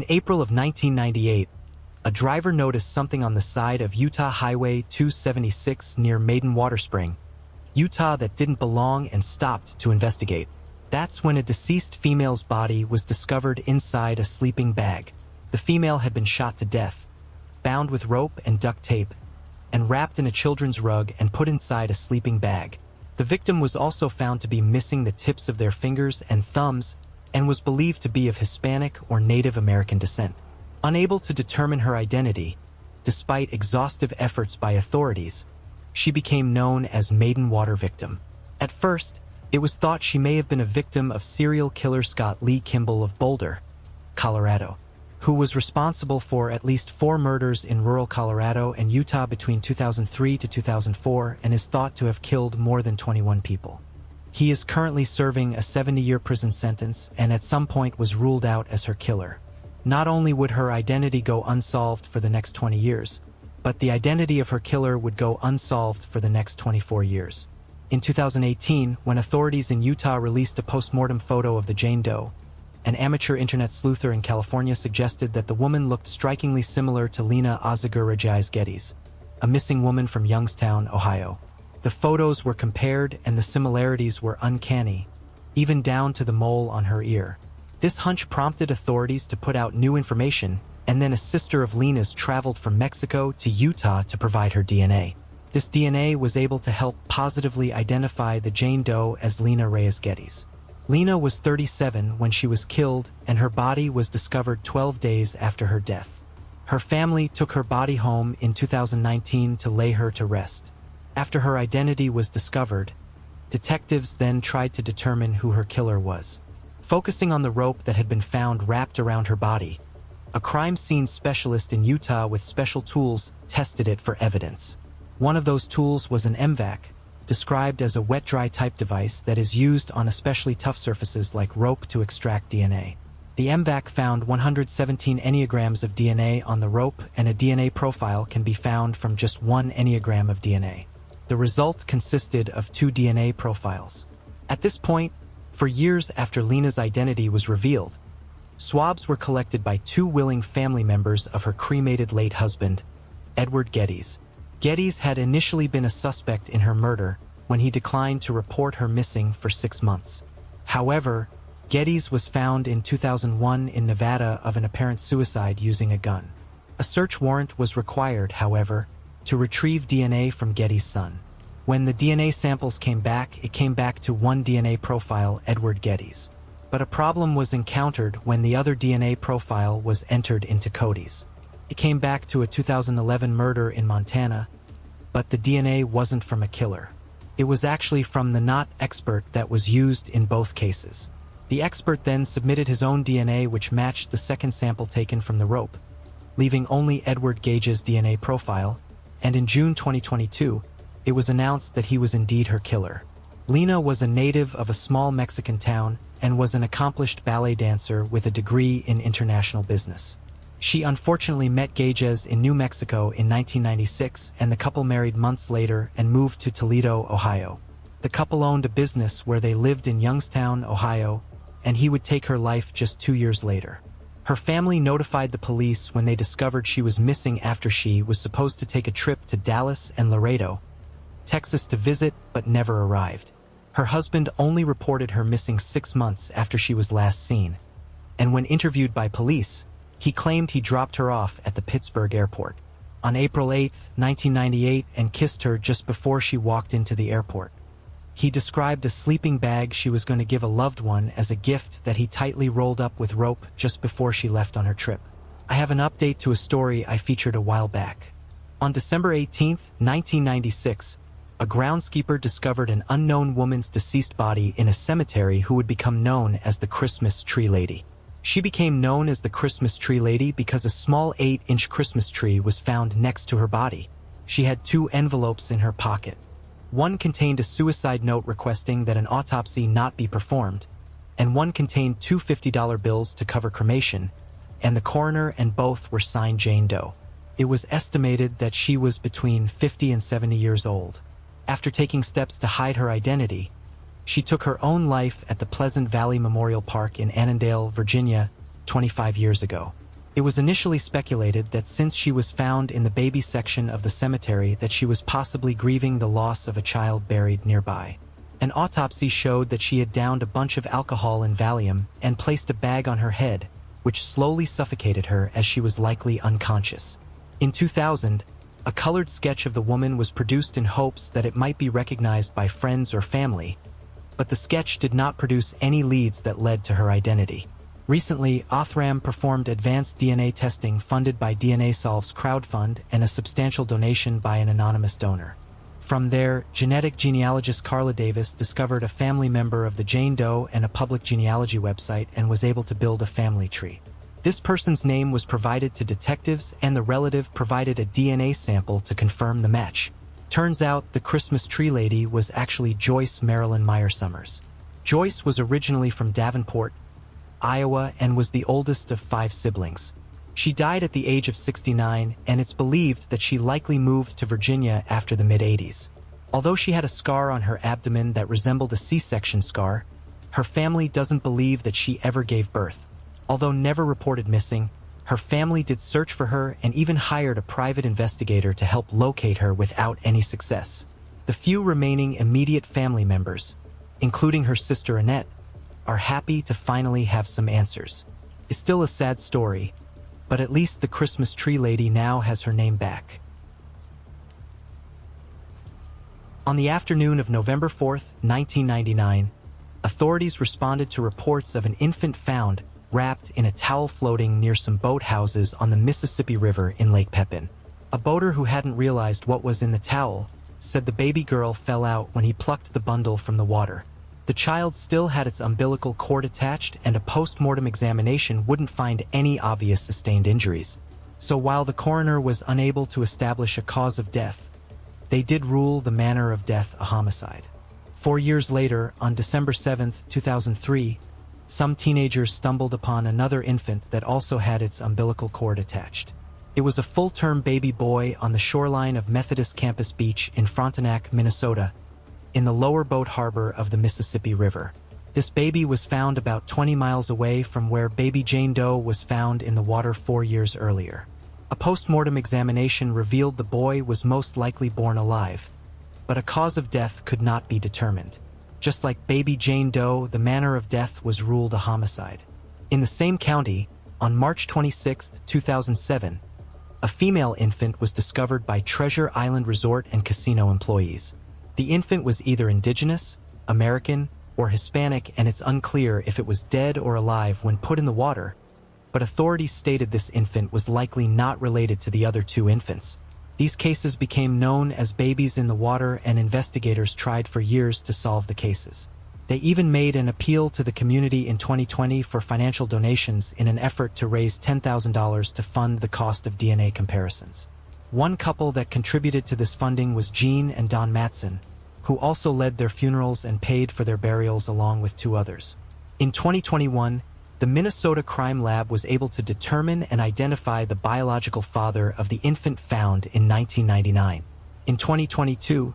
In April of 1998, a driver noticed something on the side of Utah Highway 276 near Maiden Water Spring, Utah, that didn't belong, and stopped to investigate. That's when a deceased female's body was discovered inside a sleeping bag. The female had been shot to death, bound with rope and duct tape, and wrapped in a children's rug and put inside a sleeping bag. The victim was also found to be missing the tips of their fingers and thumbs and was believed to be of Hispanic or Native American descent. Unable to determine her identity, despite exhaustive efforts by authorities, she became known as Maiden Water Victim. At first, it was thought she may have been a victim of serial killer Scott Lee Kimball of Boulder, Colorado, who was responsible for at least 4 murders in rural Colorado and Utah between 2003 to 2004 and is thought to have killed more than 21 people. He is currently serving a 70-year prison sentence and at some point was ruled out as her killer. Not only would her identity go unsolved for the next 20 years, but the identity of her killer would go unsolved for the next 24 years. In 2018, when authorities in Utah released a post-mortem photo of the Jane Doe, an amateur internet sleuther in California suggested that the woman looked strikingly similar to Lena Ozagur Geddes, a missing woman from Youngstown, Ohio. The photos were compared and the similarities were uncanny, even down to the mole on her ear. This hunch prompted authorities to put out new information, and then a sister of Lena's traveled from Mexico to Utah to provide her DNA. This DNA was able to help positively identify the Jane Doe as Lena Reyes Geddes. Lena was 37 when she was killed, and her body was discovered 12 days after her death. Her family took her body home in 2019 to lay her to rest. After her identity was discovered, detectives then tried to determine who her killer was. Focusing on the rope that had been found wrapped around her body, a crime scene specialist in Utah with special tools tested it for evidence. One of those tools was an MVAC, described as a wet-dry type device that is used on especially tough surfaces like rope to extract DNA. The MVAC found 117 enneagrams of DNA on the rope, and a DNA profile can be found from just 1 enneagram of DNA. The result consisted of 2 DNA profiles. At this point, for years after Lena's identity was revealed, swabs were collected by 2 willing family members of her cremated late husband, Edward Geddes. Geddes had initially been a suspect in her murder when he declined to report her missing for 6 months. However, Geddes was found in 2001 in Nevada of an apparent suicide using a gun. A search warrant was required, however, to retrieve DNA from Geddes' son. When the DNA samples came back, it came back to 1 DNA profile, Edward Geddes. But a problem was encountered when the other DNA profile was entered into Cody's. It came back to a 2011 murder in Montana, but the DNA wasn't from a killer. It was actually from the not expert that was used in both cases. The expert then submitted his own DNA, which matched the second sample taken from the rope, leaving only Edward Gage's DNA profile, and in June 2022, it was announced that he was indeed her killer. Lena was a native of a small Mexican town and was an accomplished ballet dancer with a degree in international business. She unfortunately met Gages in New Mexico in 1996, and the couple married months later and moved to Toledo, Ohio. The couple owned a business where they lived in Youngstown, Ohio, and he would take her life just 2 years later. Her family notified the police when they discovered she was missing after she was supposed to take a trip to Dallas and Laredo, Texas to visit, but never arrived. Her husband only reported her missing 6 months after she was last seen, and when interviewed by police, he claimed he dropped her off at the Pittsburgh airport on April 8, 1998, and kissed her just before she walked into the airport. He described a sleeping bag she was going to give a loved one as a gift that he tightly rolled up with rope just before she left on her trip. I have an update to a story I featured a while back. On December 18, 1996, a groundskeeper discovered an unknown woman's deceased body in a cemetery who would become known as the Christmas Tree Lady. She became known as the Christmas Tree Lady because a small 8-inch Christmas tree was found next to her body. She had 2 envelopes in her pocket. One contained a suicide note requesting that an autopsy not be performed, and one contained 2 $50 bills to cover cremation, and the coroner, and both were signed Jane Doe. It was estimated that she was between 50 and 70 years old. After taking steps to hide her identity, she took her own life at the Pleasant Valley Memorial Park in Annandale, Virginia, 25 years ago. It was initially speculated that since she was found in the baby section of the cemetery that she was possibly grieving the loss of a child buried nearby. An autopsy showed that she had downed a bunch of alcohol and Valium and placed a bag on her head, which slowly suffocated her as she was likely unconscious. In 2000, a colored sketch of the woman was produced in hopes that it might be recognized by friends or family, but the sketch did not produce any leads that led to her identity. Recently, Othram performed advanced DNA testing funded by DNAsolve's crowdfund and a substantial donation by an anonymous donor. From there, genetic genealogist Carla Davis discovered a family member of the Jane Doe and a public genealogy website and was able to build a family tree. This person's name was provided to detectives and the relative provided a DNA sample to confirm the match. Turns out the Christmas tree lady was actually Joyce Marilyn Meyer Summers. Joyce was originally from Davenport, Iowa, and was the oldest of 5 siblings. She died at the age of 69, and it's believed that she likely moved to Virginia after the mid-80s. Although she had a scar on her abdomen that resembled a C-section scar, her family doesn't believe that she ever gave birth. Although never reported missing, her family did search for her and even hired a private investigator to help locate her without any success. The few remaining immediate family members, including her sister Annette, are happy to finally have some answers. It's still a sad story, but at least the Christmas tree lady now has her name back. On the afternoon of November 4, 1999, authorities responded to reports of an infant found wrapped in a towel floating near some boathouses on the Mississippi River in Lake Pepin. A boater who hadn't realized what was in the towel said the baby girl fell out when he plucked the bundle from the water. The child still had its umbilical cord attached, and a post-mortem examination wouldn't find any obvious sustained injuries. So while the coroner was unable to establish a cause of death, they did rule the manner of death a homicide. 4 years later, on December 7, 2003, some teenagers stumbled upon another infant that also had its umbilical cord attached. It was a full-term baby boy on the shoreline of Methodist Campus Beach in Frontenac, Minnesota, in the lower boat harbor of the Mississippi River. This baby was found about 20 miles away from where baby Jane Doe was found in the water 4 years earlier. A post-mortem examination revealed the boy was most likely born alive, but a cause of death could not be determined. Just like baby Jane Doe, the manner of death was ruled a homicide. In the same county, on March 26, 2007, a female infant was discovered by Treasure Island Resort and Casino employees. The infant was either indigenous, American, or Hispanic, and it's unclear if it was dead or alive when put in the water, but authorities stated this infant was likely not related to the other 2 infants. These cases became known as babies in the water, and investigators tried for years to solve the cases. They even made an appeal to the community in 2020 for financial donations in an effort to raise $10,000 to fund the cost of DNA comparisons. One couple that contributed to this funding was Jean and Don Matson, who also led their funerals and paid for their burials along with 2 others. In 2021, the Minnesota Crime Lab was able to determine and identify the biological father of the infant found in 1999. In 2022,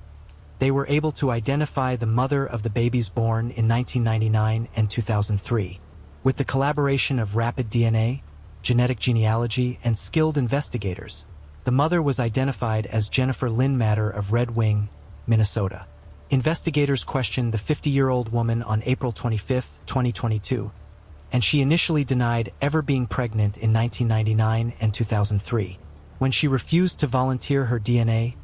they were able to identify the mother of the babies born in 1999 and 2003. With the collaboration of rapid DNA, genetic genealogy, and skilled investigators, the mother was identified as Jennifer Lynn Matter of Red Wing, Minnesota. Investigators questioned the 50-year-old woman on April 25, 2022, and she initially denied ever being pregnant in 1999 and 2003. When she refused to volunteer her DNA,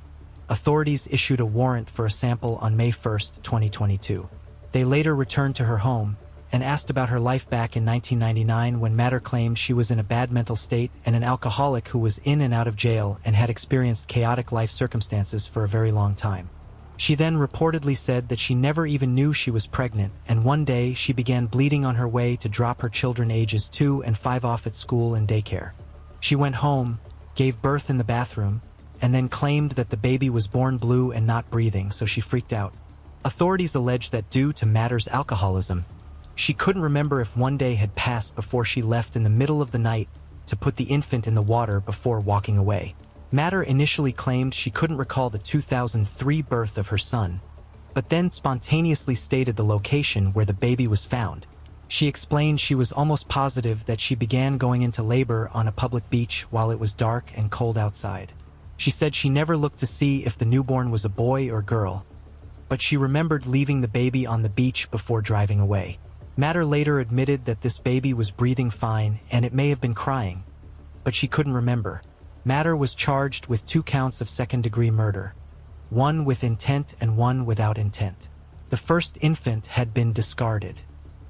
authorities issued a warrant for a sample on May 1, 2022. They later returned to her home and asked about her life back in 1999 when Matter claimed she was in a bad mental state and an alcoholic who was in and out of jail and had experienced chaotic life circumstances for a very long time. She then reportedly said that she never even knew she was pregnant, and one day she began bleeding on her way to drop her children ages 2 and 5 off at school and daycare. She went home, gave birth in the bathroom, and then claimed that the baby was born blue and not breathing, so she freaked out. Authorities allege that due to Matter's alcoholism, she couldn't remember if one day had passed before she left in the middle of the night to put the infant in the water before walking away. Matter initially claimed she couldn't recall the 2003 birth of her son, but then spontaneously stated the location where the baby was found. She explained she was almost positive that she began going into labor on a public beach while it was dark and cold outside. She said she never looked to see if the newborn was a boy or girl, but she remembered leaving the baby on the beach before driving away. Matter later admitted that this baby was breathing fine and it may have been crying, but she couldn't remember. Matter was charged with 2 counts of second-degree murder, one with intent and one without intent. The first infant had been discarded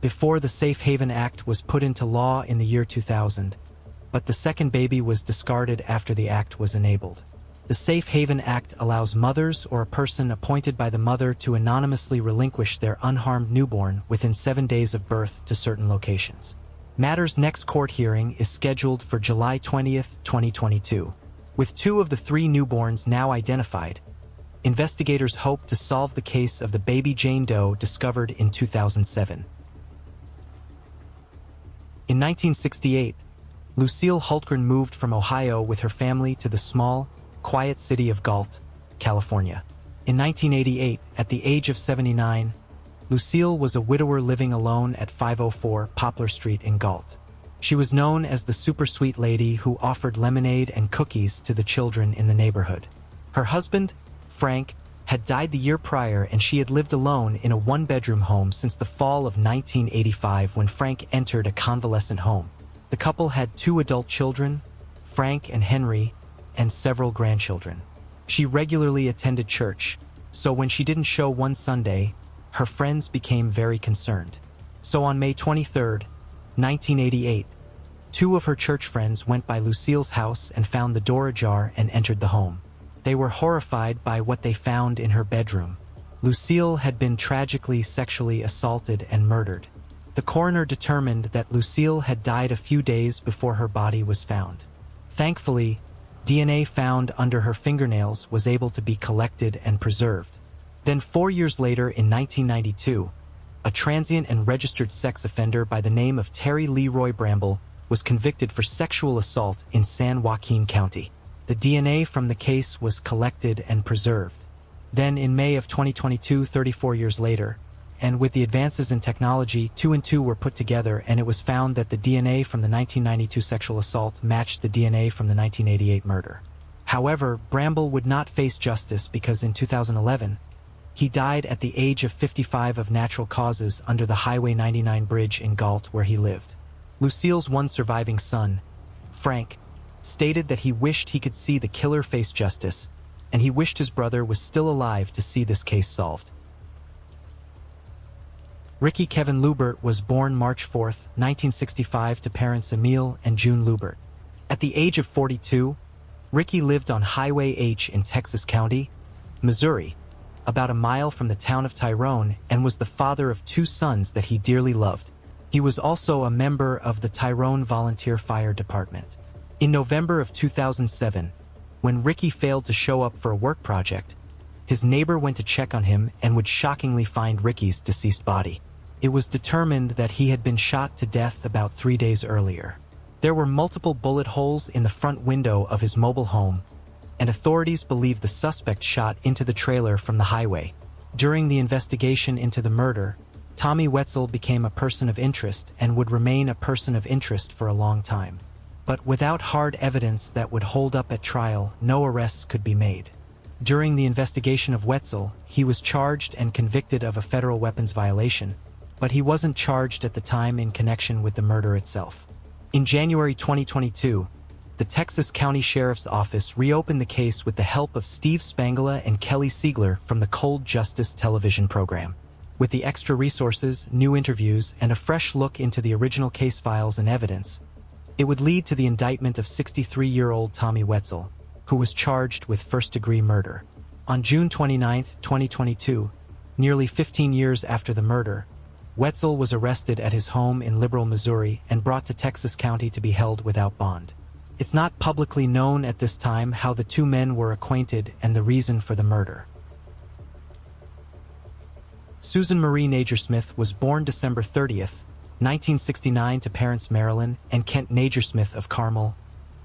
before the Safe Haven Act was put into law in the year 2000, but the second baby was discarded after the act was enabled. The Safe Haven Act allows mothers or a person appointed by the mother to anonymously relinquish their unharmed newborn within 7 days of birth to certain locations. Matter's next court hearing is scheduled for July 20, 2022. With 2 of the 3 newborns now identified, investigators hope to solve the case of the baby Jane Doe discovered in 2007. In 1968, Lucille Hultgren moved from Ohio with her family to the small, quiet city of Galt, California. In 1988, at the age of 79, Lucille was a widower living alone at 504 Poplar Street in Galt. She was known as the super sweet lady who offered lemonade and cookies to the children in the neighborhood. Her husband, Frank, had died the year prior, and she had lived alone in a 1-bedroom home since the fall of 1985 when Frank entered a convalescent home. The couple had 2 adult children, Frank and Henry, and several grandchildren. She regularly attended church, so when she didn't show one Sunday, her friends became very concerned. So on May 23, 1988, 2 of her church friends went by Lucille's house and found the door ajar and entered the home. They were horrified by what they found in her bedroom. Lucille had been tragically sexually assaulted and murdered. The coroner determined that Lucille had died a few days before her body was found. Thankfully, DNA found under her fingernails was able to be collected and preserved. Then 4 years later, in 1992, a transient and registered sex offender by the name of Terry Leroy Bramble was convicted for sexual assault in San Joaquin County. The DNA from the case was collected and preserved. Then in May of 2022, 34 years later, and with the advances in technology, 2 and 2 were put together, and it was found that the DNA from the 1992 sexual assault matched the DNA from the 1988 murder. However, Bramble would not face justice because in 2011, he died at the age of 55 of natural causes under the Highway 99 bridge in Galt where he lived. Lucille's one surviving son, Frank, stated that he wished he could see the killer face justice, and he wished his brother was still alive to see this case solved. Ricky Kevin Lubert was born March 4, 1965 to parents Emil and June Lubert. At the age of 42, Ricky lived on Highway H in Texas County, Missouri, about a mile from the town of Tyrone, and was the father of 2 sons that he dearly loved. He was also a member of the Tyrone Volunteer Fire Department. In November of 2007, when Ricky failed to show up for a work project, his neighbor went to check on him and would shockingly find Ricky's deceased body. It was determined that he had been shot to death about 3 days earlier. There were multiple bullet holes in the front window of his mobile home, and authorities believe the suspect shot into the trailer from the highway. During the investigation into the murder, Tommy Wetzel became a person of interest and would remain a person of interest for a long time. But without hard evidence that would hold up at trial, no arrests could be made. During the investigation of Wetzel, he was charged and convicted of a federal weapons violation, but he wasn't charged at the time in connection with the murder itself. In January 2022, the Texas County Sheriff's Office reopened the case with the help of Steve Spangler and Kelly Siegler from the Cold Justice television program. With the extra resources, new interviews, and a fresh look into the original case files and evidence, it would lead to the indictment of 63-year-old Tommy Wetzel, who was charged with first-degree murder. On June 29, 2022, nearly 15 years after the murder, Wetzel was arrested at his home in Liberal, Missouri, and brought to Texas County to be held without bond. It's not publicly known at this time how the 2 men were acquainted and the reason for the murder. Susan Marie Nagersmith was born December 30, 1969 to parents Marilyn and Kent Nagersmith of Carmel,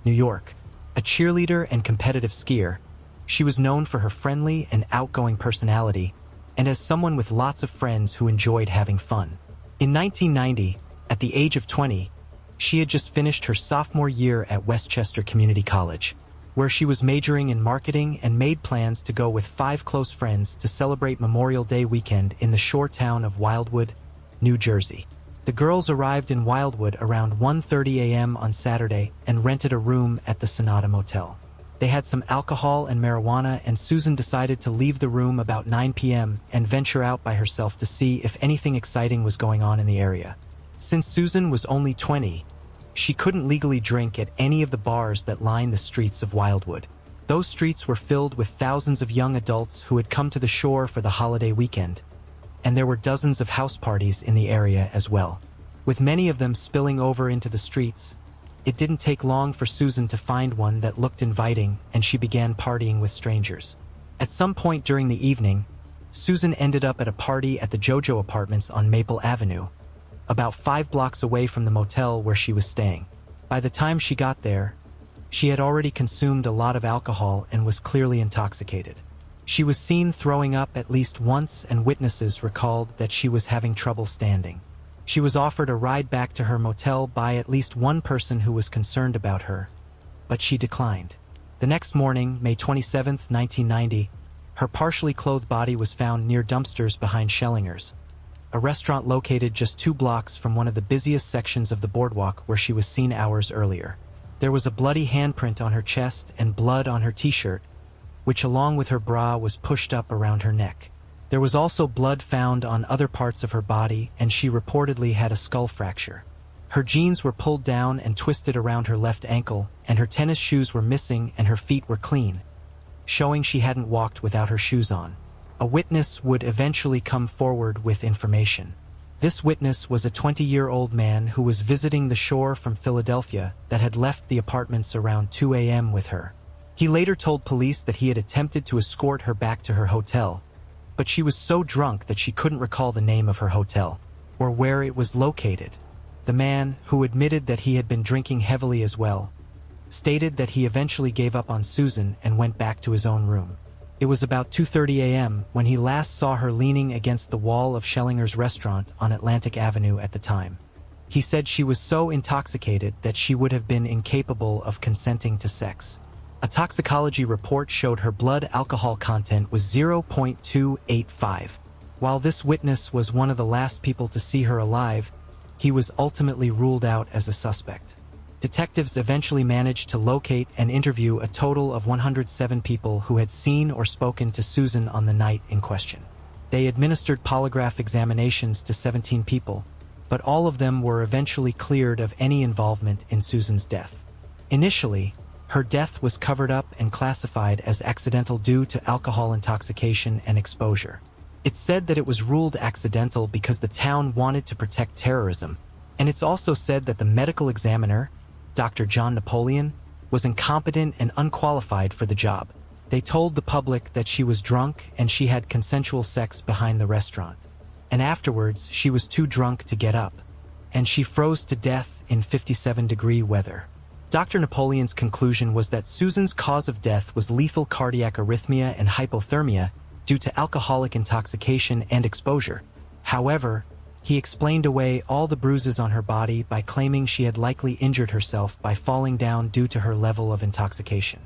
New York. A cheerleader and competitive skier, she was known for her friendly and outgoing personality and as someone with lots of friends who enjoyed having fun. In 1990, At the age of 20, she had just finished her sophomore year at Westchester Community College, where she was majoring in marketing and made plans to go with 5 close friends to celebrate Memorial Day weekend in the shore town of Wildwood, New Jersey. The girls arrived in Wildwood around 1:30 a.m. on Saturday and rented a room at the Sonata Motel. They had some alcohol and marijuana, and Susan decided to leave the room about 9 p.m. and venture out by herself to see if anything exciting was going on in the area. Since Susan was only 20, she couldn't legally drink at any of the bars that line the streets of Wildwood. Those streets were filled with thousands of young adults who had come to the shore for the holiday weekend, and there were dozens of house parties in the area as well. With many of them spilling over into the streets, it didn't take long for Susan to find one that looked inviting, and she began partying with strangers. At some point during the evening, Susan ended up at a party at the JoJo Apartments on Maple Avenue, about 5 blocks away from the motel where she was staying. By the time she got there, she had already consumed a lot of alcohol and was clearly intoxicated. She was seen throwing up at least once, and witnesses recalled that she was having trouble standing. She was offered a ride back to her motel by at least one person who was concerned about her, but she declined. The next morning, May 27, 1990, her partially clothed body was found near dumpsters behind Schellingers, a restaurant located just 2 blocks from one of the busiest sections of the boardwalk where she was seen hours earlier. There was a bloody handprint on her chest and blood on her t-shirt, which along with her bra was pushed up around her neck. There was also blood found on other parts of her body, and she reportedly had a skull fracture. Her jeans were pulled down and twisted around her left ankle, and her tennis shoes were missing and her feet were clean, showing she hadn't walked without her shoes on. A witness would eventually come forward with information. This witness was a 20-year-old man who was visiting the shore from Philadelphia that had left the apartments around 2 a.m. with her. He later told police that he had attempted to escort her back to her hotel, but she was so drunk that she couldn't recall the name of her hotel or where it was located. The man, who admitted that he had been drinking heavily as well, stated that he eventually gave up on Susan and went back to his own room. It was about 2:30 a.m. when he last saw her leaning against the wall of Schellingers restaurant on Atlantic Avenue at the time. He said she was so intoxicated that she would have been incapable of consenting to sex. A toxicology report showed her blood alcohol content was 0.285. While this witness was one of the last people to see her alive, he was ultimately ruled out as a suspect. Detectives eventually managed to locate and interview a total of 107 people who had seen or spoken to Susan on the night in question. They administered polygraph examinations to 17 people, but all of them were eventually cleared of any involvement in Susan's death. Initially, her death was covered up and classified as accidental due to alcohol intoxication and exposure. It's said that it was ruled accidental because the town wanted to protect terrorism, and it's also said that the medical examiner, Dr. John Napoleon, was incompetent and unqualified for the job. They told the public that she was drunk and she had consensual sex behind the restaurant, and afterwards she was too drunk to get up, and she froze to death in 57-degree weather. Dr. Napoleon's conclusion was that Susan's cause of death was lethal cardiac arrhythmia and hypothermia due to alcoholic intoxication and exposure. However, he explained away all the bruises on her body by claiming she had likely injured herself by falling down due to her level of intoxication.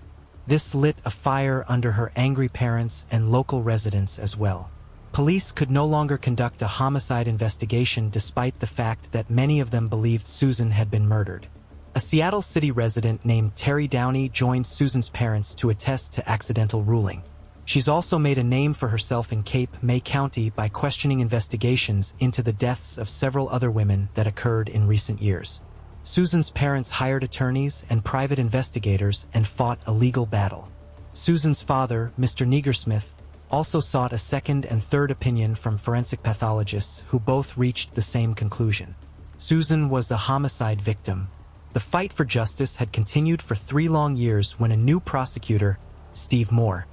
This lit a fire under her angry parents and local residents as well. Police could no longer conduct a homicide investigation despite the fact that many of them believed Susan had been murdered. A Seattle City resident named Terry Downey joined Susan's parents to attest to accidental ruling. She's also made a name for herself in Cape May County by questioning investigations into the deaths of several other women that occurred in recent years. Susan's parents hired attorneys and private investigators and fought a legal battle. Susan's father, Mr. Negersmith, also sought a second and third opinion from forensic pathologists who both reached the same conclusion. Susan was a homicide victim. The fight for justice had continued for 3 long years when a new prosecutor, Steve Moore,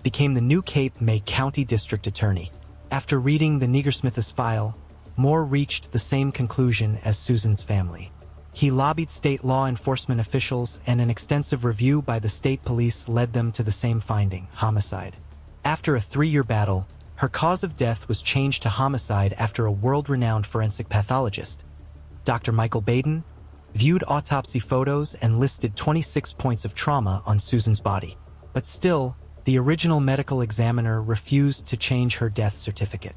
became the new Cape May County District Attorney. After reading the Negersmith's file, Moore reached the same conclusion as Susan's family. He lobbied state law enforcement officials, and an extensive review by the state police led them to the same finding: homicide. After a 3-year battle, her cause of death was changed to homicide after a world-renowned forensic pathologist, Dr. Michael Baden, viewed autopsy photos and listed 26 points of trauma on Susan's body. But still, the original medical examiner refused to change her death certificate.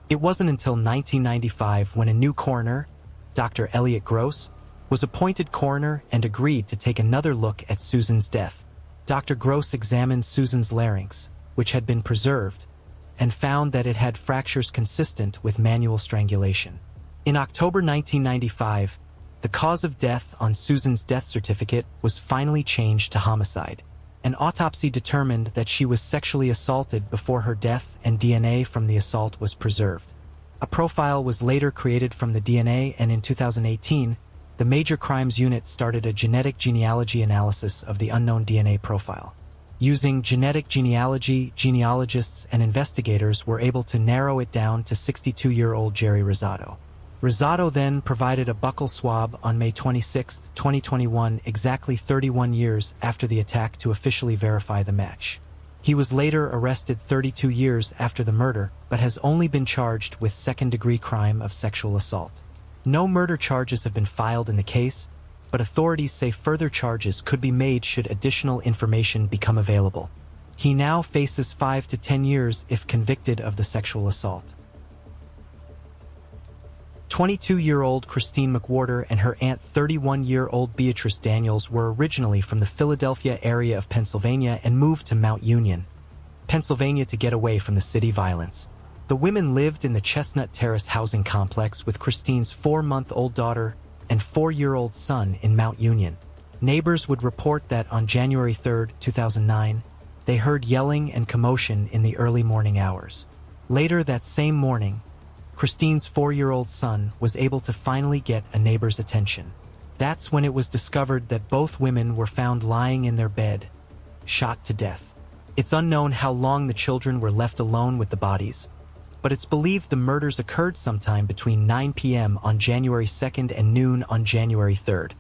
It wasn't until 1995 when a new coroner, Dr. Elliot Gross, was appointed coroner and agreed to take another look at Susan's death. Dr. Gross examined Susan's larynx, which had been preserved, and found that it had fractures consistent with manual strangulation. In October 1995, the cause of death on Susan's death certificate was finally changed to homicide. An autopsy determined that she was sexually assaulted before her death and DNA from the assault was preserved. A profile was later created from the DNA, and in 2018, the Major Crimes Unit started a genetic genealogy analysis of the unknown DNA profile. Using genetic genealogy, genealogists and investigators were able to narrow it down to 62-year-old Jerry Rosado. Rosado then provided a buccal swab on May 26, 2021, exactly 31 years after the attack, to officially verify the match. He was later arrested 32 years after the murder, but has only been charged with second-degree crime of sexual assault. No murder charges have been filed in the case, but authorities say further charges could be made should additional information become available. He now faces 5 to 10 years if convicted of the sexual assault. 22-year-old Christine McWhorter and her aunt 31-year-old Beatrice Daniels were originally from the Philadelphia area of Pennsylvania and moved to Mount Union, Pennsylvania to get away from the city violence. The women lived in the Chestnut Terrace housing complex with Christine's 4-month-old daughter and 4-year-old son in Mount Union. Neighbors would report that on January 3, 2009, they heard yelling and commotion in the early morning hours. Later that same morning, Christine's 4-year-old son was able to finally get a neighbor's attention. That's when it was discovered that both women were found lying in their bed, shot to death. It's unknown how long the children were left alone with the bodies, but it's believed the murders occurred sometime between 9 p.m. on January 2nd and noon on January 3rd,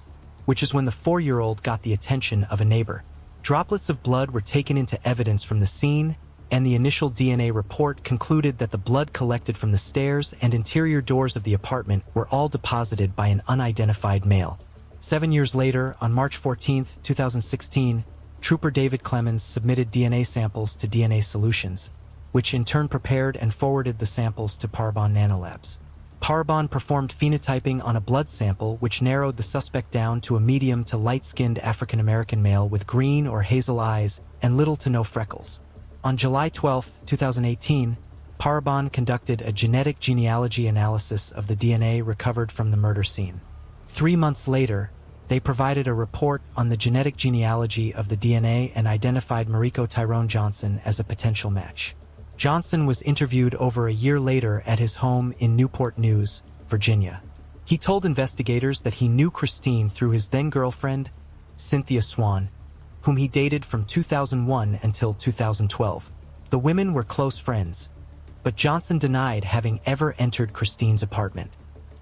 which is when the 4-year-old got the attention of a neighbor. Droplets of blood were taken into evidence from the scene, and the initial DNA report concluded that the blood collected from the stairs and interior doors of the apartment were all deposited by an unidentified male. 7 years later, on March 14, 2016, Trooper David Clemens submitted DNA samples to DNA Solutions, which in turn prepared and forwarded the samples to Parabon Nanolabs. Parabon performed phenotyping on a blood sample which narrowed the suspect down to a medium to light-skinned African-American male with green or hazel eyes and little to no freckles. On July 12, 2018, Parabon conducted a genetic genealogy analysis of the DNA recovered from the murder scene. 3 months later, they provided a report on the genetic genealogy of the DNA and identified Mariko Tyrone Johnson as a potential match. Johnson was interviewed over a year later at his home in Newport News, Virginia. He told investigators that he knew Christine through his then-girlfriend, Cynthia Swan, whom he dated from 2001 until 2012. The women were close friends, but Johnson denied having ever entered Christine's apartment.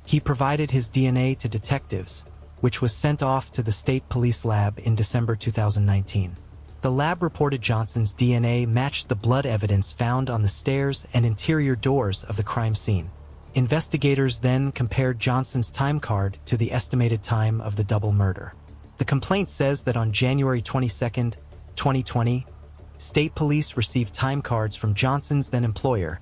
He provided his DNA to detectives, which was sent off to the state police lab in December 2019. The lab reported Johnson's DNA matched the blood evidence found on the stairs and interior doors of the crime scene. Investigators then compared Johnson's time card to the estimated time of the double murder. The complaint says that on January 22, 2020, state police received time cards from Johnson's then-employer,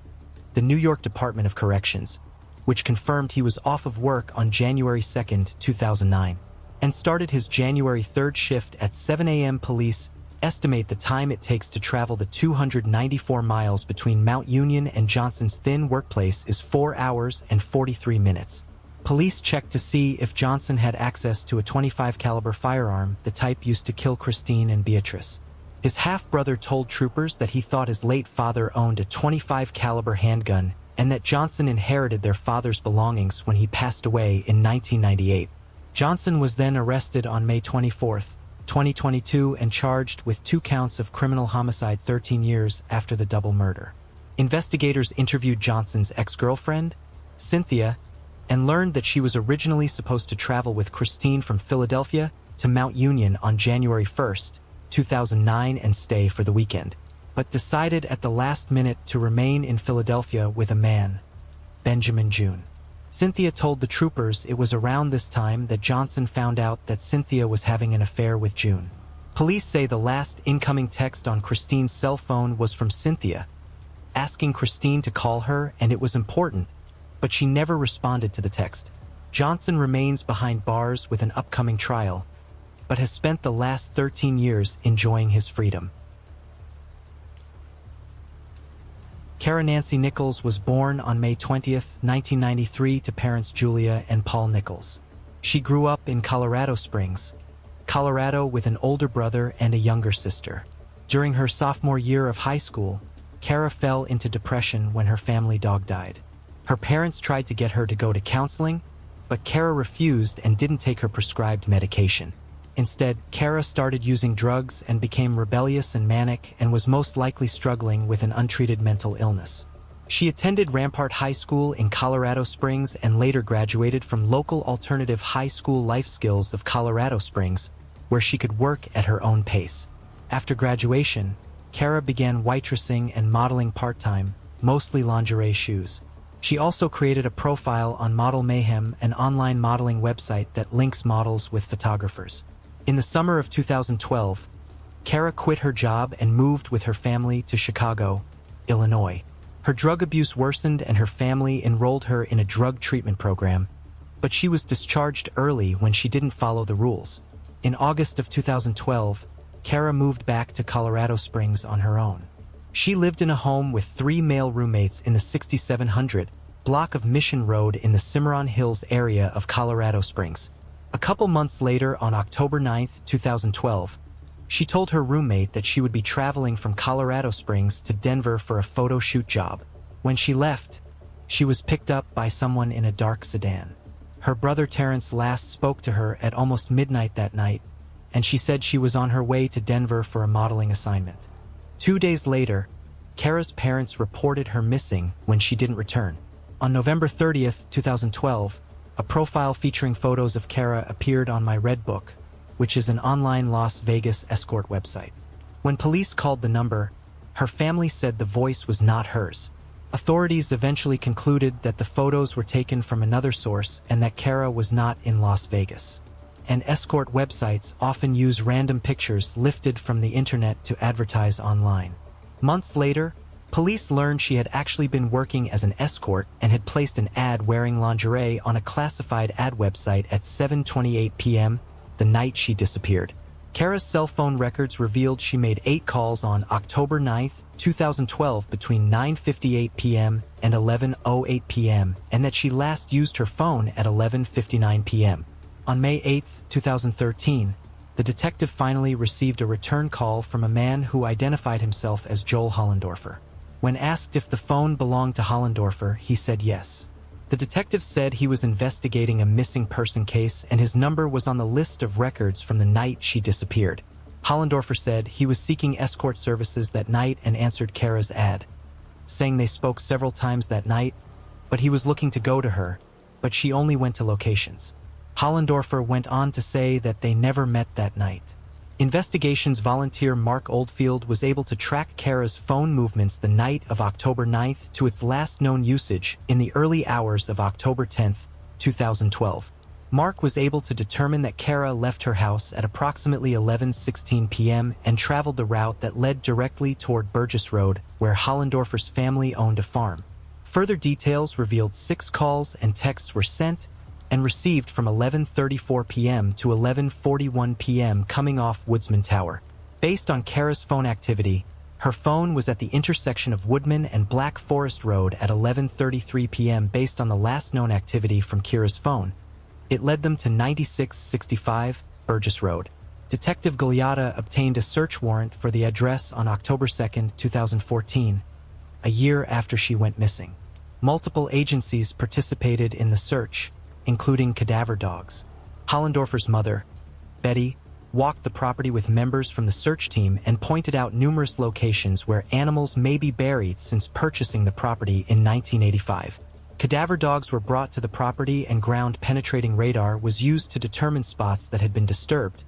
the New York Department of Corrections, which confirmed he was off of work on January 2, 2009, and started his January 3rd shift at 7 a.m. Police estimate the time it takes to travel the 294 miles between Mount Union and Johnson's thin workplace is 4 hours and 43 minutes. Police checked to see if Johnson had access to a .25 caliber firearm, the type used to kill Christine and Beatrice. His half-brother told troopers that he thought his late father owned a .25 caliber handgun and that Johnson inherited their father's belongings when he passed away in 1998. Johnson was then arrested on May 24, 2022 and charged with 2 counts of criminal homicide 13 years after the double murder. Investigators interviewed Johnson's ex-girlfriend, Cynthia, and learned that she was originally supposed to travel with Christine from Philadelphia to Mount Union on January 1, 2009 and stay for the weekend, but decided at the last minute to remain in Philadelphia with a man, Benjamin June. Cynthia told the troopers it was around this time that Johnson found out that Cynthia was having an affair with June. Police say the last incoming text on Christine's cell phone was from Cynthia, asking Christine to call her, and it was important, but she never responded to the text. Johnson remains behind bars with an upcoming trial, but has spent the last 13 years enjoying his freedom. Kara Nancy Nichols was born on May 20, 1993 to parents Julia and Paul Nichols. She grew up in Colorado Springs, Colorado, with an older brother and a younger sister. During her sophomore year of high school, Kara fell into depression when her family dog died. Her parents tried to get her to go to counseling, but Kara refused and didn't take her prescribed medication. Instead, Kara started using drugs and became rebellious and manic, and was most likely struggling with an untreated mental illness. She attended Rampart High School in Colorado Springs and later graduated from local alternative high school Life Skills of Colorado Springs, where she could work at her own pace. After graduation, Kara began waitressing and modeling part-time, mostly lingerie shoes. She also created a profile on Model Mayhem, an online modeling website that links models with photographers. In the summer of 2012, Kara quit her job and moved with her family to Chicago, Illinois. Her drug abuse worsened and her family enrolled her in a drug treatment program, but she was discharged early when she didn't follow the rules. In August of 2012, Kara moved back to Colorado Springs on her own. She lived in a home with 3 male roommates in the 6700 block of Mission Road in the Cimarron Hills area of Colorado Springs. A couple months later, on October 9, 2012, she told her roommate that she would be traveling from Colorado Springs to Denver for a photo shoot job. When she left, she was picked up by someone in a dark sedan. Her brother Terrence last spoke to her at almost midnight that night, and she said she was on her way to Denver for a modeling assignment. 2 days later, Kara's parents reported her missing when she didn't return. On November 30, 2012, a profile featuring photos of Kara appeared on My Red Book, which is an online Las Vegas escort website. When police called the number, her family said the voice was not hers. Authorities eventually concluded that the photos were taken from another source and that Kara was not in Las Vegas. And escort websites often use random pictures lifted from the internet to advertise online. Months later, police learned she had actually been working as an escort and had placed an ad wearing lingerie on a classified ad website at 7:28 p.m. the night she disappeared. Kara's cell phone records revealed she made 8 calls on October 9, 2012 between 9:58 p.m. and 11:08 p.m. and that she last used her phone at 11:59 p.m. On May 8, 2013, the detective finally received a return call from a man who identified himself as Joel Hollendorfer. When asked if the phone belonged to Hollendorfer, he said yes. The detective said he was investigating a missing person case and his number was on the list of records from the night she disappeared. Hollendorfer said he was seeking escort services that night and answered Kara's ad, saying they spoke several times that night, but he was looking to go to her, but she only went to locations. Hollendorfer went on to say that they never met that night. Investigations volunteer Mark Oldfield was able to track Kara's phone movements the night of October 9th to its last known usage in the early hours of October 10th, 2012. Mark was able to determine that Kara left her house at approximately 11:16 p.m. and traveled the route that led directly toward Burgess Road, where Hollendorfer's family owned a farm. Further details revealed 6 calls and texts were sent and received from 11:34 p.m. to 11:41 p.m. coming off Woodsman Tower. Based on Kara's phone activity, her phone was at the intersection of Woodman and Black Forest Road at 11:33 p.m. Based on the last known activity from Kira's phone, it led them to 9665 Burgess Road. Detective Gigliotta obtained a search warrant for the address on October 2, 2014, a year after she went missing. Multiple agencies participated in the search, including cadaver dogs. Hollendorfer's mother, Betty, walked the property with members from the search team and pointed out numerous locations where animals may be buried since purchasing the property in 1985. Cadaver dogs were brought to the property and ground-penetrating radar was used to determine spots that had been disturbed.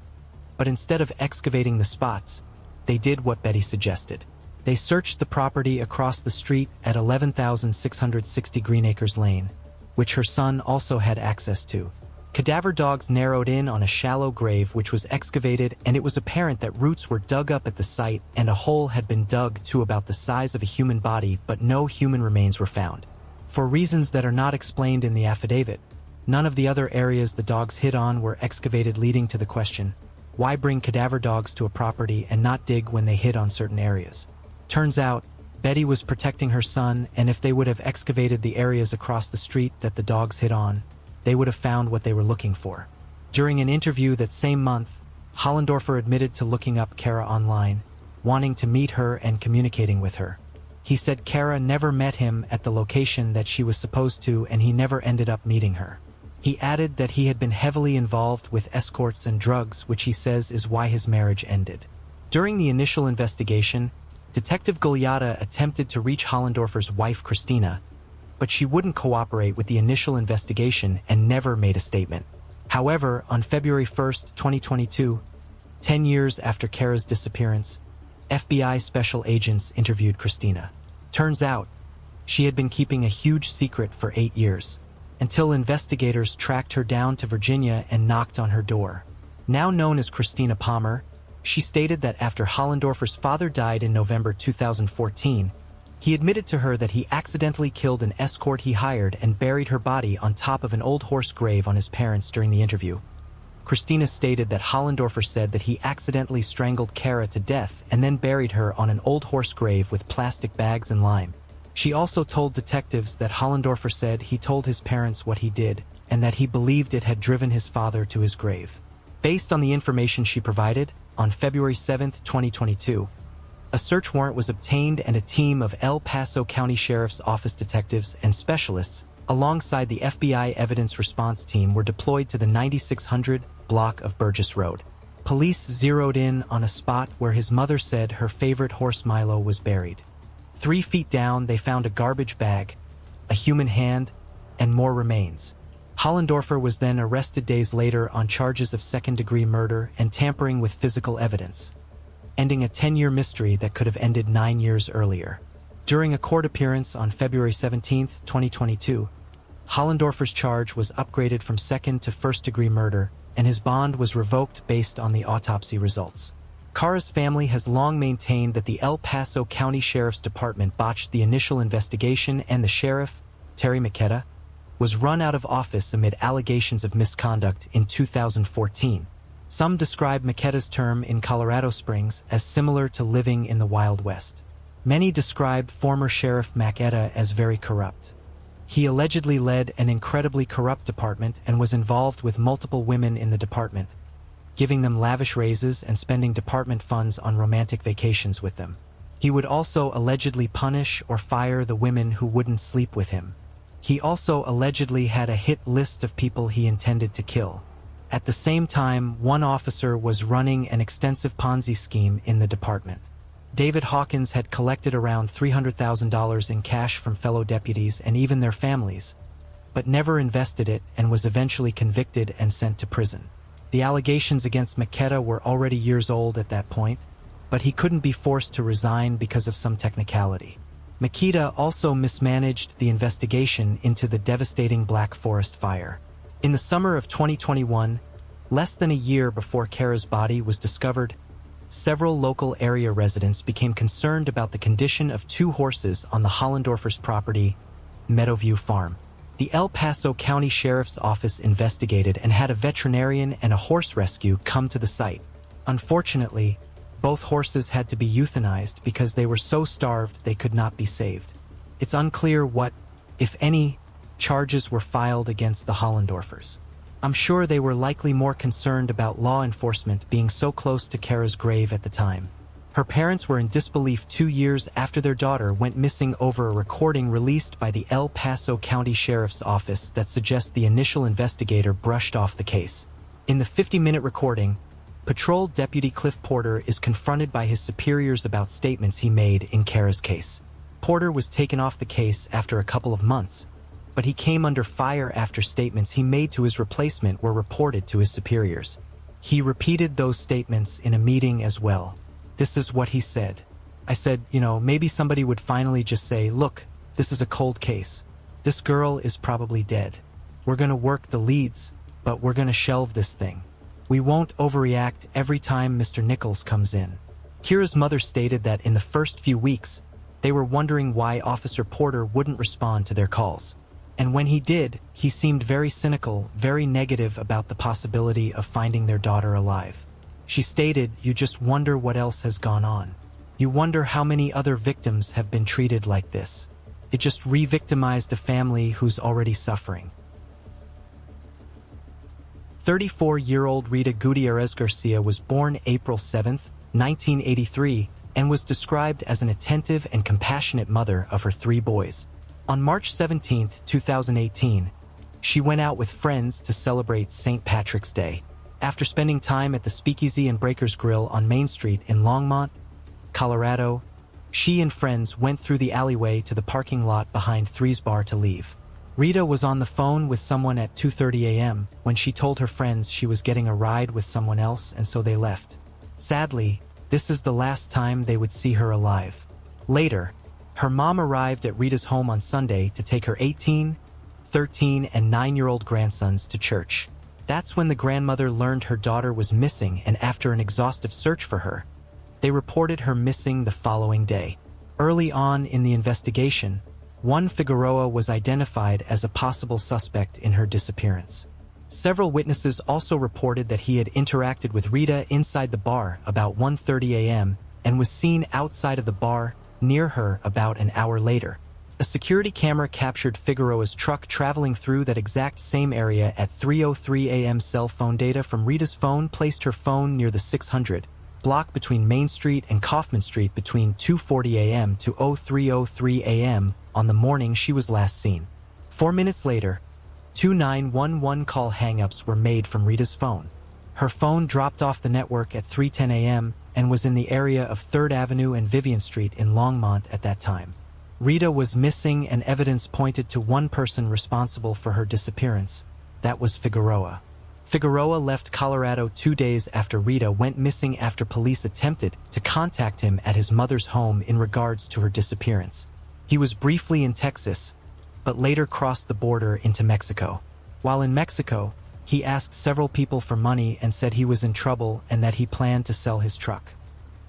But instead of excavating the spots, they did what Betty suggested. They searched the property across the street at 11,660 Greenacres Lane, which her son also had access to. Cadaver dogs narrowed in on a shallow grave which was excavated, and it was apparent that roots were dug up at the site and a hole had been dug to about the size of a human body, but no human remains were found. For reasons that are not explained in the affidavit, none of the other areas the dogs hid on were excavated, leading to the question, why bring cadaver dogs to a property and not dig when they hid on certain areas? Turns out, Betty was protecting her son, and if they would have excavated the areas across the street that the dogs hid on, they would have found what they were looking for. During an interview that same month, Hollendorfer admitted to looking up Kara online, wanting to meet her and communicating with her. He said Kara never met him at the location that she was supposed to, and he never ended up meeting her. He added that he had been heavily involved with escorts and drugs, which he says is why his marriage ended. During the initial investigation, Detective Giulietta attempted to reach Hollendorfer's wife Christina, but she wouldn't cooperate with the initial investigation and never made a statement. However, on February 1, 2022, 10 years after Kara's disappearance, FBI special agents interviewed Christina. Turns out, she had been keeping a huge secret for 8 years, until investigators tracked her down to Virginia and knocked on her door. Now known as Christina Palmer, she stated that after Hollendorfer's father died in November 2014, he admitted to her that he accidentally killed an escort he hired and buried her body on top of an old horse grave on his parents during the interview. Christina stated that Hollendorfer said that he accidentally strangled Kara to death and then buried her on an old horse grave with plastic bags and lime. She also told detectives that Hollendorfer said he told his parents what he did and that he believed it had driven his father to his grave. Based on the information she provided, on February 7, 2022, a search warrant was obtained and a team of El Paso County Sheriff's Office detectives and specialists, alongside the FBI Evidence Response Team, were deployed to the 9600 block of Burgess Road. Police zeroed in on a spot where his mother said her favorite horse Milo was buried. 3 feet down, they found a garbage bag, a human hand, and more remains. Hollendorfer was then arrested days later on charges of second-degree murder and tampering with physical evidence, ending a 10-year mystery that could have ended 9 years earlier. During a court appearance on February 17, 2022, Hollendorfer's charge was upgraded from second to first-degree murder, and his bond was revoked based on the autopsy results. Kara's family has long maintained that the El Paso County Sheriff's Department botched the initial investigation, and the sheriff, Terry McKetta, was run out of office amid allegations of misconduct in 2014. Some describe McKetta's term in Colorado Springs as similar to living in the Wild West. Many described former Sheriff McKetta as very corrupt. He allegedly led an incredibly corrupt department and was involved with multiple women in the department, giving them lavish raises and spending department funds on romantic vacations with them. He would also allegedly punish or fire the women who wouldn't sleep with him. He also allegedly had a hit list of people he intended to kill. At the same time, one officer was running an extensive Ponzi scheme in the department. David Hawkins had collected around $300,000 in cash from fellow deputies and even their families, but never invested it and was eventually convicted and sent to prison. The allegations against McKetta were already years old at that point, but he couldn't be forced to resign because of some technicality. McKetta also mismanaged the investigation into the devastating Black Forest fire. In the summer of 2021, less than a year before Kara's body was discovered, several local area residents became concerned about the condition of 2 horses on the Hollendorfer's property, Meadowview Farm. The El Paso County Sheriff's Office investigated and had a veterinarian and a horse rescue come to the site. Unfortunately, both horses had to be euthanized because they were so starved they could not be saved. It's unclear what, if any, charges were filed against the Hollendorfers. I'm sure they were likely more concerned about law enforcement being so close to Kara's grave at the time. Her parents were in disbelief 2 years after their daughter went missing over a recording released by the El Paso County Sheriff's Office that suggests the initial investigator brushed off the case. In the 50-minute recording, Patrol Deputy Cliff Porter is confronted by his superiors about statements he made in Kara's case. Porter was taken off the case after a couple of months, but he came under fire after statements he made to his replacement were reported to his superiors. He repeated those statements in a meeting as well. This is what he said. I said, maybe somebody would finally just say, look, this is a cold case. This girl is probably dead. We're gonna work the leads, but we're gonna shelve this thing. We won't overreact every time Mr. Nichols comes in. Kira's mother stated that in the first few weeks, they were wondering why Officer Porter wouldn't respond to their calls. And when he did, he seemed very cynical, very negative about the possibility of finding their daughter alive. She stated, "You just wonder what else has gone on. You wonder how many other victims have been treated like this. It just re-victimized a family who's already suffering." 34-year-old Rita Gutierrez Garcia was born April 7, 1983, and was described as an attentive and compassionate mother of her 3 boys. On March 17, 2018, she went out with friends to celebrate St. Patrick's Day. After spending time at the Speakeasy and Breakers Grill on Main Street in Longmont, Colorado, she and friends went through the alleyway to the parking lot behind Three's Bar to leave. Rita was on the phone with someone at 2:30 a.m. when she told her friends she was getting a ride with someone else, and so they left. Sadly, this is the last time they would see her alive. Later, her mom arrived at Rita's home on Sunday to take her 18, 13, and 9-year-old grandsons to church. That's when the grandmother learned her daughter was missing, and after an exhaustive search for her, they reported her missing the following day. Early on in the investigation, Juan Figueroa was identified as a possible suspect in her disappearance. Several witnesses also reported that he had interacted with Rita inside the bar about 1:30 a.m. and was seen outside of the bar near her about an hour later. A security camera captured Figueroa's truck traveling through that exact same area at 3:03 a.m. Cell phone data from Rita's phone placed her phone near the 600 block between Main Street and Kaufman Street between 2:40 a.m. to 03:03 a.m. on the morning she was last seen. 4 minutes later, 2 911 call hang-ups were made from Rita's phone. Her phone dropped off the network at 3:10 a.m. and was in the area of 3rd Avenue and Vivian Street in Longmont at that time. Rita was missing, and evidence pointed to one person responsible for her disappearance. That was Figueroa. Figueroa left Colorado 2 days after Rita went missing after police attempted to contact him at his mother's home in regards to her disappearance. He was briefly in Texas, but later crossed the border into Mexico. While in Mexico, he asked several people for money and said he was in trouble and that he planned to sell his truck.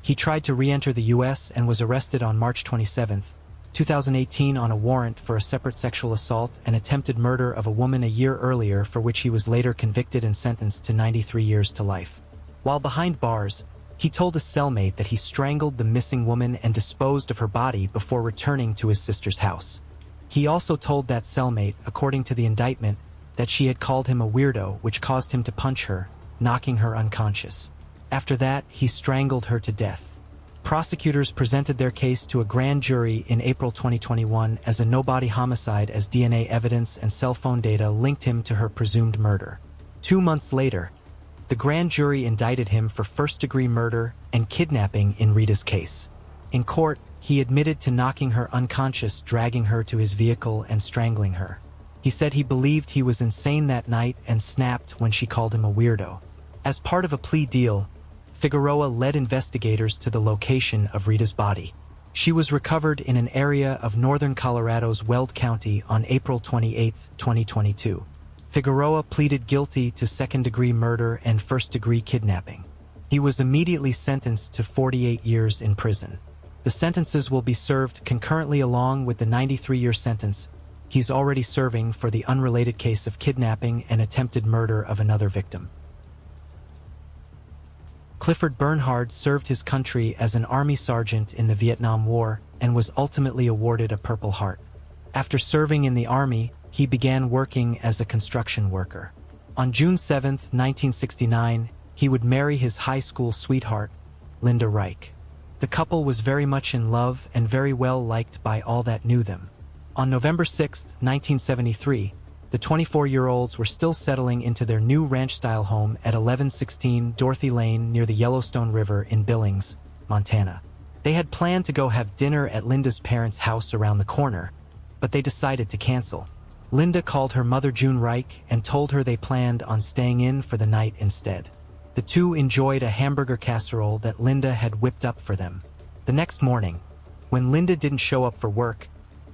He tried to re-enter the U.S. and was arrested on March 27, 2018 on a warrant for a separate sexual assault and attempted murder of a woman a year earlier, for which he was later convicted and sentenced to 93 years to life. While behind bars, he told a cellmate that he strangled the missing woman and disposed of her body before returning to his sister's house. He also told that cellmate, according to the indictment, that she had called him a weirdo, which caused him to punch her, knocking her unconscious. After that, he strangled her to death. Prosecutors presented their case to a grand jury in April 2021 as a no-body homicide, as DNA evidence and cell phone data linked him to her presumed murder. 2 months later, the grand jury indicted him for first-degree murder and kidnapping in Rita's case. In court, he admitted to knocking her unconscious, dragging her to his vehicle, and strangling her. He said he believed he was insane that night and snapped when she called him a weirdo. As part of a plea deal, Figueroa led investigators to the location of Rita's body. She was recovered in an area of northern Colorado's Weld County on April 28, 2022. Figueroa pleaded guilty to second-degree murder and first-degree kidnapping. He was immediately sentenced to 48 years in prison. The sentences will be served concurrently along with the 93-year sentence he's already serving for the unrelated case of kidnapping and attempted murder of another victim. Clifford Bernhard served his country as an Army sergeant in the Vietnam War and was ultimately awarded a Purple Heart. After serving in the Army, he began working as a construction worker. On June 7, 1969, he would marry his high school sweetheart, Linda Reich. The couple was very much in love and very well liked by all that knew them. On November 6, 1973, the 24-year-olds were still settling into their new ranch-style home at 1116 Dorothy Lane near the Yellowstone River in Billings, Montana. They had planned to go have dinner at Linda's parents' house around the corner, but they decided to cancel. Linda called her mother June Reich and told her they planned on staying in for the night instead. The two enjoyed a hamburger casserole that Linda had whipped up for them. The next morning, when Linda didn't show up for work,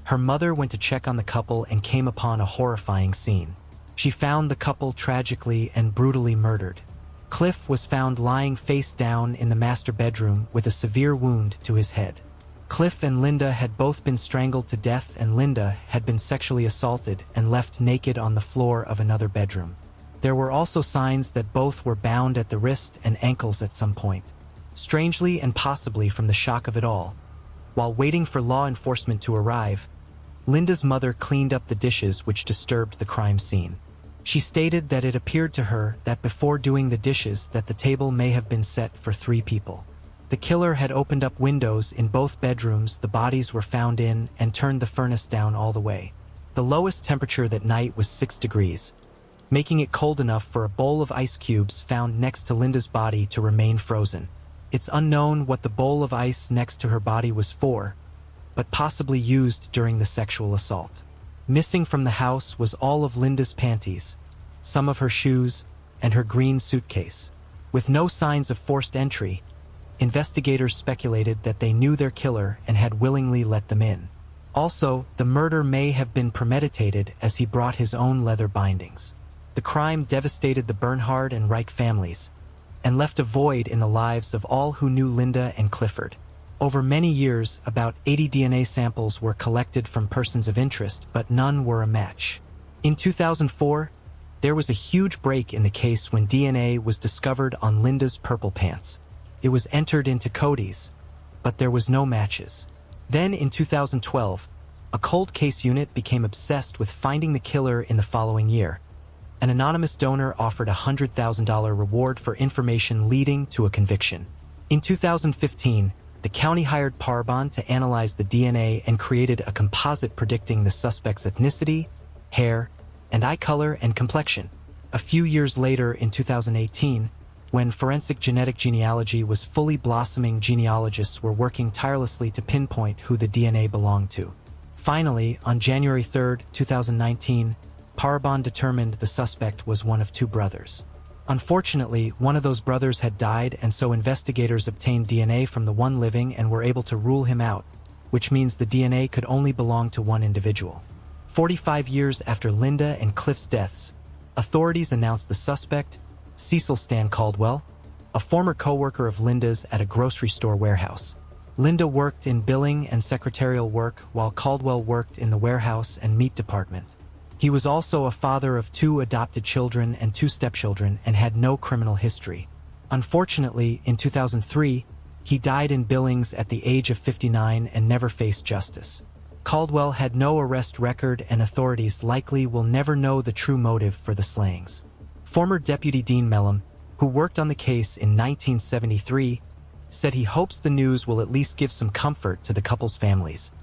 Her mother went to check on the couple and came upon a horrifying scene. She found the couple tragically and brutally murdered. Cliff was found lying face down in the master bedroom with a severe wound to his head. Cliff and Linda had both been strangled to death, and Linda had been sexually assaulted and left naked on the floor of another bedroom. There were also signs that both were bound at the wrist and ankles at some point. Strangely, and possibly from the shock of it all, while waiting for law enforcement to arrive, Linda's mother cleaned up the dishes which disturbed the crime scene. She stated that it appeared to her that before doing the dishes that the table may have been set for 3 people. The killer had opened up windows in both bedrooms the bodies were found in and turned the furnace down all the way. The lowest temperature that night was 6 degrees, making it cold enough for a bowl of ice cubes found next to Linda's body to remain frozen. It's unknown what the bowl of ice next to her body was for, but possibly used during the sexual assault. Missing from the house was all of Linda's panties, some of her shoes, and her green suitcase. With no signs of forced entry, investigators speculated that they knew their killer and had willingly let them in. Also, the murder may have been premeditated as he brought his own leather bindings. The crime devastated the Bernhard and Reich families, and left a void in the lives of all who knew Linda and Clifford. Over many years, about 80 DNA samples were collected from persons of interest, but none were a match. In 2004, there was a huge break in the case when DNA was discovered on Linda's purple pants. It was entered into Cody's, but there was no matches. Then in 2012, a cold case unit became obsessed with finding the killer in the following year. An anonymous donor offered a $100,000 reward for information leading to a conviction. In 2015, the county hired Parabon to analyze the DNA and created a composite predicting the suspect's ethnicity, hair, and eye color and complexion. A few years later, in 2018, when forensic genetic genealogy was fully blossoming, genealogists were working tirelessly to pinpoint who the DNA belonged to. Finally, on January 3, 2019, Parabon determined the suspect was one of 2 brothers. Unfortunately, one of those brothers had died, and so investigators obtained DNA from the one living and were able to rule him out, which means the DNA could only belong to one individual. 45 years after Linda and Cliff's deaths, authorities announced the suspect, Cecil Stan Caldwell, a former co-worker of Linda's at a grocery store warehouse. Linda worked in billing and secretarial work while Caldwell worked in the warehouse and meat department. He was also a father of 2 adopted children and 2 stepchildren and had no criminal history. Unfortunately, in 2003, he died in Billings at the age of 59 and never faced justice. Caldwell had no arrest record, and authorities likely will never know the true motive for the slayings. Former Deputy Dean Mellum, who worked on the case in 1973, said he hopes the news will at least give some comfort to the couple's families.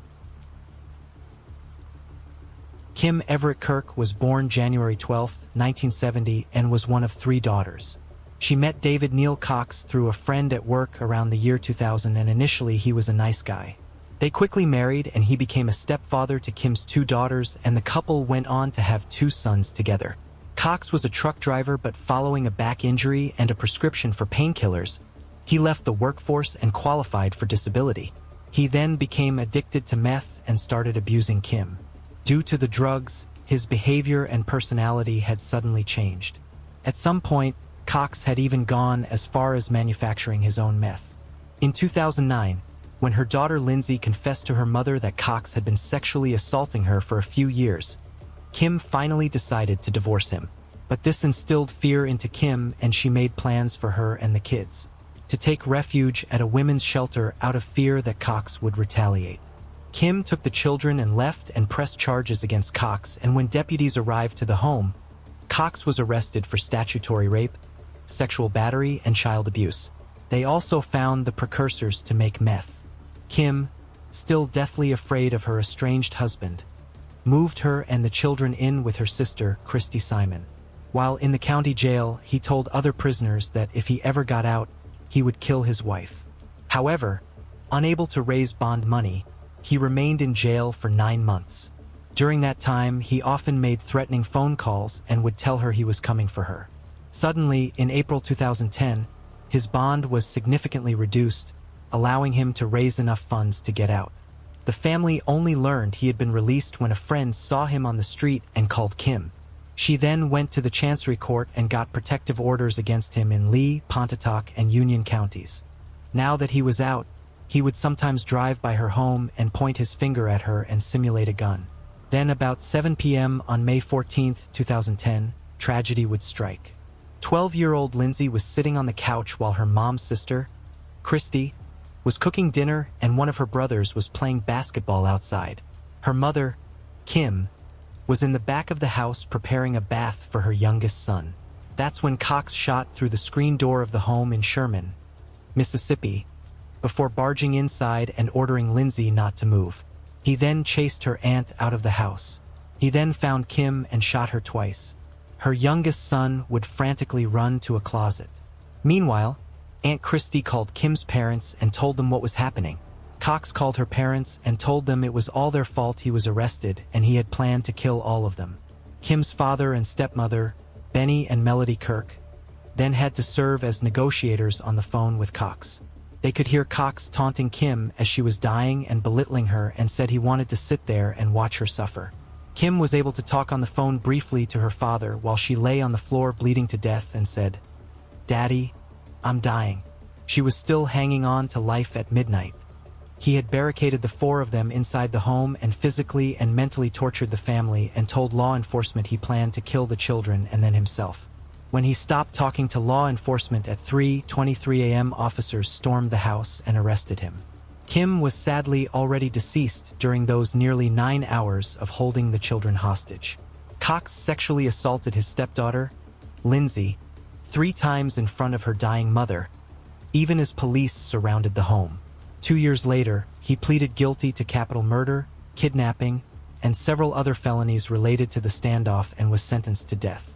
Kim Everett Kirk was born January 12, 1970, and was one of 3 daughters. She met David Neil Cox through a friend at work around the year 2000, and initially he was a nice guy. They quickly married, and he became a stepfather to Kim's 2 daughters, and the couple went on to have 2 sons together. Cox was a truck driver, but following a back injury and a prescription for painkillers, he left the workforce and qualified for disability. He then became addicted to meth and started abusing Kim. Due to the drugs, his behavior and personality had suddenly changed. At some point, Cox had even gone as far as manufacturing his own meth. In 2009, when her daughter Lindsay confessed to her mother that Cox had been sexually assaulting her for a few years, Kim finally decided to divorce him. But this instilled fear into Kim, and she made plans for her and the kids to take refuge at a women's shelter out of fear that Cox would retaliate. Kim took the children and left and pressed charges against Cox, and when deputies arrived to the home, Cox was arrested for statutory rape, sexual battery, and child abuse. They also found the precursors to make meth. Kim, still deathly afraid of her estranged husband, moved her and the children in with her sister, Christy Simon. While in the county jail, he told other prisoners that if he ever got out, he would kill his wife. However, unable to raise bond money, he remained in jail for 9 months. During that time, he often made threatening phone calls and would tell her he was coming for her. Suddenly, in April 2010, his bond was significantly reduced, allowing him to raise enough funds to get out. The family only learned he had been released when a friend saw him on the street and called Kim. She then went to the Chancery Court and got protective orders against him in Lee, Pontotoc, and Union counties. Now that he was out, he would sometimes drive by her home and point his finger at her and simulate a gun. Then about 7 p.m. on May 14, 2010, tragedy would strike. 12-year-old Lindsay was sitting on the couch while her mom's sister, Christy, was cooking dinner and one of her brothers was playing basketball outside. Her mother, Kim, was in the back of the house preparing a bath for her youngest son. That's when Cox shot through the screen door of the home in Sherman, Mississippi, before barging inside and ordering Lindsay not to move. He then chased her aunt out of the house. He then found Kim and shot her twice. Her youngest son would frantically run to a closet. Meanwhile, Aunt Christy called Kim's parents and told them what was happening. Cox called her parents and told them it was all their fault he was arrested and he had planned to kill all of them. Kim's father and stepmother, Benny and Melody Kirk, then had to serve as negotiators on the phone with Cox. They could hear Cox taunting Kim as she was dying and belittling her and said he wanted to sit there and watch her suffer. Kim was able to talk on the phone briefly to her father while she lay on the floor bleeding to death and said, "Daddy, I'm dying." She was still hanging on to life at midnight. He had barricaded the four of them inside the home and physically and mentally tortured the family and told law enforcement he planned to kill the children and then himself. When he stopped talking to law enforcement at 3:23 a.m., officers stormed the house and arrested him. Kim was sadly already deceased during those nearly 9 hours of holding the children hostage. Cox sexually assaulted his stepdaughter, Lindsay, 3 times in front of her dying mother, even as police surrounded the home. 2 years later, he pleaded guilty to capital murder, kidnapping, and several other felonies related to the standoff and was sentenced to death.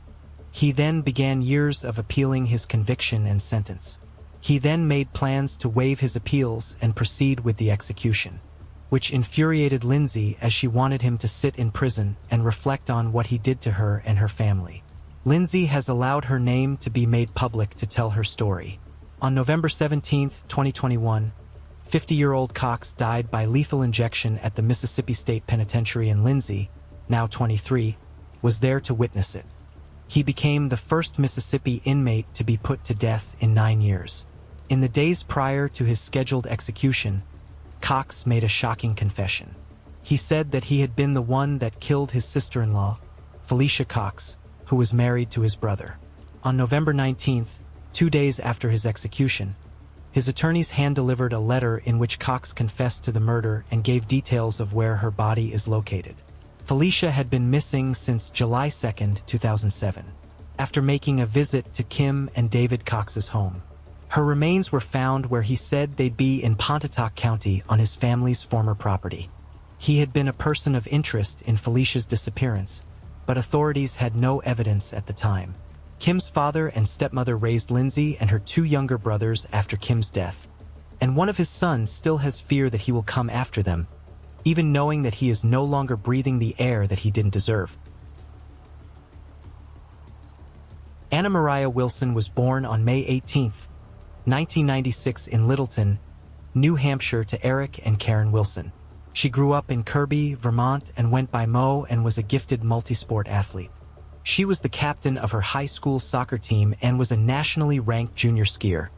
He then began years of appealing his conviction and sentence. He then made plans to waive his appeals and proceed with the execution, which infuriated Lindsay as she wanted him to sit in prison and reflect on what he did to her and her family. Lindsay has allowed her name to be made public to tell her story. On November 17, 2021, 50-year-old Cox died by lethal injection at the Mississippi State Penitentiary, and Lindsay, now 23, was there to witness it. He became the first Mississippi inmate to be put to death in 9 years. In the days prior to his scheduled execution, Cox made a shocking confession. He said that he had been the one that killed his sister-in-law, Felicia Cox, who was married to his brother. On November 19th, 2 days after his execution, his attorneys hand-delivered a letter in which Cox confessed to the murder and gave details of where her body is located. Felicia had been missing since July 2, 2007, after making a visit to Kim and David Cox's home. Her remains were found where he said they'd be in Pontotoc County on his family's former property. He had been a person of interest in Felicia's disappearance, but authorities had no evidence at the time. Kim's father and stepmother raised Lindsay and her 2 younger brothers after Kim's death, and one of his sons still has fear that he will come after them, even knowing that he is no longer breathing the air that he didn't deserve. Anna Mariah Wilson was born on May 18, 1996 in Littleton, New Hampshire, to Eric and Karen Wilson. She grew up in Kirby, Vermont, and went by Mo and was a gifted multi-sport athlete. She was the captain of her high school soccer team and was a nationally ranked junior skier,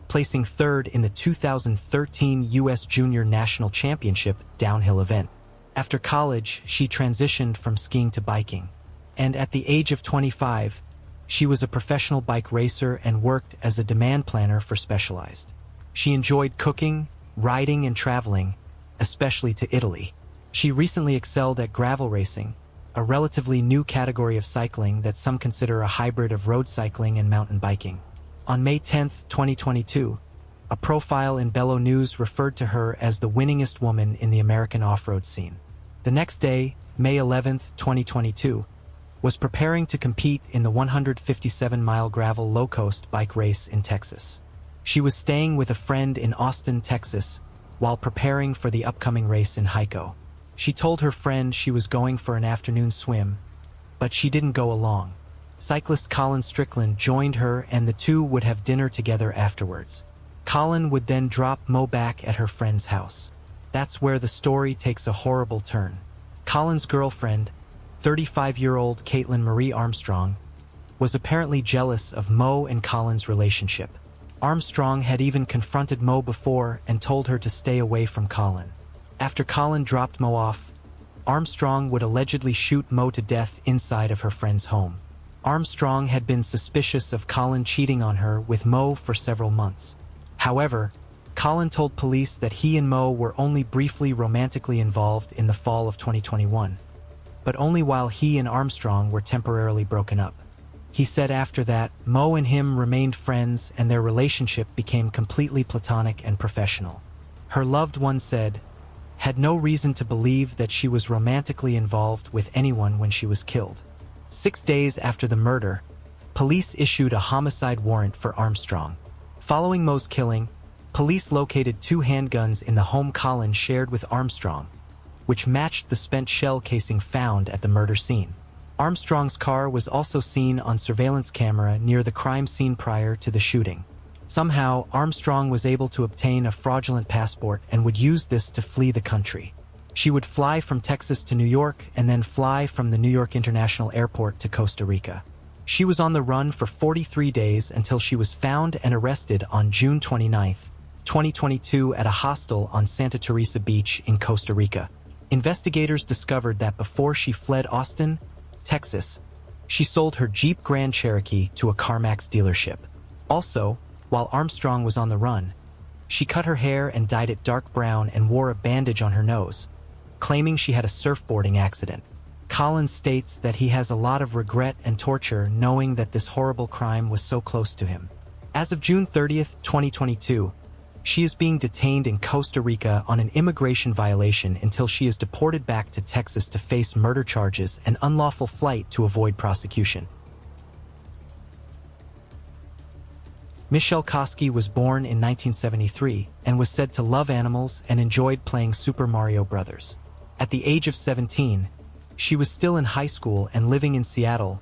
placing 3rd in the 2013 U.S. Junior National Championship downhill event. After college, she transitioned from skiing to biking, and at the age of 25, she was a professional bike racer and worked as a demand planner for Specialized. She enjoyed cooking, riding, and traveling, especially to Italy. She recently excelled at gravel racing, a relatively new category of cycling that some consider a hybrid of road cycling and mountain biking. On May 10, 2022, a profile in Bello News referred to her as the winningest woman in the American off-road scene. The next day, May 11, 2022, was preparing to compete in the 157-mile gravel low-coast bike race in Texas. She was staying with a friend in Austin, Texas, while preparing for the upcoming race in Hico. She told her friend she was going for an afternoon swim, but she didn't go along. Cyclist Colin Strickland joined her and the two would have dinner together afterwards. Colin would then drop Mo back at her friend's house. That's where the story takes a horrible turn. Colin's girlfriend, 35-year-old Caitlin Marie Armstrong, was apparently jealous of Mo and Colin's relationship. Armstrong had even confronted Mo before and told her to stay away from Colin. After Colin dropped Mo off, Armstrong would allegedly shoot Mo to death inside of her friend's home. Armstrong had been suspicious of Colin cheating on her with Mo for several months. However, Colin told police that he and Mo were only briefly romantically involved in the fall of 2021, but only while he and Armstrong were temporarily broken up. He said after that, Mo and him remained friends and their relationship became completely platonic and professional. Her loved one said, had no reason to believe that she was romantically involved with anyone when she was killed. 6 days after the murder, police issued a homicide warrant for Armstrong. Following Mo's killing, police located 2 handguns in the home Colin shared with Armstrong, which matched the spent shell casing found at the murder scene. Armstrong's car was also seen on surveillance camera near the crime scene prior to the shooting. Somehow, Armstrong was able to obtain a fraudulent passport and would use this to flee the country. She would fly from Texas to New York and then fly from the New York International Airport to Costa Rica. She was on the run for 43 days until she was found and arrested on June 29, 2022 at a hostel on Santa Teresa Beach in Costa Rica. Investigators discovered that before she fled Austin, Texas, she sold her Jeep Grand Cherokee to a CarMax dealership. Also, while Armstrong was on the run, she cut her hair and dyed it dark brown and wore a bandage on her nose, claiming she had a surfboarding accident. Colin states that he has a lot of regret and torture knowing that this horrible crime was so close to him. As of June 30, 2022, she is being detained in Costa Rica on an immigration violation until she is deported back to Texas to face murder charges and unlawful flight to avoid prosecution. Michelle Koski was born in 1973 and was said to love animals and enjoyed playing Super Mario Bros. At the age of 17, she was still in high school and living in Seattle,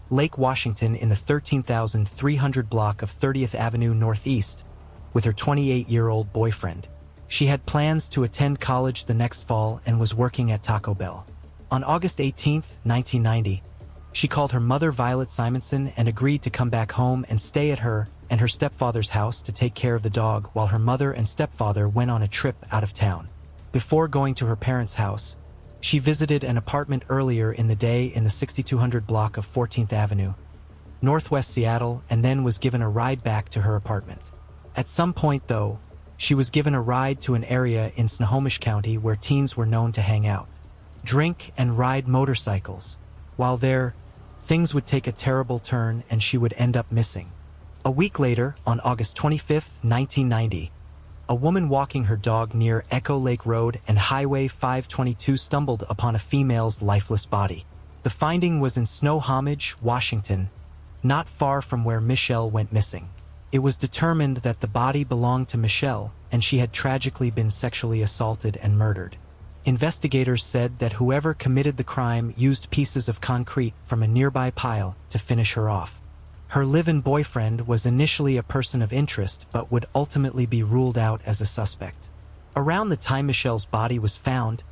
Lake Washington in the 13,300 block of 30th Avenue Northeast, with her 28-year-old boyfriend. She had plans to attend college the next fall and was working at Taco Bell. On August 18, 1990, she called her mother Violet Simonson and agreed to come back home and stay at her and her stepfather's house to take care of the dog while her mother and stepfather went on a trip out of town. Before going to her parents' house, she visited an apartment earlier in the day in the 6200 block of 14th Avenue, Northwest Seattle, and then was given a ride back to her apartment. At some point, though, she was given a ride to an area in Snohomish County where teens were known to hang out, drink, and ride motorcycles. While there, things would take a terrible turn and she would end up missing. A week later, on August 25, 1990, a woman walking her dog near Echo Lake Road and Highway 522 stumbled upon a female's lifeless body. The finding was in Snohomish, Washington, not far from where Michelle went missing. It was determined that the body belonged to Michelle and she had tragically been sexually assaulted and murdered. Investigators said that whoever committed the crime used pieces of concrete from a nearby pile to finish her off. Her live-in boyfriend was initially a person of interest but would ultimately be ruled out as a suspect. Around the time Michelle's body was found,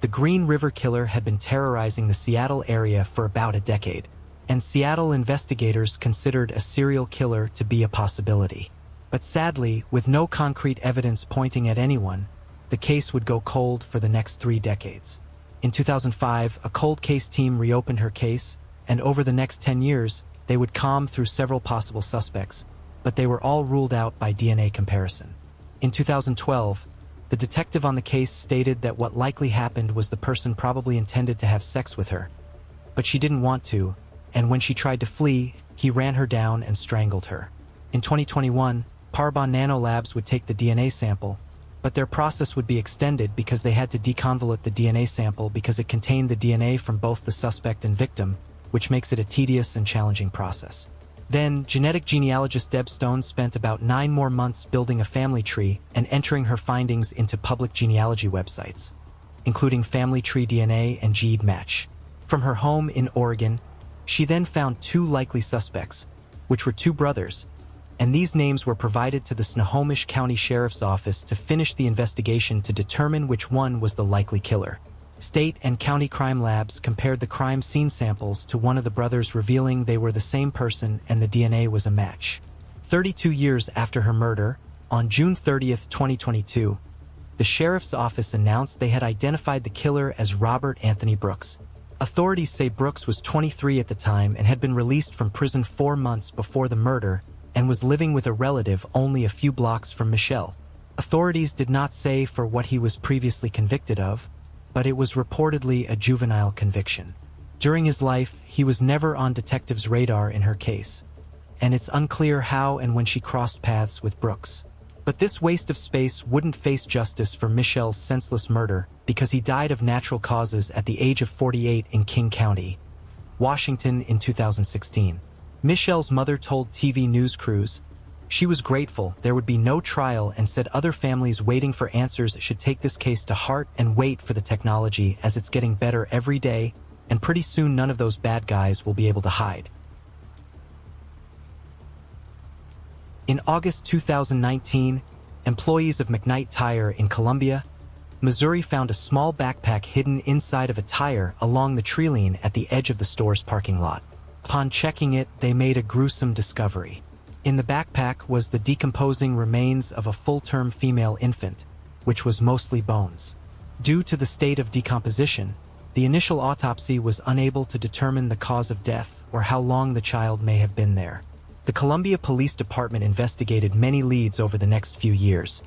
the Green River Killer had been terrorizing the Seattle area for about a decade, and Seattle investigators considered a serial killer to be a possibility. But sadly, with no concrete evidence pointing at anyone, the case would go cold for the next 3 decades. In 2005, a cold case team reopened her case, and over the next 10 years, they would comb through several possible suspects, but they were all ruled out by DNA comparison. In 2012, the detective on the case stated that what likely happened was the person probably intended to have sex with her, but she didn't want to, and when she tried to flee, he ran her down and strangled her. In 2021, Parban Nanolabs would take the DNA sample, but their process would be extended because they had to deconvolute the DNA sample because it contained the DNA from both the suspect and victim, which makes it a tedious and challenging process. Then, genetic genealogist Deb Stone spent about 9 more months building a family tree and entering her findings into public genealogy websites, including Family Tree DNA and GeneMatch. From her home in Oregon, she then found 2 likely suspects, which were 2 brothers, and these names were provided to the Snohomish County Sheriff's Office to finish the investigation to determine which one was the likely killer. State and county crime labs compared the crime scene samples to one of the brothers, revealing they were the same person and the DNA was a match. 32 years after her murder, on June 30, 2022, the sheriff's office announced they had identified the killer as Robert Anthony Brooks. Authorities say Brooks was 23 at the time and had been released from prison 4 months before the murder and was living with a relative only a few blocks from Michelle. Authorities did not say for what he was previously convicted of, but it was reportedly a juvenile conviction. During his life, he was never on detectives' radar in her case, and it's unclear how and when she crossed paths with Brooks. But this waste of space wouldn't face justice for Michelle's senseless murder because he died of natural causes at the age of 48 in King County, Washington in 2016. Michelle's mother told TV news crews she was grateful there would be no trial and said other families waiting for answers should take this case to heart and wait for the technology as it's getting better every day, and pretty soon none of those bad guys will be able to hide. In August 2019, employees of McKnight Tire in Columbia, Missouri found a small backpack hidden inside of a tire along the tree line at the edge of the store's parking lot. Upon checking it, they made a gruesome discovery. In the backpack was the decomposing remains of a full-term female infant, which was mostly bones. Due to the state of decomposition, the initial autopsy was unable to determine the cause of death or how long the child may have been there. The Columbia Police Department investigated many leads over the next few years,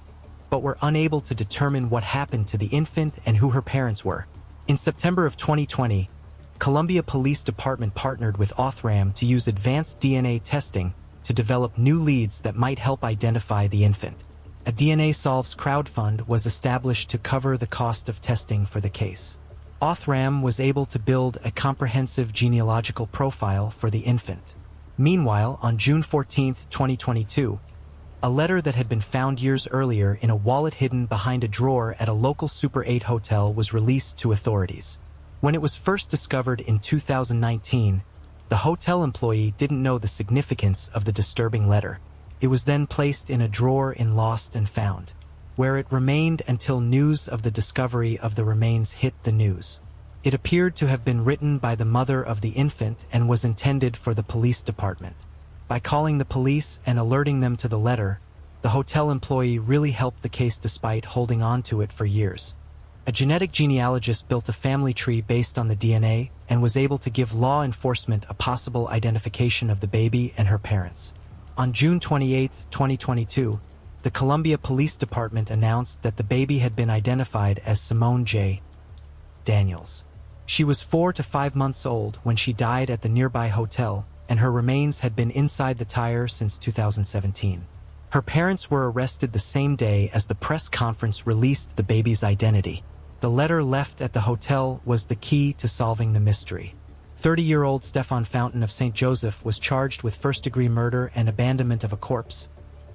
but were unable to determine what happened to the infant and who her parents were. In September of 2020, Columbia Police Department partnered with Othram to use advanced DNA testing to develop new leads that might help identify the infant. A DNA Solves crowdfund was established to cover the cost of testing for the case. Othram was able to build a comprehensive genealogical profile for the infant. Meanwhile, on June 14, 2022, a letter that had been found years earlier in a wallet hidden behind a drawer at a local Super 8 hotel was released to authorities. When it was first discovered in 2019, the hotel employee didn't know the significance of the disturbing letter. It was then placed in a drawer in Lost and Found, where it remained until news of the discovery of the remains hit the news. It appeared to have been written by the mother of the infant and was intended for the police department. By calling the police and alerting them to the letter, the hotel employee really helped the case despite holding on to it for years. A genetic genealogist built a family tree based on the DNA and was able to give law enforcement a possible identification of the baby and her parents. On June 28, 2022, the Columbia Police Department announced that the baby had been identified as Simone J. Daniels. She was 4 to 5 months old when she died at the nearby hotel, and her remains had been inside the tire since 2017. Her parents were arrested the same day as the press conference released the baby's identity. The letter left at the hotel was the key to solving the mystery. 30-year-old Stefan Fountain of St. Joseph was charged with first-degree murder and abandonment of a corpse,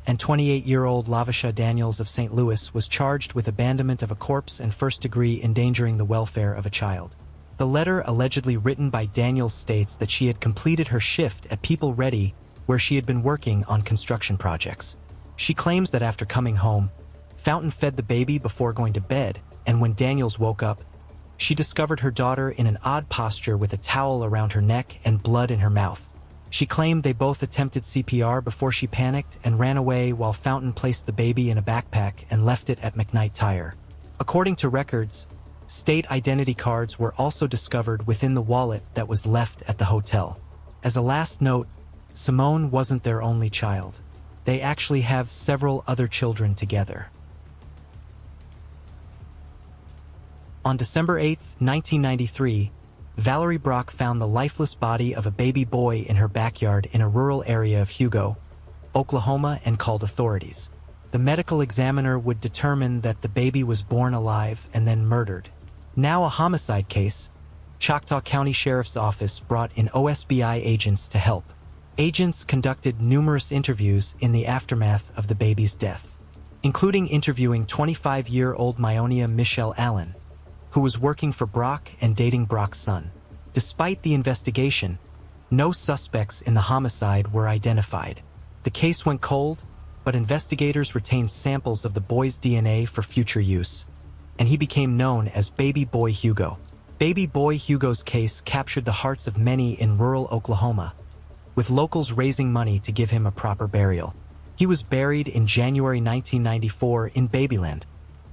and 28-year-old Lavisha Daniels of St. Louis was charged with abandonment of a corpse and first-degree endangering the welfare of a child. The letter allegedly written by Daniels states that she had completed her shift at People Ready, where she had been working on construction projects. She claims that after coming home, Fountain fed the baby before going to bed, and when Daniels woke up, she discovered her daughter in an odd posture with a towel around her neck and blood in her mouth. She claimed they both attempted CPR before she panicked and ran away while Fountain placed the baby in a backpack and left it at McKnight Tire. According to records, state identity cards were also discovered within the wallet that was left at the hotel. As a last note, Simone wasn't their only child. They actually have several other children together. On December 8, 1993, Valerie Brock found the lifeless body of a baby boy in her backyard in a rural area of Hugo, Oklahoma, and called authorities. The medical examiner would determine that the baby was born alive and then murdered. Now a homicide case, Choctaw County Sheriff's Office brought in OSBI agents to help. Agents conducted numerous interviews in the aftermath of the baby's death, including interviewing 25-year-old Myonia Michelle Allen, who was working for Brock and dating Brock's son. Despite the investigation, no suspects in the homicide were identified. The case went cold, but investigators retained samples of the boy's DNA for future use, and he became known as Baby Boy Hugo. Baby Boy Hugo's case captured the hearts of many in rural Oklahoma, with locals raising money to give him a proper burial. He was buried in January 1994 in Babyland,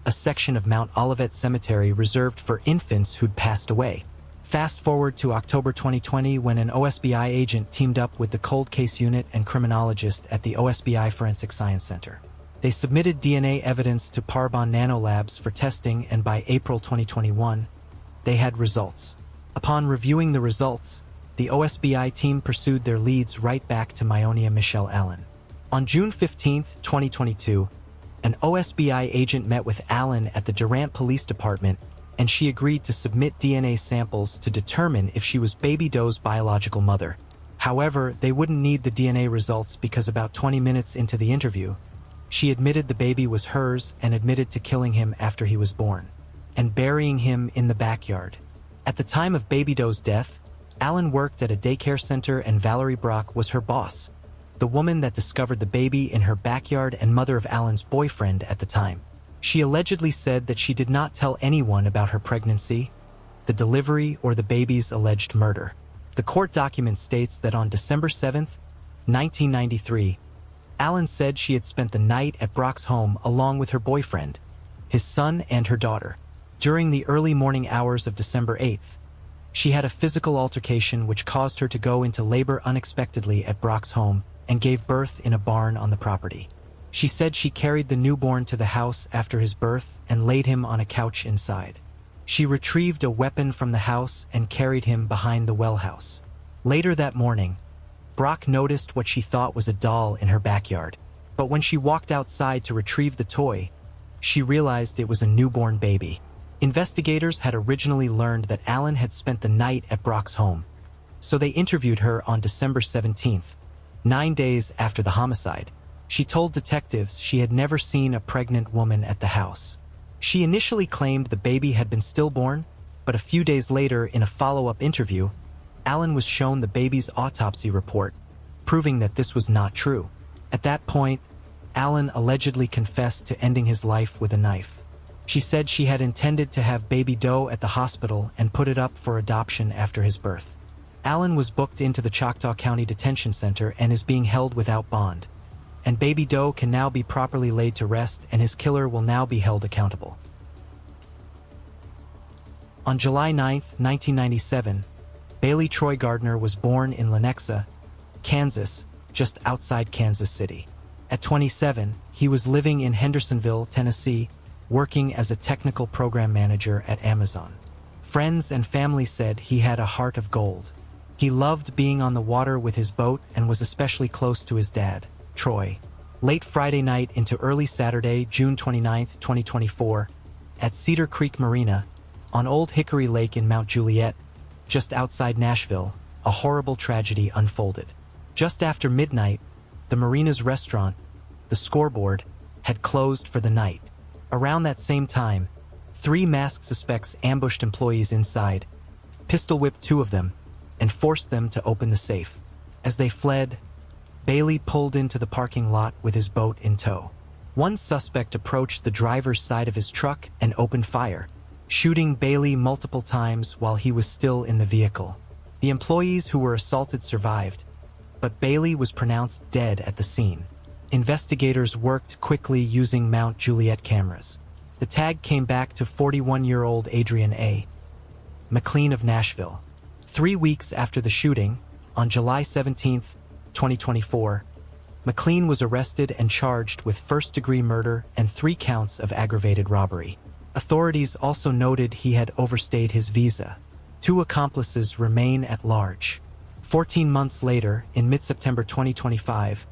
a section of Mount Olivet Cemetery reserved for infants who'd passed away. Fast forward to October 2020 when an OSBI agent teamed up with the Cold Case Unit and criminologist at the OSBI Forensic Science Center. They submitted DNA evidence to Parbon Nanolabs for testing, and by April 2021, they had results. Upon reviewing the results, the OSBI team pursued their leads right back to Myonia Michelle Allen. On June 15, 2022, an OSBI agent met with Allen at the Durant Police Department, and she agreed to submit DNA samples to determine if she was Baby Doe's biological mother. However, they wouldn't need the DNA results because about 20 minutes into the interview, she admitted the baby was hers and admitted to killing him after he was born and burying him in the backyard. At the time of Baby Doe's death, Allen worked at a daycare center and Valerie Brock was her boss, the woman that discovered the baby in her backyard and mother of Allen's boyfriend at the time. She allegedly said that she did not tell anyone about her pregnancy, the delivery, or the baby's alleged murder. The court document states that on December 7, 1993, Allen said she had spent the night at Brock's home along with her boyfriend, his son, and her daughter. During the early morning hours of December 8th, she had a physical altercation which caused her to go into labor unexpectedly at Brock's home and gave birth in a barn on the property. She said she carried the newborn to the house after his birth and laid him on a couch inside. She retrieved a weapon from the house and carried him behind the well house. Later that morning, Brock noticed what she thought was a doll in her backyard, but when she walked outside to retrieve the toy, she realized it was a newborn baby. Investigators had originally learned that Allen had spent the night at Brock's home, so they interviewed her on December 17th, 9 days after the homicide. She told detectives she had never seen a pregnant woman at the house. She initially claimed the baby had been stillborn, but a few days later in a follow-up interview, Allen was shown the baby's autopsy report, proving that this was not true. At that point, Allen allegedly confessed to ending his life with a knife. She said she had intended to have Baby Doe at the hospital and put it up for adoption after his birth. Allen was booked into the Choctaw County Detention Center and is being held without bond, and Baby Doe can now be properly laid to rest and his killer will now be held accountable. On July 9, 1997, Bailey Troy Gardner was born in Lenexa, Kansas, just outside Kansas City. At 27, he was living in Hendersonville, Tennessee, working as a technical program manager at Amazon. Friends and family said he had a heart of gold. He loved being on the water with his boat and was especially close to his dad, Troy. Late Friday night into early Saturday, June 29, 2024, at Cedar Creek Marina, on Old Hickory Lake in Mount Juliet, just outside Nashville, a horrible tragedy unfolded. Just after midnight, the marina's restaurant, the Scoreboard, had closed for the night. Around that same time, 3 masked suspects ambushed employees inside, pistol-whipped 2 of them, and forced them to open the safe. As they fled, Bailey pulled into the parking lot with his boat in tow. One suspect approached the driver's side of his truck and opened fire, shooting Bailey multiple times while he was still in the vehicle. The employees who were assaulted survived, but Bailey was pronounced dead at the scene. Investigators worked quickly using Mount Juliet cameras. The tag came back to 41-year-old Adrian A. McLean of Nashville. 3 weeks after the shooting, on July 17, 2024, McLean was arrested and charged with first-degree murder and 3 counts of aggravated robbery. Authorities also noted he had overstayed his visa. 2 accomplices remain at large. 14 months later, in mid-September 2025,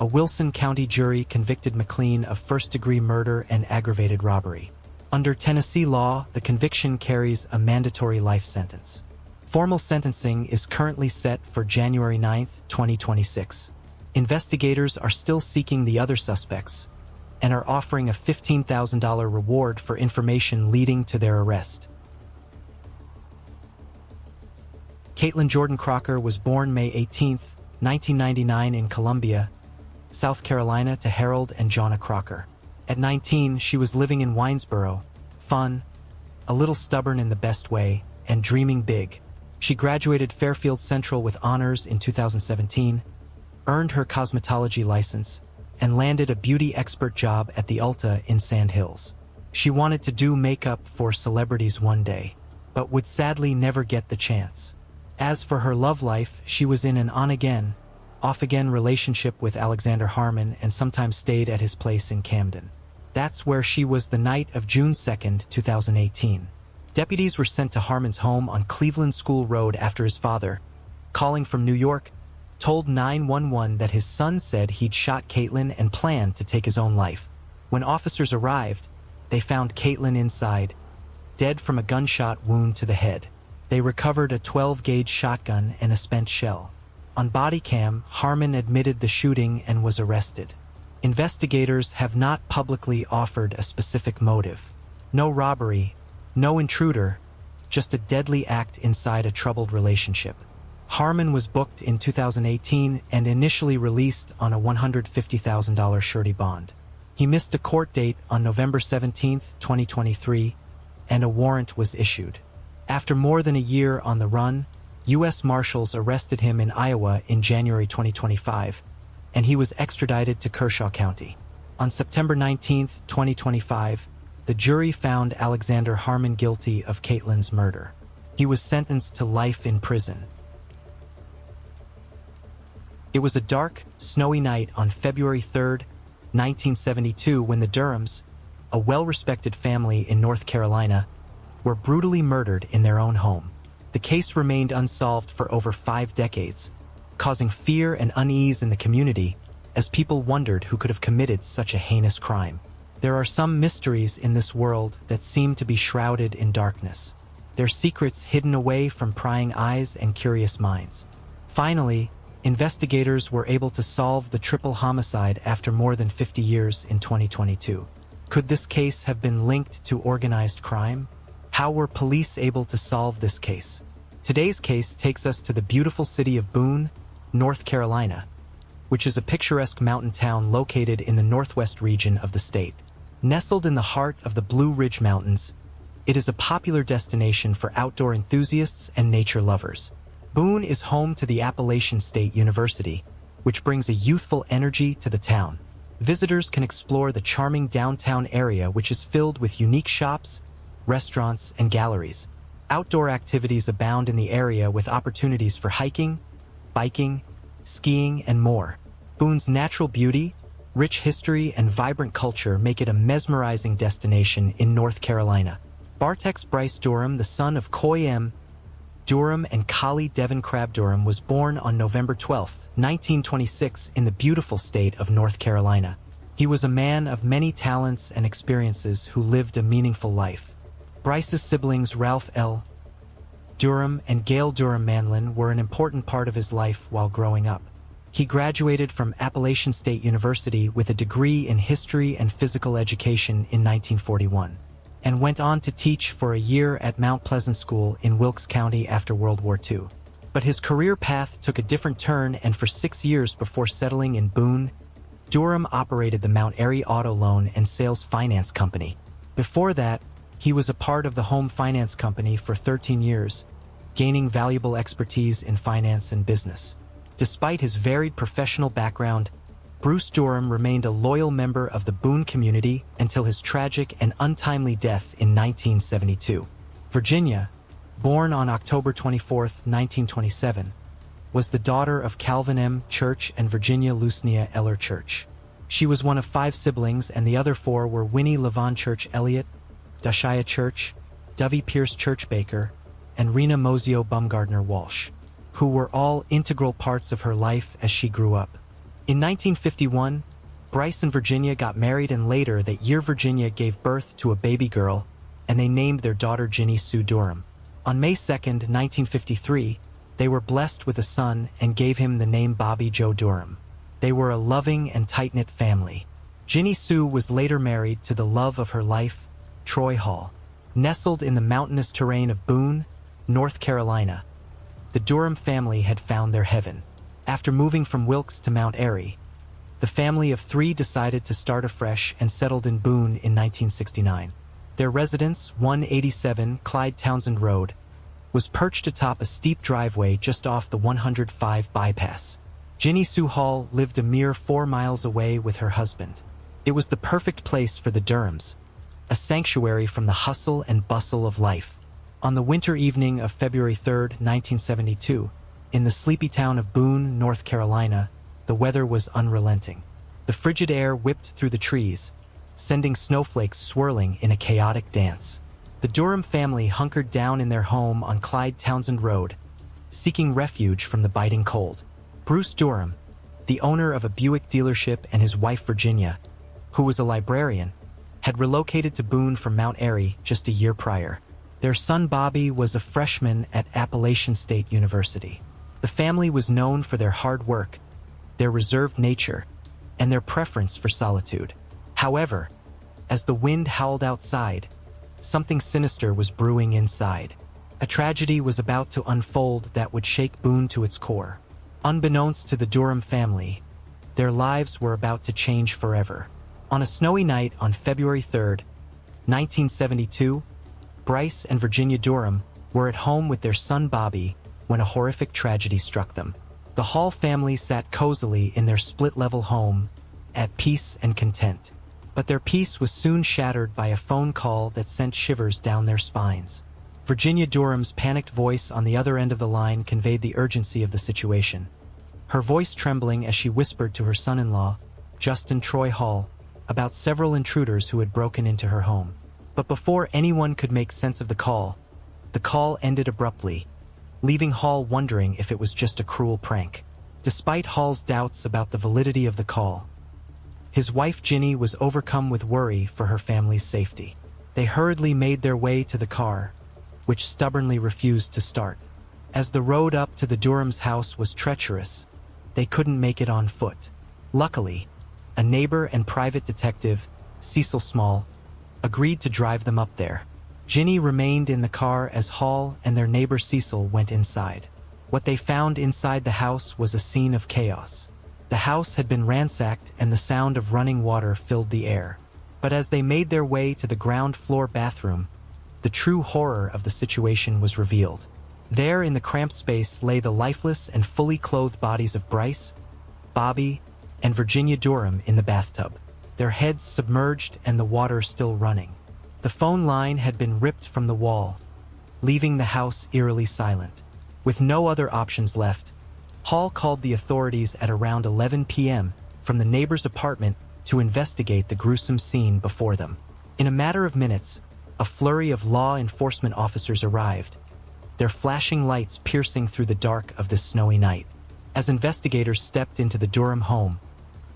a Wilson County jury convicted McLean of first-degree murder and aggravated robbery. Under Tennessee law, the conviction carries a mandatory life sentence. Formal sentencing is currently set for January 9, 2026. Investigators are still seeking the other suspects and are offering a $15,000 reward for information leading to their arrest. Caitlin Jordan Crocker was born May 18, 1999 in Columbia, South Carolina to Harold and Jonna Crocker. At 19, she was living in Winesboro, fun, a little stubborn in the best way, and dreaming big. She graduated Fairfield Central with honors in 2017, earned her cosmetology license, and landed a beauty expert job at the Ulta in Sand Hills. She wanted to do makeup for celebrities one day, but would sadly never get the chance. As for her love life, she was in an on-again, off-again relationship with Alexander Harmon and sometimes stayed at his place in Camden. That's where she was the night of June 2, 2018. Deputies were sent to Harmon's home on Cleveland School Road after his father, calling from New York, told 911 that his son said he'd shot Caitlin and planned to take his own life. When officers arrived, they found Caitlin inside, dead from a gunshot wound to the head. They recovered a 12-gauge shotgun and a spent shell. On body cam, Harmon admitted the shooting and was arrested. Investigators have not publicly offered a specific motive. No robbery, no intruder, just a deadly act inside a troubled relationship. Harmon was booked in 2018 and initially released on a $150,000 surety bond. He missed a court date on November 17, 2023, and a warrant was issued. After more than a year on the run, U.S. Marshals arrested him in Iowa in January 2025, and he was extradited to Kershaw County. On September 19, 2025, the jury found Alexander Harmon guilty of Caitlin's murder. He was sentenced to life in prison. It was a dark, snowy night on February 3, 1972, when the Durhams, a well-respected family in North Carolina, were brutally murdered in their own home. The case remained unsolved for over 5 decades, causing fear and unease in the community as people wondered who could have committed such a heinous crime. There are some mysteries in this world that seem to be shrouded in darkness, their secrets hidden away from prying eyes and curious minds. Finally, investigators were able to solve the triple homicide after more than 50 years in 2022. Could this case have been linked to organized crime? How were police able to solve this case? Today's case takes us to the beautiful city of Boone, North Carolina, which is a picturesque mountain town located in the northwest region of the state. Nestled in the heart of the Blue Ridge Mountains, it is a popular destination for outdoor enthusiasts and nature lovers. Boone is home to the Appalachian State University, which brings a youthful energy to the town. Visitors can explore the charming downtown area, which is filled with unique shops, restaurants, and galleries. Outdoor activities abound in the area with opportunities for hiking, biking, skiing, and more. Boone's natural beauty, rich history, and vibrant culture make it a mesmerizing destination in North Carolina. Bartex Bryce Durham, the son of Coy M. Durham and Collie Devon Crabb Durham, was born on November 12, 1926, in the beautiful state of North Carolina. He was a man of many talents and experiences who lived a meaningful life. Bryce's siblings Ralph L. Durham and Gail Durham Manlin were an important part of his life while growing up. He graduated from Appalachian State University with a degree in history and physical education in 1941, and went on to teach for a year at Mount Pleasant School in Wilkes County after World War II. But his career path took a different turn, and for 6 years before settling in Boone, Durham operated the Mount Airy Auto Loan and Sales Finance Company. Before that, he was a part of the Home Finance Company for 13 years, gaining valuable expertise in finance and business. Despite his varied professional background, Bruce Durham remained a loyal member of the Boone community until his tragic and untimely death in 1972. Virginia, born on October 24, 1927, was the daughter of Calvin M. Church and Virginia Lucenia Eller Church. She was one of 5 siblings, and the other 4 were Winnie Levon Church Elliott, Dashia Church, Dovey Pierce Church Baker, and Rena Mosio Bumgardner Walsh, who were all integral parts of her life as she grew up. In 1951, Bryce and Virginia got married, and later that year Virginia gave birth to a baby girl, and they named their daughter Ginny Sue Durham. On May 2, 1953, they were blessed with a son and gave him the name Bobby Joe Durham. They were a loving and tight-knit family. Ginny Sue was later married to the love of her life, Troy Hall. Nestled in the mountainous terrain of Boone, North Carolina, the Durham family had found their heaven. After moving from Wilkes to Mount Airy, the family of 3 decided to start afresh and settled in Boone in 1969. Their residence, 187 Clyde Townsend Road, was perched atop a steep driveway just off the 105 bypass. Ginny Sue Hall lived a mere 4 miles away with her husband. It was the perfect place for the Durhams, a sanctuary from the hustle and bustle of life. On the winter evening of February 3, 1972, in the sleepy town of Boone, North Carolina, the weather was unrelenting. The frigid air whipped through the trees, sending snowflakes swirling in a chaotic dance. The Durham family hunkered down in their home on Clyde Townsend Road, seeking refuge from the biting cold. Bruce Durham, the owner of a Buick dealership, and his wife Virginia, who was a librarian, had relocated to Boone from Mount Airy just a year prior. Their son Bobby was a freshman at Appalachian State University. The family was known for their hard work, their reserved nature, and their preference for solitude. However, as the wind howled outside, something sinister was brewing inside. A tragedy was about to unfold that would shake Boone to its core. Unbeknownst to the Durham family, their lives were about to change forever. On a snowy night on February 3, 1972, Bryce and Virginia Durham were at home with their son Bobby when a horrific tragedy struck them. The Hall family sat cozily in their split-level home, at peace and content. But their peace was soon shattered by a phone call that sent shivers down their spines. Virginia Durham's panicked voice on the other end of the line conveyed the urgency of the situation. Her voice trembling as she whispered to her son-in-law, Justin Troy Hall, about several intruders who had broken into her home. But before anyone could make sense of the call ended abruptly, leaving Hall wondering if it was just a cruel prank. Despite Hall's doubts about the validity of the call, his wife Ginny was overcome with worry for her family's safety. They hurriedly made their way to the car, which stubbornly refused to start. As the road up to the Durham's house was treacherous, they couldn't make it on foot. Luckily, a neighbor and private detective, Cecil Small, agreed to drive them up there. Ginny remained in the car as Hall and their neighbor Cecil went inside. What they found inside the house was a scene of chaos. The house had been ransacked and the sound of running water filled the air. But as they made their way to the ground floor bathroom, the true horror of the situation was revealed. There in the cramped space lay the lifeless and fully clothed bodies of Bryce, Bobby, and Virginia Durham in the bathtub, their heads submerged and the water still running. The phone line had been ripped from the wall, leaving the house eerily silent. With no other options left, Hall called the authorities at around 11 p.m. from the neighbor's apartment to investigate the gruesome scene before them. In a matter of minutes, a flurry of law enforcement officers arrived, their flashing lights piercing through the dark of this snowy night. As investigators stepped into the Durham home,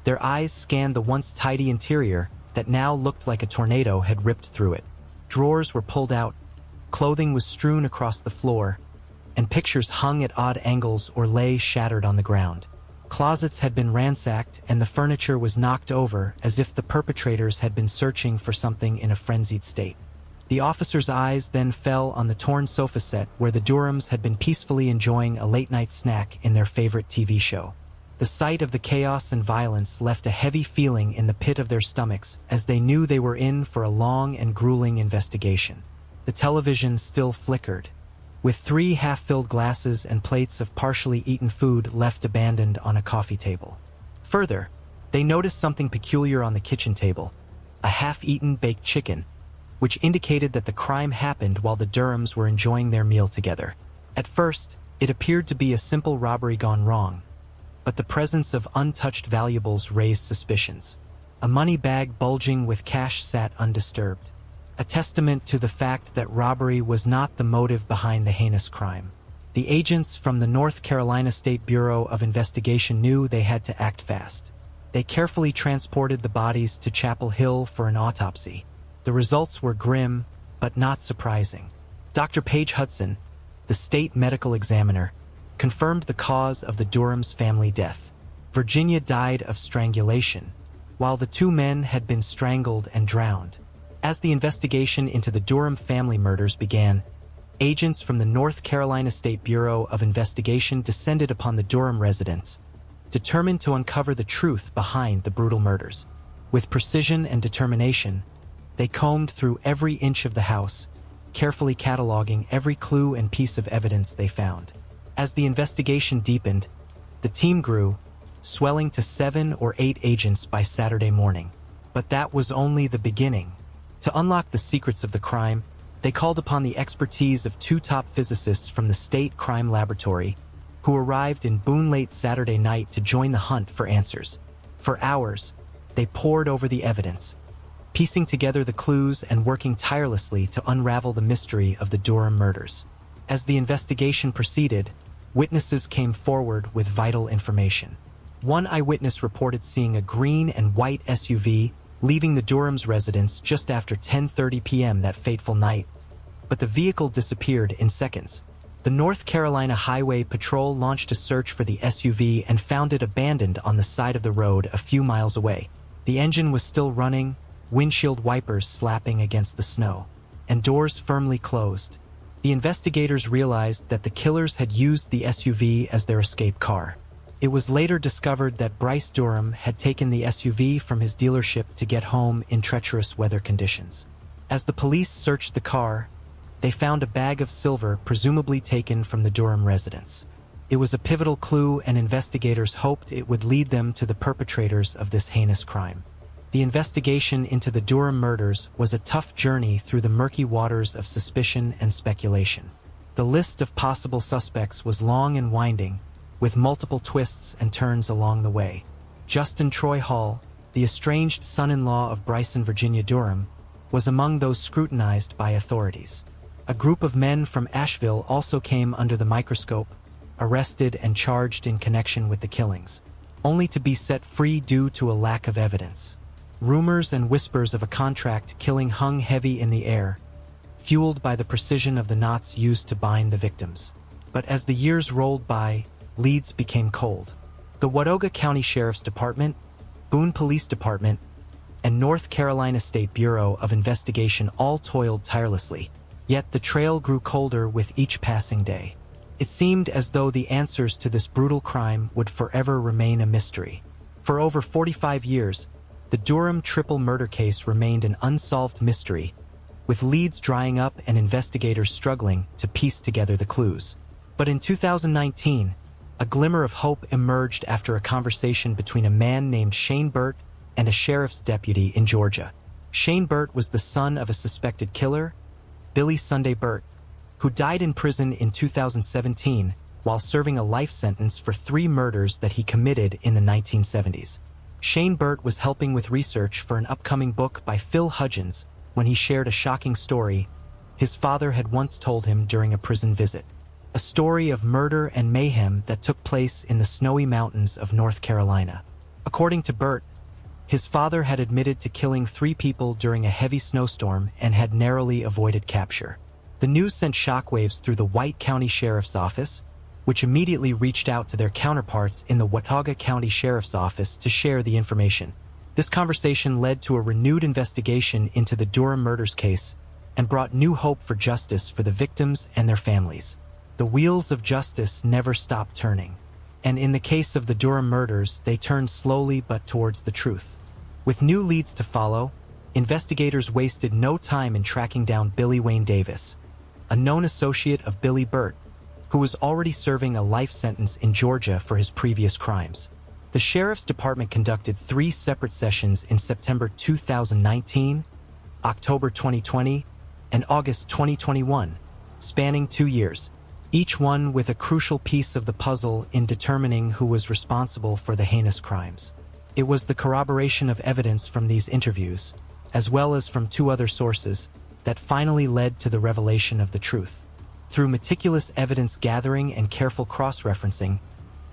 their eyes scanned the once tidy interior that now looked like a tornado had ripped through it. Drawers were pulled out, clothing was strewn across the floor, and pictures hung at odd angles or lay shattered on the ground. Closets had been ransacked and the furniture was knocked over as if the perpetrators had been searching for something in a frenzied state. The officers' eyes then fell on the torn sofa set where the Durhams had been peacefully enjoying a late-night snack in their favorite TV show. The sight of the chaos and violence left a heavy feeling in the pit of their stomachs as they knew they were in for a long and grueling investigation. The television still flickered, with 3 half-filled glasses and plates of partially eaten food left abandoned on a coffee table. Further, they noticed something peculiar on the kitchen table, a half-eaten baked chicken, which indicated that the crime happened while the Durhams were enjoying their meal together. At first, it appeared to be a simple robbery gone wrong, but the presence of untouched valuables raised suspicions. A money bag bulging with cash sat undisturbed, a testament to the fact that robbery was not the motive behind the heinous crime. The agents from the North Carolina State Bureau of Investigation knew they had to act fast. They carefully transported the bodies to Chapel Hill for an autopsy. The results were grim, but not surprising. Dr. Paige Hudson, the state medical examiner, confirmed the cause of the Durham's family death. Virginia died of strangulation, while the 2 men had been strangled and drowned. As the investigation into the Durham family murders began, agents from the North Carolina State Bureau of Investigation descended upon the Durham residence, determined to uncover the truth behind the brutal murders. With precision and determination, they combed through every inch of the house, carefully cataloging every clue and piece of evidence they found. As the investigation deepened, the team grew, swelling to 7 or 8 agents by Saturday morning. But that was only the beginning. To unlock the secrets of the crime, they called upon the expertise of 2 top physicists from the State Crime Laboratory, who arrived in Boone late Saturday night to join the hunt for answers. For hours, they pored over the evidence, piecing together the clues and working tirelessly to unravel the mystery of the Durham murders. As the investigation proceeded, witnesses came forward with vital information. One eyewitness reported seeing a green and white SUV leaving the Durham's residence just after 10:30 p.m. that fateful night, but the vehicle disappeared in seconds. The North Carolina Highway Patrol launched a search for the SUV and found it abandoned on the side of the road a few miles away. The engine was still running, windshield wipers slapping against the snow, and doors firmly closed. The investigators realized that the killers had used the SUV as their escape car. It was later discovered that Bryce Durham had taken the SUV from his dealership to get home in treacherous weather conditions. As the police searched the car, they found a bag of silver presumably taken from the Durham residence. It was a pivotal clue, and investigators hoped it would lead them to the perpetrators of this heinous crime. The investigation into the Durham murders was a tough journey through the murky waters of suspicion and speculation. The list of possible suspects was long and winding, with multiple twists and turns along the way. Justin Troy Hall, the estranged son-in-law of Bryce and Virginia Durham, was among those scrutinized by authorities. A group of men from Asheville also came under the microscope, arrested and charged in connection with the killings, only to be set free due to a lack of evidence. Rumors and whispers of a contract killing hung heavy in the air, fueled by the precision of the knots used to bind the victims. But as the years rolled by, leads became cold. The Watauga County Sheriff's Department, Boone Police Department, and North Carolina State Bureau of Investigation all toiled tirelessly, yet the trail grew colder with each passing day. It seemed as though the answers to this brutal crime would forever remain a mystery. For over 45 years, the Durham triple murder case remained an unsolved mystery, with leads drying up and investigators struggling to piece together the clues. But in 2019, a glimmer of hope emerged after a conversation between a man named Shane Burt and a sheriff's deputy in Georgia. Shane Burt was the son of a suspected killer, Billy Sunday Burt, who died in prison in 2017 while serving a life sentence for 3 murders that he committed in the 1970s. Shane Burt was helping with research for an upcoming book by Phil Hudgens when he shared a shocking story his father had once told him during a prison visit. A story of murder and mayhem that took place in the snowy mountains of North Carolina. According to Burt, his father had admitted to killing 3 people during a heavy snowstorm and had narrowly avoided capture. The news sent shockwaves through the White County Sheriff's Office, which immediately reached out to their counterparts in the Watauga County Sheriff's Office to share the information. This conversation led to a renewed investigation into the Durham murders case and brought new hope for justice for the victims and their families. The wheels of justice never stopped turning, and in the case of the Durham murders, they turned slowly but towards the truth. With new leads to follow, investigators wasted no time in tracking down Billy Wayne Davis, a known associate of Billy Burt, who was already serving a life sentence in Georgia for his previous crimes. The Sheriff's Department conducted 3 separate sessions in September 2019, October 2020, and August 2021, spanning 2 years, each one with a crucial piece of the puzzle in determining who was responsible for the heinous crimes. It was the corroboration of evidence from these interviews, as well as from 2 other sources, that finally led to the revelation of the truth. Through meticulous evidence gathering and careful cross-referencing,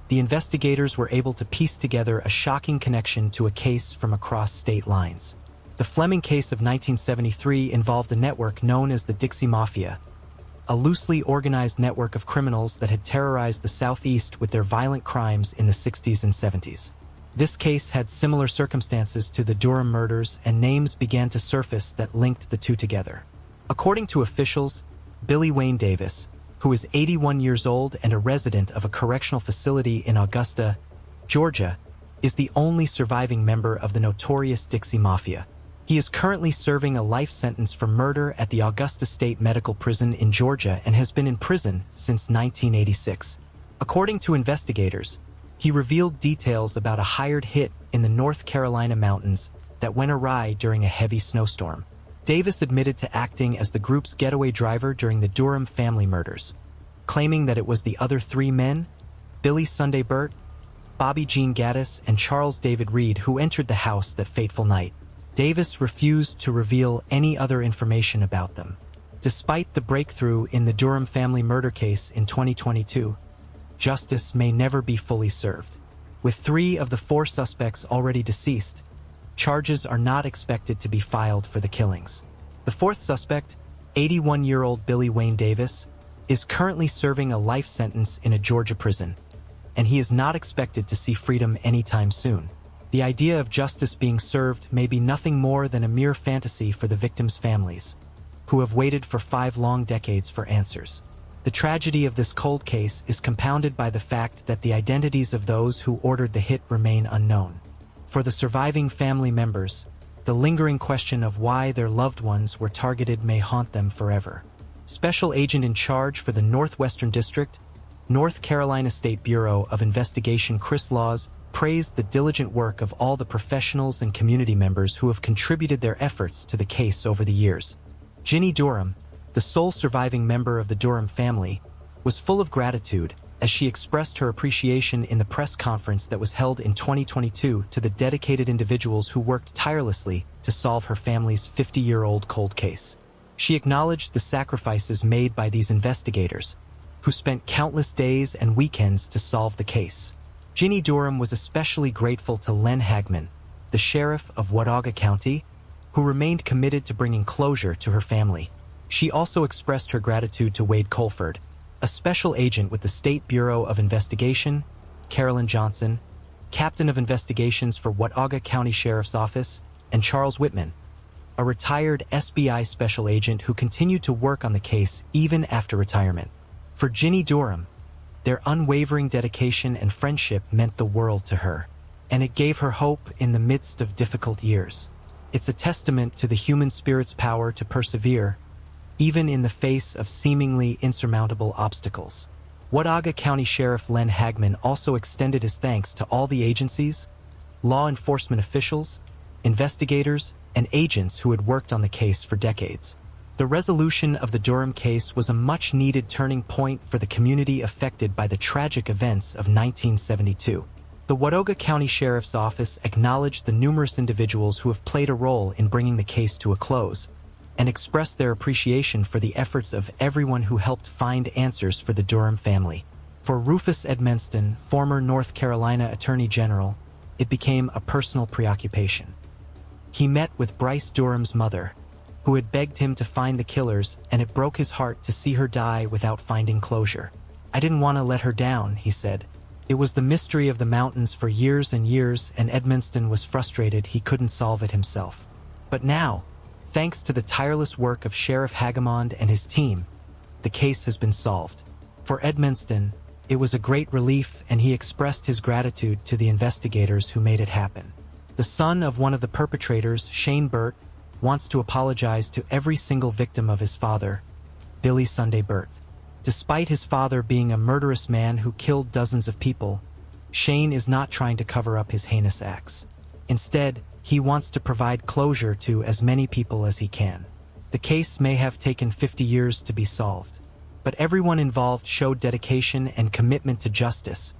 the investigators were able to piece together a shocking connection to a case from across state lines. The Fleming case of 1973 involved a network known as the Dixie Mafia, a loosely organized network of criminals that had terrorized the Southeast with their violent crimes in the 60s and 70s. This case had similar circumstances to the Durham murders, and names began to surface that linked the 2 together. According to officials, Billy Wayne Davis, who is 81 years old and a resident of a correctional facility in Augusta, Georgia, is the only surviving member of the notorious Dixie Mafia. He is currently serving a life sentence for murder at the Augusta State Medical Prison in Georgia and has been in prison since 1986. According to investigators, he revealed details about a hired hit in the North Carolina mountains that went awry during a heavy snowstorm. Davis admitted to acting as the group's getaway driver during the Durham family murders, claiming that it was the other three men, Billy Sunday Burt, Bobby Jean Gaddis, and Charles David Reed, who entered the house that fateful night. Davis refused to reveal any other information about them. Despite the breakthrough in the Durham family murder case in 2022, justice may never be fully served. With 3 of the 4 suspects already deceased, charges are not expected to be filed for the killings. The 4th suspect, 81-year-old Billy Wayne Davis, is currently serving a life sentence in a Georgia prison, and he is not expected to see freedom anytime soon. The idea of justice being served may be nothing more than a mere fantasy for the victims' families, who have waited for 5 long decades for answers. The tragedy of this cold case is compounded by the fact that the identities of those who ordered the hit remain unknown. For the surviving family members, the lingering question of why their loved ones were targeted may haunt them forever. Special Agent in charge for the Northwestern District, North Carolina State Bureau of Investigation Chris Laws praised the diligent work of all the professionals and community members who have contributed their efforts to the case over the years. Ginny Durham, the sole surviving member of the Durham family, was full of gratitude as she expressed her appreciation in the press conference that was held in 2022 to the dedicated individuals who worked tirelessly to solve her family's 50-year-old cold case. She acknowledged the sacrifices made by these investigators, who spent countless days and weekends to solve the case. Ginny Durham was especially grateful to Len Hagman, the sheriff of Watauga County, who remained committed to bringing closure to her family. She also expressed her gratitude to Wade Colford, a special agent with the State Bureau of Investigation, Carolyn Johnson, captain of investigations for Watauga County Sheriff's Office, and Charles Whitman, a retired SBI special agent who continued to work on the case even after retirement. For Ginny Durham, their unwavering dedication and friendship meant the world to her, and it gave her hope in the midst of difficult years. It's a testament to the human spirit's power to persevere, even in the face of seemingly insurmountable obstacles. Watauga County Sheriff Len Hagman also extended his thanks to all the agencies, law enforcement officials, investigators, and agents who had worked on the case for decades. The resolution of the Durham case was a much-needed turning point for the community affected by the tragic events of 1972. The Watauga County Sheriff's Office acknowledged the numerous individuals who have played a role in bringing the case to a close, and expressed their appreciation for the efforts of everyone who helped find answers for the Durham family. For Rufus Edmonston, former North Carolina Attorney General, it became a personal preoccupation. He met with Bryce Durham's mother, who had begged him to find the killers, and it broke his heart to see her die without finding closure. "I didn't want to let her down," he said. "It was the mystery of the mountains for years and years, and Edmonston was frustrated he couldn't solve it himself. But now, thanks to the tireless work of Sheriff Hagamond and his team, the case has been solved." For Edmonston, it was a great relief, and he expressed his gratitude to the investigators who made it happen. The son of one of the perpetrators, Shane Burt, wants to apologize to every single victim of his father, Billy Sunday Burt. Despite his father being a murderous man who killed dozens of people, Shane is not trying to cover up his heinous acts. Instead, he wants to provide closure to as many people as he can. The case may have taken 50 years to be solved, but everyone involved showed dedication and commitment to justice,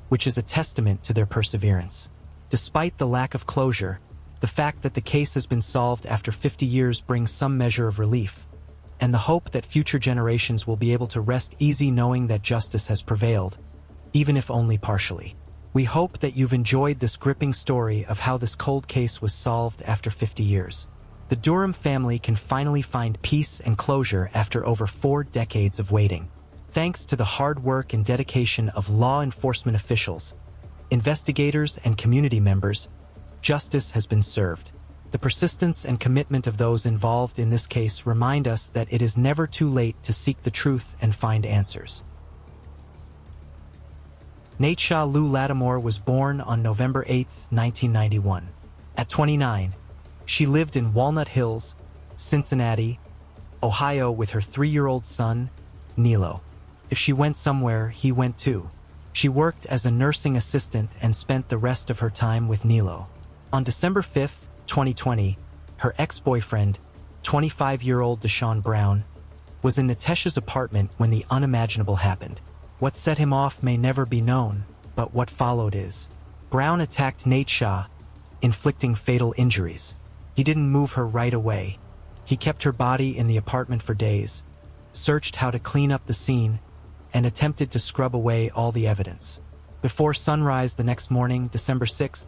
which is a testament to their perseverance. Despite the lack of closure, the fact that the case has been solved after 50 years brings some measure of relief, and the hope that future generations will be able to rest easy knowing that justice has prevailed, even if only partially. We hope that you've enjoyed this gripping story of how this cold case was solved after 50 years. The Durham family can finally find peace and closure after over 4 decades of waiting. Thanks to the hard work and dedication of law enforcement officials, investigators, and community members, justice has been served. The persistence and commitment of those involved in this case remind us that it is never too late to seek the truth and find answers. Natesha Lou Lattimore was born on November 8, 1991. At 29, she lived in Walnut Hills, Cincinnati, Ohio with her 3-year-old son, Nilo. If she went somewhere, he went too. She worked as a nursing assistant and spent the rest of her time with Nilo. On December 5, 2020, her ex-boyfriend, 25-year-old Deshaun Brown, was in Natesha's apartment when the unimaginable happened. What set him off may never be known, but what followed is. Brown attacked Natesha, inflicting fatal injuries. He didn't move her right away. He kept her body in the apartment for days, searched how to clean up the scene, and attempted to scrub away all the evidence. Before sunrise the next morning, December 6th,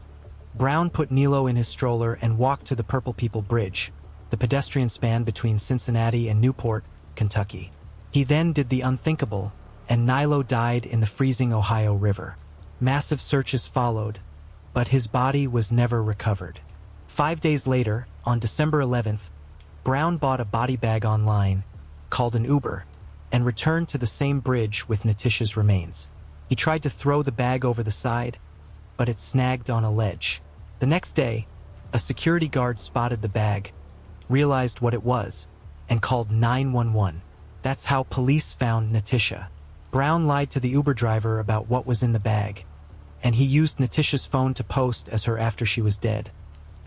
Brown put Nilo in his stroller and walked to the Purple People Bridge, the pedestrian span between Cincinnati and Newport, Kentucky. He then did the unthinkable, and Nilo died in the freezing Ohio River. Massive searches followed, but his body was never recovered. 5 days later, on December 11th, Brown bought a body bag online, called an Uber, and returned to the same bridge with Natesha's remains. He tried to throw the bag over the side, but it snagged on a ledge. The next day, a security guard spotted the bag, realized what it was, and called 911. That's how police found Natesha. Brown lied to the Uber driver about what was in the bag, and he used Natesha's phone to post as her after she was dead.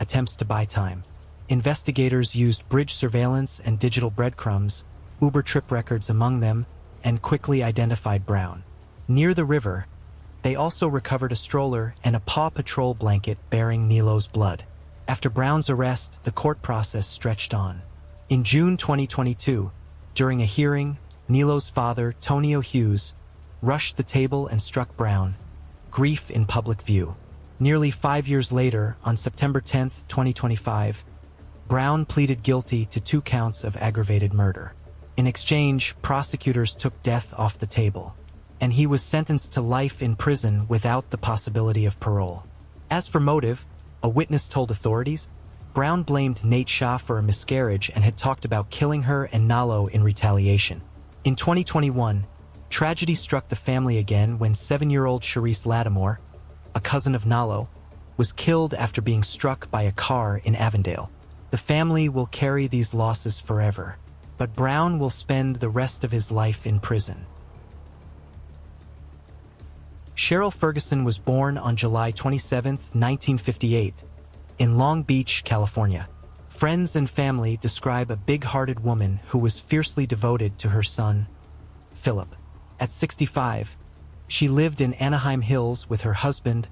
Attempts to buy time. Investigators used bridge surveillance and digital breadcrumbs, Uber trip records among them, and quickly identified Brown. Near the river, they also recovered a stroller and a Paw Patrol blanket bearing Nilo's blood. After Brown's arrest, the court process stretched on. In June 2022, during a hearing, Nilo's father, Tonio Hughes, rushed the table and struck Brown. Grief in public view. Nearly 5 years later, on September 10, 2025, Brown pleaded guilty to 2 counts of aggravated murder. In exchange, prosecutors took death off the table, and he was sentenced to life in prison without the possibility of parole. As for motive, a witness told authorities, Brown blamed Natesha for a miscarriage and had talked about killing her and Nilo in retaliation. In 2021, tragedy struck the family again when 7-year-old Sharice Lattimore, a cousin of Nilo, was killed after being struck by a car in Avondale. The family will carry these losses forever, but Brown will spend the rest of his life in prison. Cheryl Ferguson was born on July 27, 1958, in Long Beach, California. Friends and family describe a big-hearted woman who was fiercely devoted to her son, Philip. At 65, she lived in Anaheim Hills with her husband,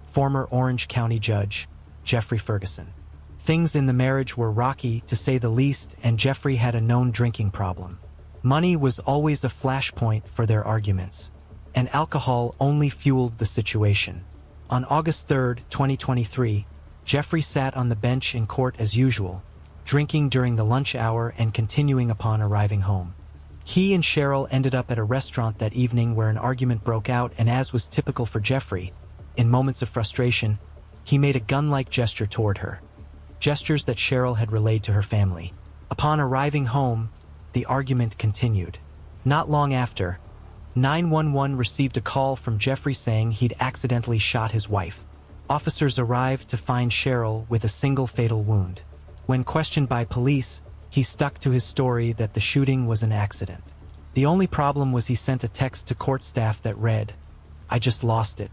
former Orange County Judge, Jeffrey Ferguson. Things in the marriage were rocky, to say the least, and Jeffrey had a known drinking problem. Money was always a flashpoint for their arguments, and alcohol only fueled the situation. On August 3, 2023, Jeffrey sat on the bench in court as usual, drinking during the lunch hour and continuing upon arriving home. He and Cheryl ended up at a restaurant that evening where an argument broke out, and as was typical for Jeffrey, in moments of frustration, he made a gun-like gesture toward her. Gestures that Cheryl had relayed to her family. Upon arriving home, the argument continued. Not long after, 911 received a call from Jeffrey saying he'd accidentally shot his wife. Officers arrived to find Cheryl with a single fatal wound. When questioned by police, he stuck to his story that the shooting was an accident. The only problem was he sent a text to court staff that read, "I just lost it.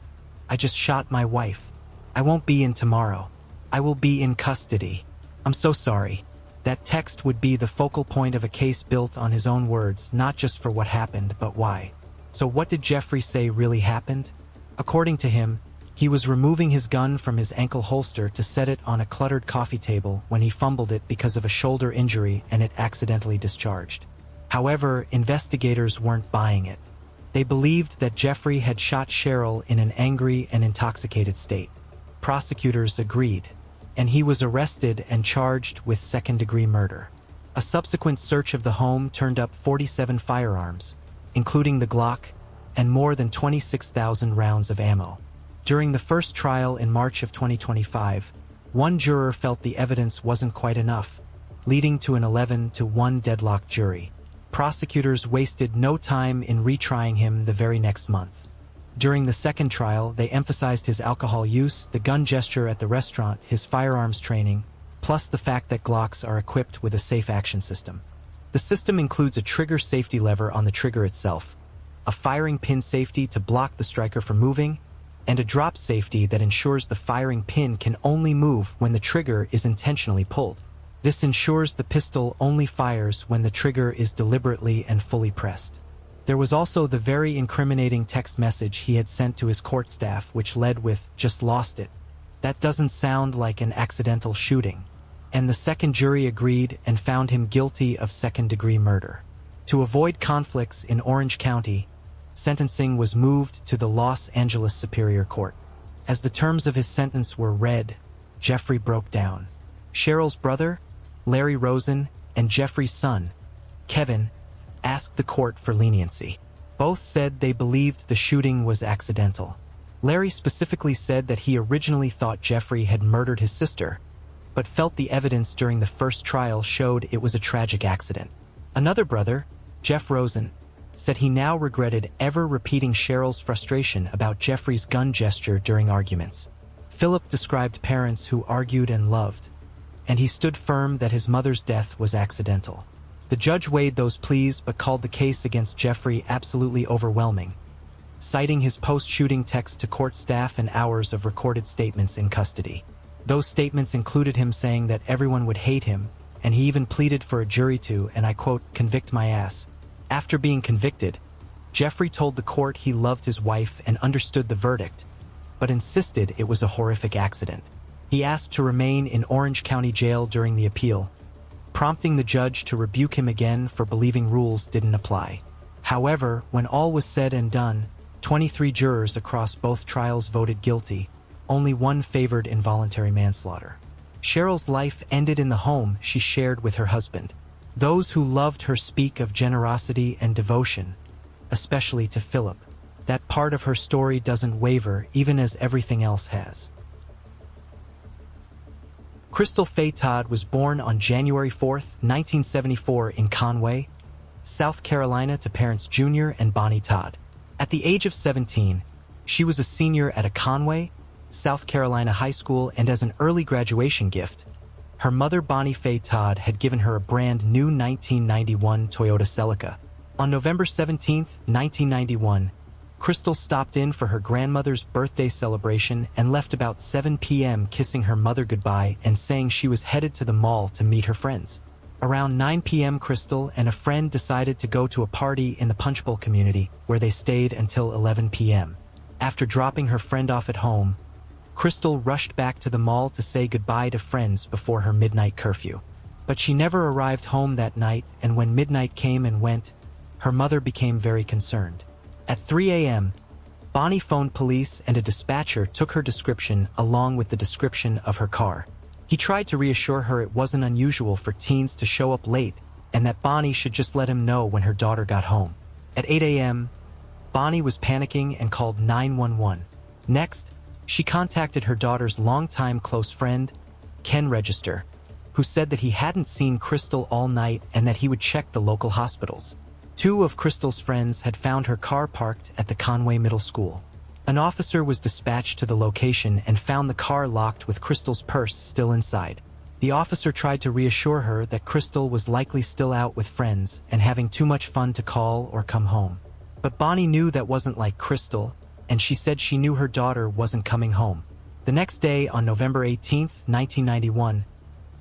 I just shot my wife. I won't be in tomorrow. I will be in custody. I'm so sorry." That text would be the focal point of a case built on his own words, not just for what happened, but why. So what did Jeffrey say really happened? According to him, he was removing his gun from his ankle holster to set it on a cluttered coffee table when he fumbled it because of a shoulder injury and it accidentally discharged. However, investigators weren't buying it. They believed that Jeffrey had shot Cheryl in an angry and intoxicated state. Prosecutors agreed, and he was arrested and charged with second-degree murder. A subsequent search of the home turned up 47 firearms, including the Glock, and more than 26,000 rounds of ammo. During the first trial in March of 2025, one juror felt the evidence wasn't quite enough, leading to an 11-1 deadlock jury. Prosecutors wasted no time in retrying him the very next month. During the second trial, they emphasized his alcohol use, the gun gesture at the restaurant, his firearms training, plus the fact that Glocks are equipped with a safe action system. The system includes a trigger safety lever on the trigger itself, a firing pin safety to block the striker from moving, and a drop safety that ensures the firing pin can only move when the trigger is intentionally pulled. This ensures the pistol only fires when the trigger is deliberately and fully pressed. There was also the very incriminating text message he had sent to his court staff, which led with, "Just lost it." That doesn't sound like an accidental shooting. And the second jury agreed and found him guilty of second-degree murder. To avoid conflicts in Orange County, sentencing was moved to the Los Angeles Superior Court. As the terms of his sentence were read, Jeffrey broke down. Cheryl's brother, Larry Rosen, and Jeffrey's son, Kevin, asked the court for leniency. Both said they believed the shooting was accidental. Larry specifically said that he originally thought Jeffrey had murdered his sister, but felt the evidence during the first trial showed it was a tragic accident. Another brother, Jeff Rosen, said he now regretted ever repeating Cheryl's frustration about Jeffrey's gun gesture during arguments. Philip described parents who argued and loved, and he stood firm that his mother's death was accidental. The judge weighed those pleas but called the case against Jeffrey absolutely overwhelming, citing his post-shooting text to court staff and hours of recorded statements in custody. Those statements included him saying that everyone would hate him, and he even pleaded for a jury to, and I quote, "convict my ass." After being convicted, Jeffrey told the court he loved his wife and understood the verdict, but insisted it was a horrific accident. He asked to remain in Orange County Jail during the appeal, prompting the judge to rebuke him again for believing rules didn't apply. However, when all was said and done, 23 jurors across both trials voted guilty. Only one favored involuntary manslaughter. Cheryl's life ended in the home she shared with her husband. Those who loved her speak of generosity and devotion, especially to Philip. That part of her story doesn't waver even as everything else has. Crystal Faye Todd was born on January 4, 1974 in Conway, South Carolina to parents Junior and Bonnie Todd. At the age of 17, she was a senior at a Conway, South Carolina high school, and as an early graduation gift, her mother Bonnie Faye Todd had given her a brand new 1991 Toyota Celica. On November 17, 1991, Crystal stopped in for her grandmother's birthday celebration and left about 7 p.m. kissing her mother goodbye and saying she was headed to the mall to meet her friends. Around 9 p.m. Crystal and a friend decided to go to a party in the Punch Bowl community where they stayed until 11 p.m. After dropping her friend off at home, Crystal rushed back to the mall to say goodbye to friends before her midnight curfew. But she never arrived home that night, and when midnight came and went, her mother became very concerned. At 3 a.m., Bonnie phoned police and a dispatcher took her description along with the description of her car. He tried to reassure her it wasn't unusual for teens to show up late and that Bonnie should just let him know when her daughter got home. At 8 a.m., Bonnie was panicking and called 911. Next, she contacted her daughter's longtime close friend, Ken Register, who said that he hadn't seen Crystal all night and that he would check the local hospitals. Two of Crystal's friends had found her car parked at the Conway Middle School. An officer was dispatched to the location and found the car locked with Crystal's purse still inside. The officer tried to reassure her that Crystal was likely still out with friends and having too much fun to call or come home. But Bonnie knew that wasn't like Crystal, and she said she knew her daughter wasn't coming home. The next day, on November 18, 1991,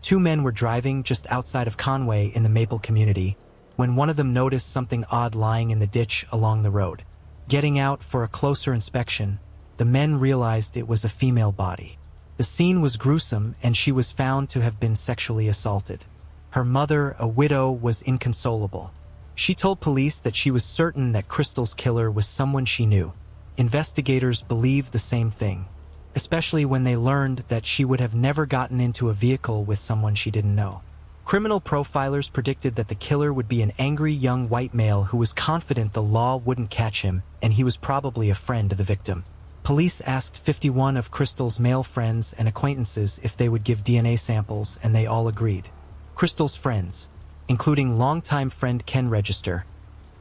two men were driving just outside of Conway in the Maple community when one of them noticed something odd lying in the ditch along the road. Getting out for a closer inspection, the men realized it was a female body. The scene was gruesome and she was found to have been sexually assaulted. Her mother, a widow, was inconsolable. She told police that she was certain that Crystal's killer was someone she knew. Investigators believed the same thing, especially when they learned that she would have never gotten into a vehicle with someone she didn't know. Criminal profilers predicted that the killer would be an angry young white male who was confident the law wouldn't catch him, and he was probably a friend of the victim. Police asked 51 of Crystal's male friends and acquaintances if they would give DNA samples, and they all agreed. Crystal's friends, including longtime friend Ken Register,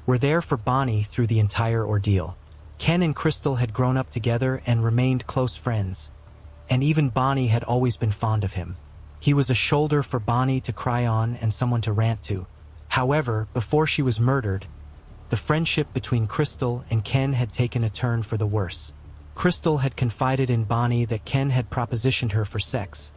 were there for Bonnie through the entire ordeal. Ken and Crystal had grown up together and remained close friends. And even Bonnie had always been fond of him. He was a shoulder for Bonnie to cry on and someone to rant to. However, before she was murdered, the friendship between Crystal and Ken had taken a turn for the worse. Crystal had confided in Bonnie that Ken had propositioned her for sex,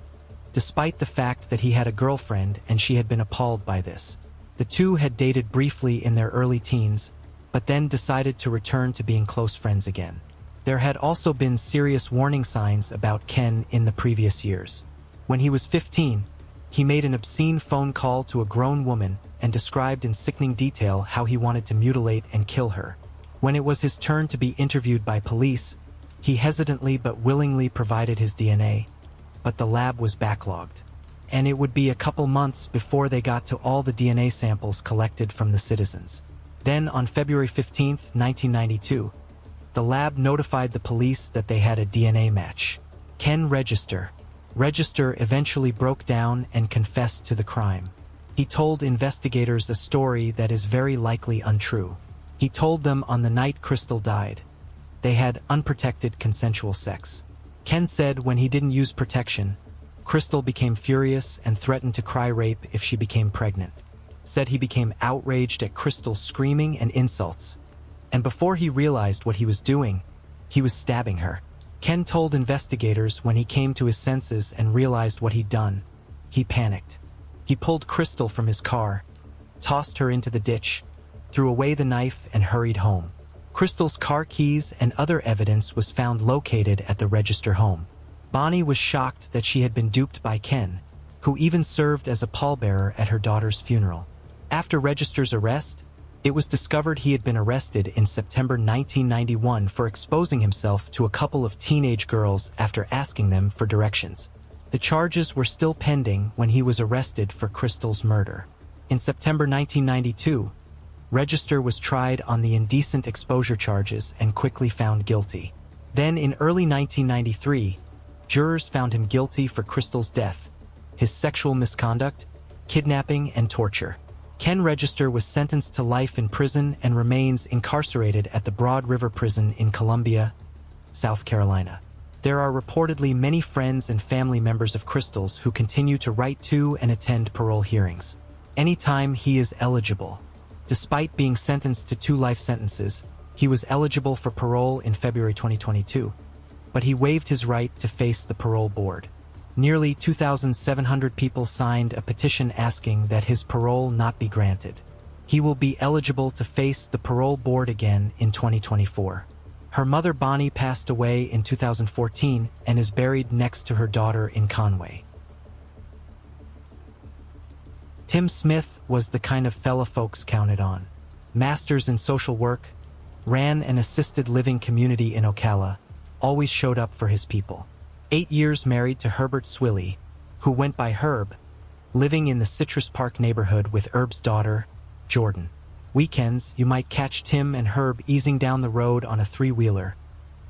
despite the fact that he had a girlfriend and she had been appalled by this. The two had dated briefly in their early teens, but then decided to return to being close friends again. There had also been serious warning signs about Ken in the previous years. When he was 15, he made an obscene phone call to a grown woman and described in sickening detail how he wanted to mutilate and kill her. When it was his turn to be interviewed by police, he hesitantly but willingly provided his DNA, but the lab was backlogged, and it would be a couple months before they got to all the DNA samples collected from the citizens. Then, on February 15, 1992, the lab notified the police that they had a DNA match. Ken Register eventually broke down and confessed to the crime. He told investigators a story that is very likely untrue. He told them on the night Crystal died, they had unprotected consensual sex. Ken said when he didn't use protection, Crystal became furious and threatened to cry rape if she became pregnant. Said he became outraged at Crystal's screaming and insults, and before he realized what he was doing, he was stabbing her. Ken told investigators when he came to his senses and realized what he'd done, he panicked. He pulled Crystal from his car, tossed her into the ditch, threw away the knife and hurried home. Crystal's car keys and other evidence was found located at the Register home. Bonnie was shocked that she had been duped by Ken, who even served as a pallbearer at her daughter's funeral. After Register's arrest, it was discovered he had been arrested in September 1991 for exposing himself to a couple of teenage girls after asking them for directions. The charges were still pending when he was arrested for Crystal's murder. In September 1992, Register was tried on the indecent exposure charges and quickly found guilty. Then in early 1993, jurors found him guilty for Crystal's death, his sexual misconduct, kidnapping, and torture. Ken Register was sentenced to life in prison and remains incarcerated at the Broad River Prison in Columbia, South Carolina. There are reportedly many friends and family members of Crystal's who continue to write to and attend parole hearings. Anytime he is eligible. Despite being sentenced to 2 life sentences, he was eligible for parole in February 2022, but he waived his right to face the parole board. Nearly 2,700 people signed a petition asking that his parole not be granted. He will be eligible to face the parole board again in 2024. Her mother Bonnie passed away in 2014 and is buried next to her daughter in Conway. Tim Smith was the kind of fella folks counted on. Masters in social work, ran an assisted living community in Ocala, always showed up for his people. 8 years married to Herbert Swilly, who went by Herb, living in the Citrus Park neighborhood with Herb's daughter, Jordan. Weekends, you might catch Tim and Herb easing down the road on a 3-wheeler,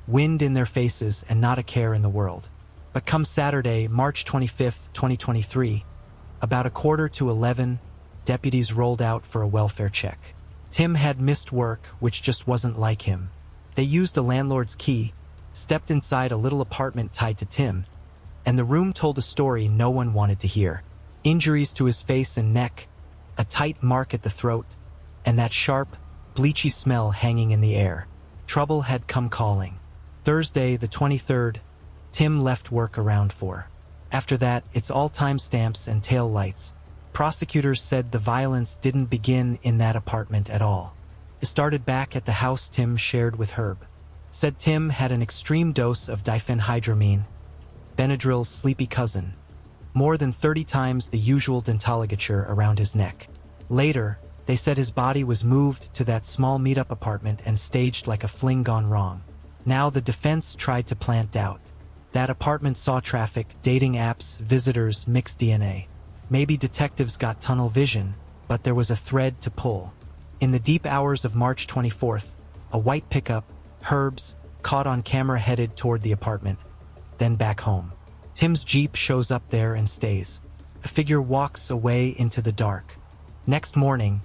wind in their faces and not a care in the world. But come Saturday, March 25, 2023, about 10:45, deputies rolled out for a welfare check. Tim had missed work, which just wasn't like him. They used a landlord's key, stepped inside a little apartment tied to Tim, and the room told a story no one wanted to hear. Injuries to his face and neck, a tight mark at the throat, and that sharp, bleachy smell hanging in the air. Trouble had come calling. Thursday, the 23rd, Tim left work around 4. After that, it's all timestamps and tail lights. Prosecutors said the violence didn't begin in that apartment at all. It started back at the house Tim shared with Herb. Said Tim had an extreme dose of diphenhydramine, Benadryl's sleepy cousin, more than 30 times the usual dentaligature around his neck. Later, they said his body was moved to that small meetup apartment and staged like a fling gone wrong. Now the defense tried to plant doubt. That apartment saw traffic, dating apps, visitors, mixed DNA. Maybe detectives got tunnel vision, but there was a thread to pull. In the deep hours of March 24th, a white pickup, Herb's, caught on camera headed toward the apartment, then back home. Tim's Jeep shows up there and stays. A figure walks away into the dark. Next morning,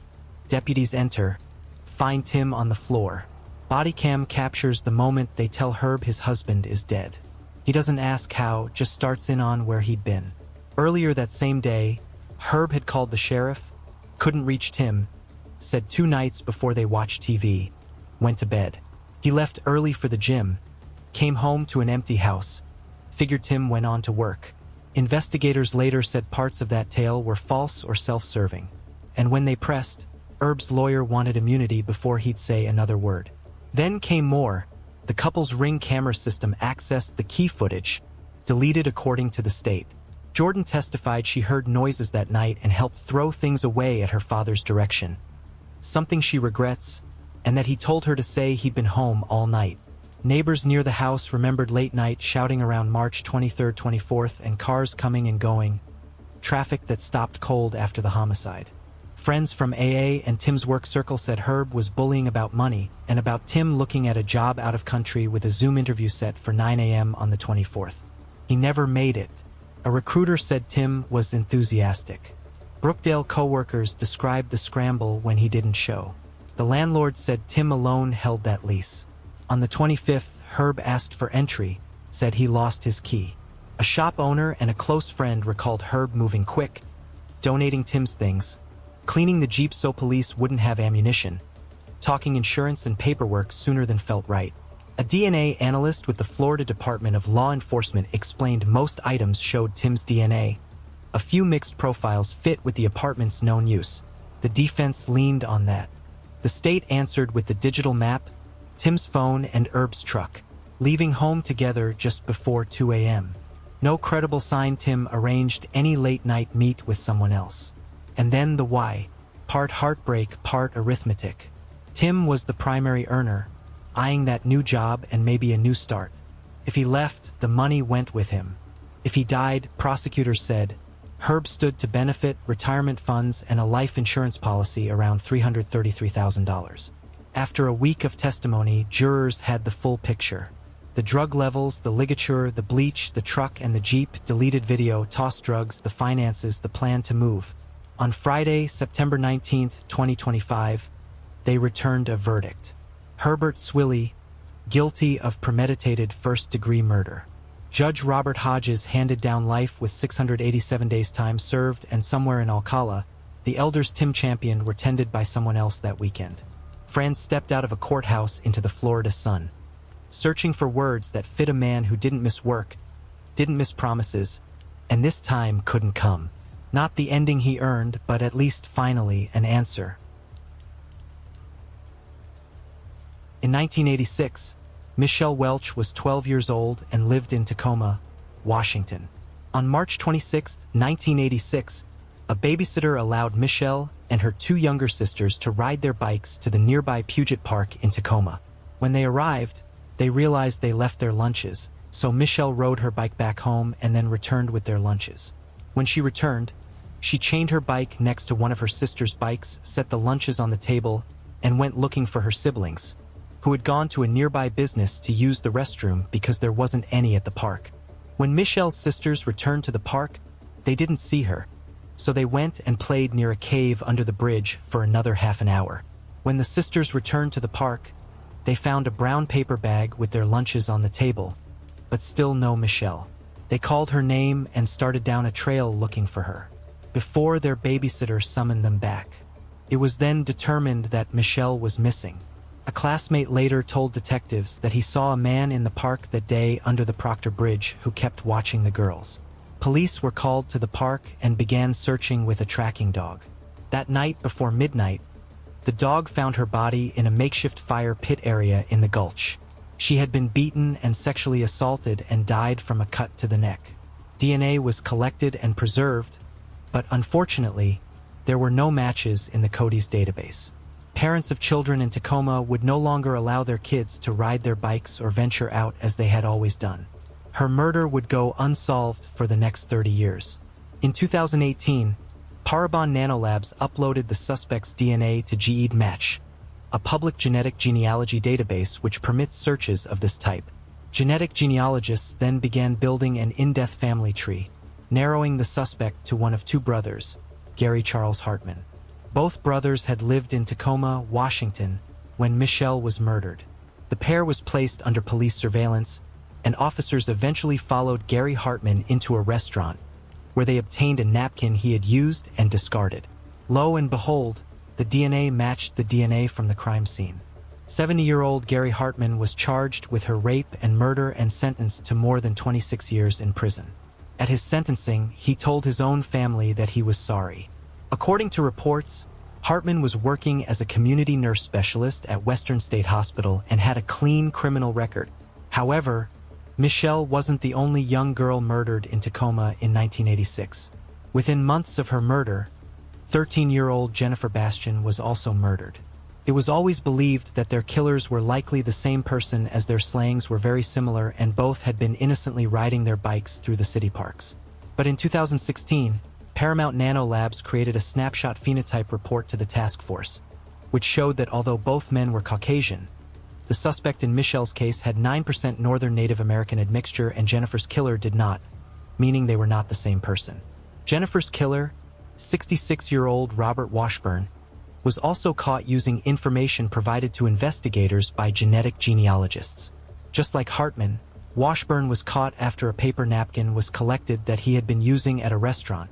deputies enter, find Tim on the floor, Body cam captures the moment they tell Herb his husband is dead. He doesn't ask how, just starts in on where he'd been. Earlier that same day, Herb had called the sheriff, couldn't reach Tim, said 2 nights before they watched TV, went to bed. He left early for the gym, came home to an empty house, figured Tim went on to work. Investigators later said parts of that tale were false or self-serving. And when they pressed, Herb's lawyer wanted immunity before he'd say another word. Then came more. The couple's Ring camera system accessed the key footage, deleted according to the state. Jordan testified she heard noises that night and helped throw things away at her father's direction. Something she regrets, and that he told her to say he'd been home all night. Neighbors near the house remembered late night shouting around March 23rd, 24th, and cars coming and going. Traffic that stopped cold after the homicide. Friends from AA and Tim's work circle said Herb was bullying about money and about Tim looking at a job out of country with a Zoom interview set for 9 a.m. on the 24th. He never made it. A recruiter said Tim was enthusiastic. Brookdale co-workers described the scramble when he didn't show. The landlord said Tim alone held that lease. On the 25th, Herb asked for entry, said he lost his key. A shop owner and a close friend recalled Herb moving quick, donating Tim's things, cleaning the Jeep so police wouldn't have ammunition, talking insurance and paperwork sooner than felt right. A DNA analyst with the Florida Department of Law Enforcement explained most items showed Tim's DNA. A few mixed profiles fit with the apartment's known use. The defense leaned on that. The state answered with the digital map, Tim's phone and Herb's truck, leaving home together just before 2 a.m. No credible sign Tim arranged any late-night meet with someone else. And then the why, part heartbreak, part arithmetic. Tim was the primary earner, eyeing that new job and maybe a new start. If he left, the money went with him. If he died, prosecutors said, Herb stood to benefit retirement funds and a life insurance policy around $333,000. After a week of testimony, jurors had the full picture. The drug levels, the ligature, the bleach, the truck and the Jeep, deleted video, tossed drugs, the finances, the plan to move. On Friday, September 19, 2025, they returned a verdict. Herbert Swilly, guilty of premeditated first-degree murder. Judge Robert Hodges handed down life with 687 days time served, and somewhere in Alcala, the elders Tim championed were tended by someone else that weekend. Franz stepped out of a courthouse into the Florida sun, searching for words that fit a man who didn't miss work, didn't miss promises, and this time couldn't come. Not the ending he earned, but at least finally an answer. In 1986, Michelle Welch was 12 years old and lived in Tacoma, Washington. On March 26, 1986, a babysitter allowed Michelle and her 2 younger sisters to ride their bikes to the nearby Puget Park in Tacoma. When they arrived, they realized they left their lunches, so Michelle rode her bike back home and then returned with their lunches. When she returned, she chained her bike next to one of her sister's bikes, set the lunches on the table, and went looking for her siblings, who had gone to a nearby business to use the restroom because there wasn't any at the park. When Michelle's sisters returned to the park, they didn't see her, so they went and played near a cave under the bridge for another half an hour. When the sisters returned to the park, they found a brown paper bag with their lunches on the table, but still no Michelle. They called her name and started down a trail looking for her, before their babysitter summoned them back. It was then determined that Michelle was missing. A classmate later told detectives that he saw a man in the park that day under the Proctor Bridge who kept watching the girls. Police were called to the park and began searching with a tracking dog. That night before midnight, the dog found her body in a makeshift fire pit area in the gulch. She had been beaten and sexually assaulted and died from a cut to the neck. DNA was collected and preserved, but unfortunately, there were no matches in the Cody's database. Parents of children in Tacoma would no longer allow their kids to ride their bikes or venture out as they had always done. Her murder would go unsolved for the next 30 years. In 2018, Parabon Nanolabs uploaded the suspect's DNA to GEDmatch, a public genetic genealogy database which permits searches of this type. Genetic genealogists then began building an in-depth family tree, narrowing the suspect to one of 2 brothers, Gary Charles Hartman. Both brothers had lived in Tacoma, Washington, when Michelle was murdered. The pair was placed under police surveillance, and officers eventually followed Gary Hartman into a restaurant, where they obtained a napkin he had used and discarded. Lo and behold, the DNA matched the DNA from the crime scene. 70-year-old Gary Hartman was charged with her rape and murder and sentenced to more than 26 years in prison. At his sentencing, he told his own family that he was sorry. According to reports, Hartman was working as a community nurse specialist at Western State Hospital and had a clean criminal record. However, Michelle wasn't the only young girl murdered in Tacoma in 1986. Within months of her murder, 13-year-old Jennifer Bastian was also murdered. It was always believed that their killers were likely the same person, as their slayings were very similar and both had been innocently riding their bikes through the city parks. But in 2016, Paramount Nanolabs created a snapshot phenotype report to the task force, which showed that although both men were Caucasian, the suspect in Michelle's case had 9% Northern Native American admixture and Jennifer's killer did not, meaning they were not the same person. Jennifer's killer, 66-year-old Robert Washburn, was also caught using information provided to investigators by genetic genealogists. Just like Hartman, Washburn was caught after a paper napkin was collected that he had been using at a restaurant,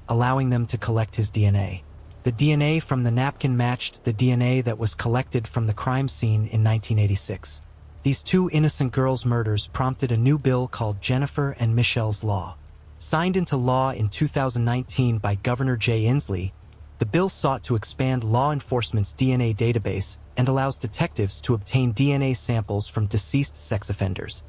allowing them to collect his DNA. The DNA from the napkin matched the DNA that was collected from the crime scene in 1986. These two innocent girls' murders prompted a new bill called Jennifer and Michelle's Law. Signed into law in 2019 by Governor Jay Inslee, the bill sought to expand law enforcement's DNA database and allows detectives to obtain DNA samples from deceased sex offenders.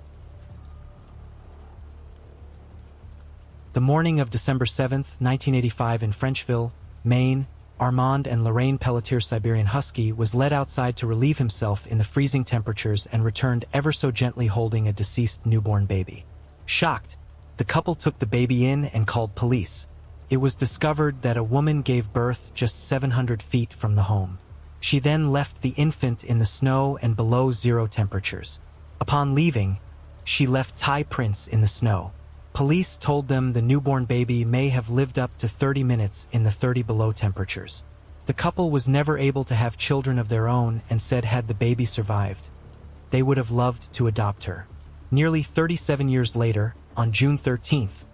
The morning of December 7, 1985 in Frenchville, Maine, Armand and Lorraine Pelletier's Siberian Husky was led outside to relieve himself in the freezing temperatures and returned ever so gently holding a deceased newborn baby. Shocked, the couple took the baby in and called police. It was discovered that a woman gave birth just 700 feet from the home. She then left the infant in the snow and below zero temperatures. Upon leaving, she left tie prints in the snow. Police told them the newborn baby may have lived up to 30 minutes in the 30 below temperatures. The couple was never able to have children of their own and said had the baby survived, they would have loved to adopt her. Nearly 37 years later, on June 13th,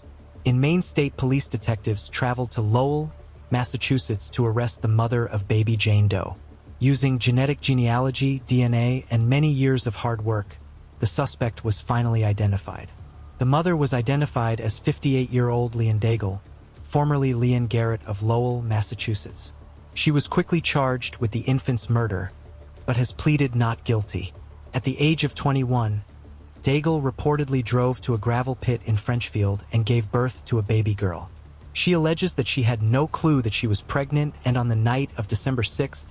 in Maine State Police detectives traveled to Lowell, Massachusetts to arrest the mother of baby Jane Doe. Using genetic genealogy, DNA, and many years of hard work, the suspect was finally identified. The mother was identified as 58-year-old Leanne Daigle, formerly Leanne Garrett of Lowell, Massachusetts. She was quickly charged with the infant's murder, but has pleaded not guilty. At the age of 21, Daigle reportedly drove to a gravel pit in Frenchfield and gave birth to a baby girl. She alleges that she had no clue that she was pregnant, and on the night of December 6,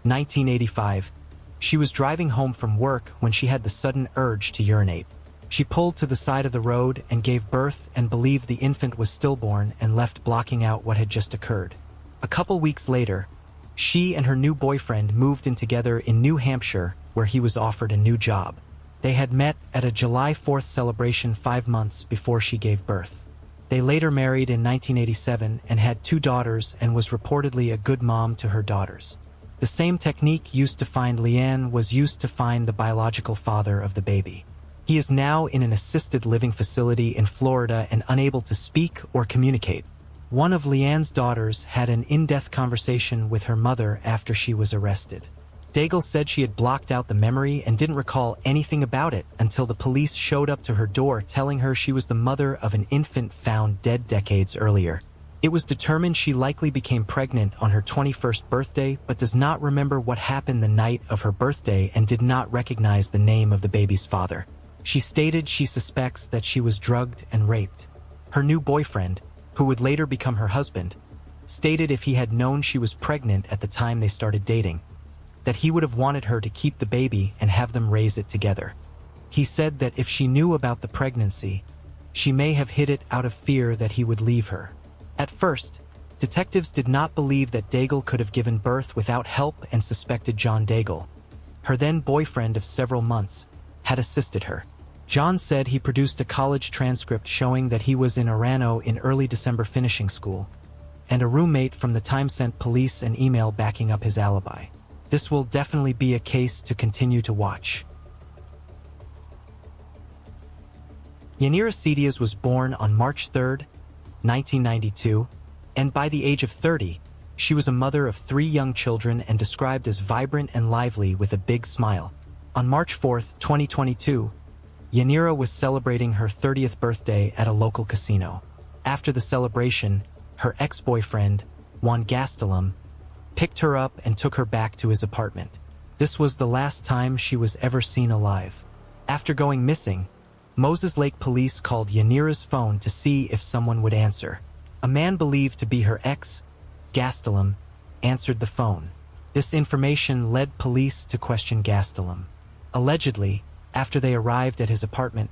1985, she was driving home from work when she had the sudden urge to urinate. She pulled to the side of the road and gave birth and believed the infant was stillborn and left, blocking out what had just occurred. A couple weeks later, she and her new boyfriend moved in together in New Hampshire, where he was offered a new job. They had met at a July 4th celebration 5 months before she gave birth. They later married in 1987 and had 2 daughters and was reportedly a good mom to her daughters. The same technique used to find Leanne was used to find the biological father of the baby. He is now in an assisted living facility in Florida and unable to speak or communicate. One of Leanne's daughters had an in-depth conversation with her mother after she was arrested. Daigle said she had blocked out the memory and didn't recall anything about it until the police showed up to her door telling her she was the mother of an infant found dead decades earlier. It was determined she likely became pregnant on her 21st birthday but does not remember what happened the night of her birthday and did not recognize the name of the baby's father. She stated she suspects that she was drugged and raped. Her new boyfriend, who would later become her husband, stated if he had known she was pregnant at the time they started dating, that he would have wanted her to keep the baby and have them raise it together. He said that if she knew about the pregnancy, she may have hid it out of fear that he would leave her. At first, detectives did not believe that Daigle could have given birth without help and suspected John Daigle, her then boyfriend of several months, had assisted her. John said he produced a college transcript showing that he was in Orano in early December finishing school, and a roommate from the time sent police an email backing up his alibi. This will definitely be a case to continue to watch. Yanira Cedias was born on March 3, 1992, and by the age of 30, she was a mother of 3 young children and described as vibrant and lively with a big smile. On March 4, 2022, Yanira was celebrating her 30th birthday at a local casino. After the celebration, her ex-boyfriend, Juan Gastelum, picked her up and took her back to his apartment. This was the last time she was ever seen alive. After going missing, Moses Lake police called Yanira's phone to see if someone would answer. A man believed to be her ex, Gastelum, answered the phone. This information led police to question Gastelum. Allegedly, after they arrived at his apartment,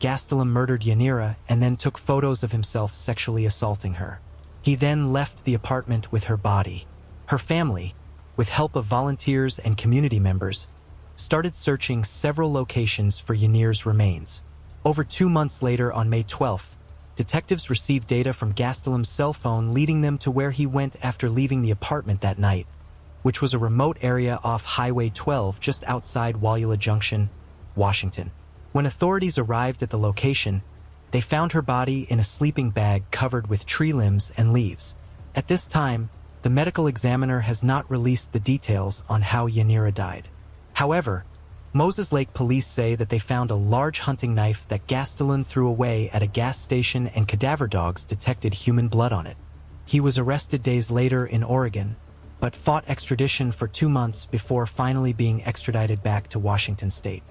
Gastelum murdered Yanira and then took photos of himself sexually assaulting her. He then left the apartment with her body. Her family, with help of volunteers and community members, started searching several locations for Yanira's remains. Over 2 months later, on May 12th, detectives received data from Gastelum's cell phone leading them to where he went after leaving the apartment that night, which was a remote area off Highway 12 just outside Wauhula Junction, Washington. When authorities arrived at the location, they found her body in a sleeping bag covered with tree limbs and leaves. At this time, the medical examiner has not released the details on how Yanira died. However, Moses Lake police say that they found a large hunting knife that Gastelum threw away at a gas station and cadaver dogs detected human blood on it. He was arrested days later in Oregon, but fought extradition for 2 months before finally being extradited back to Washington state.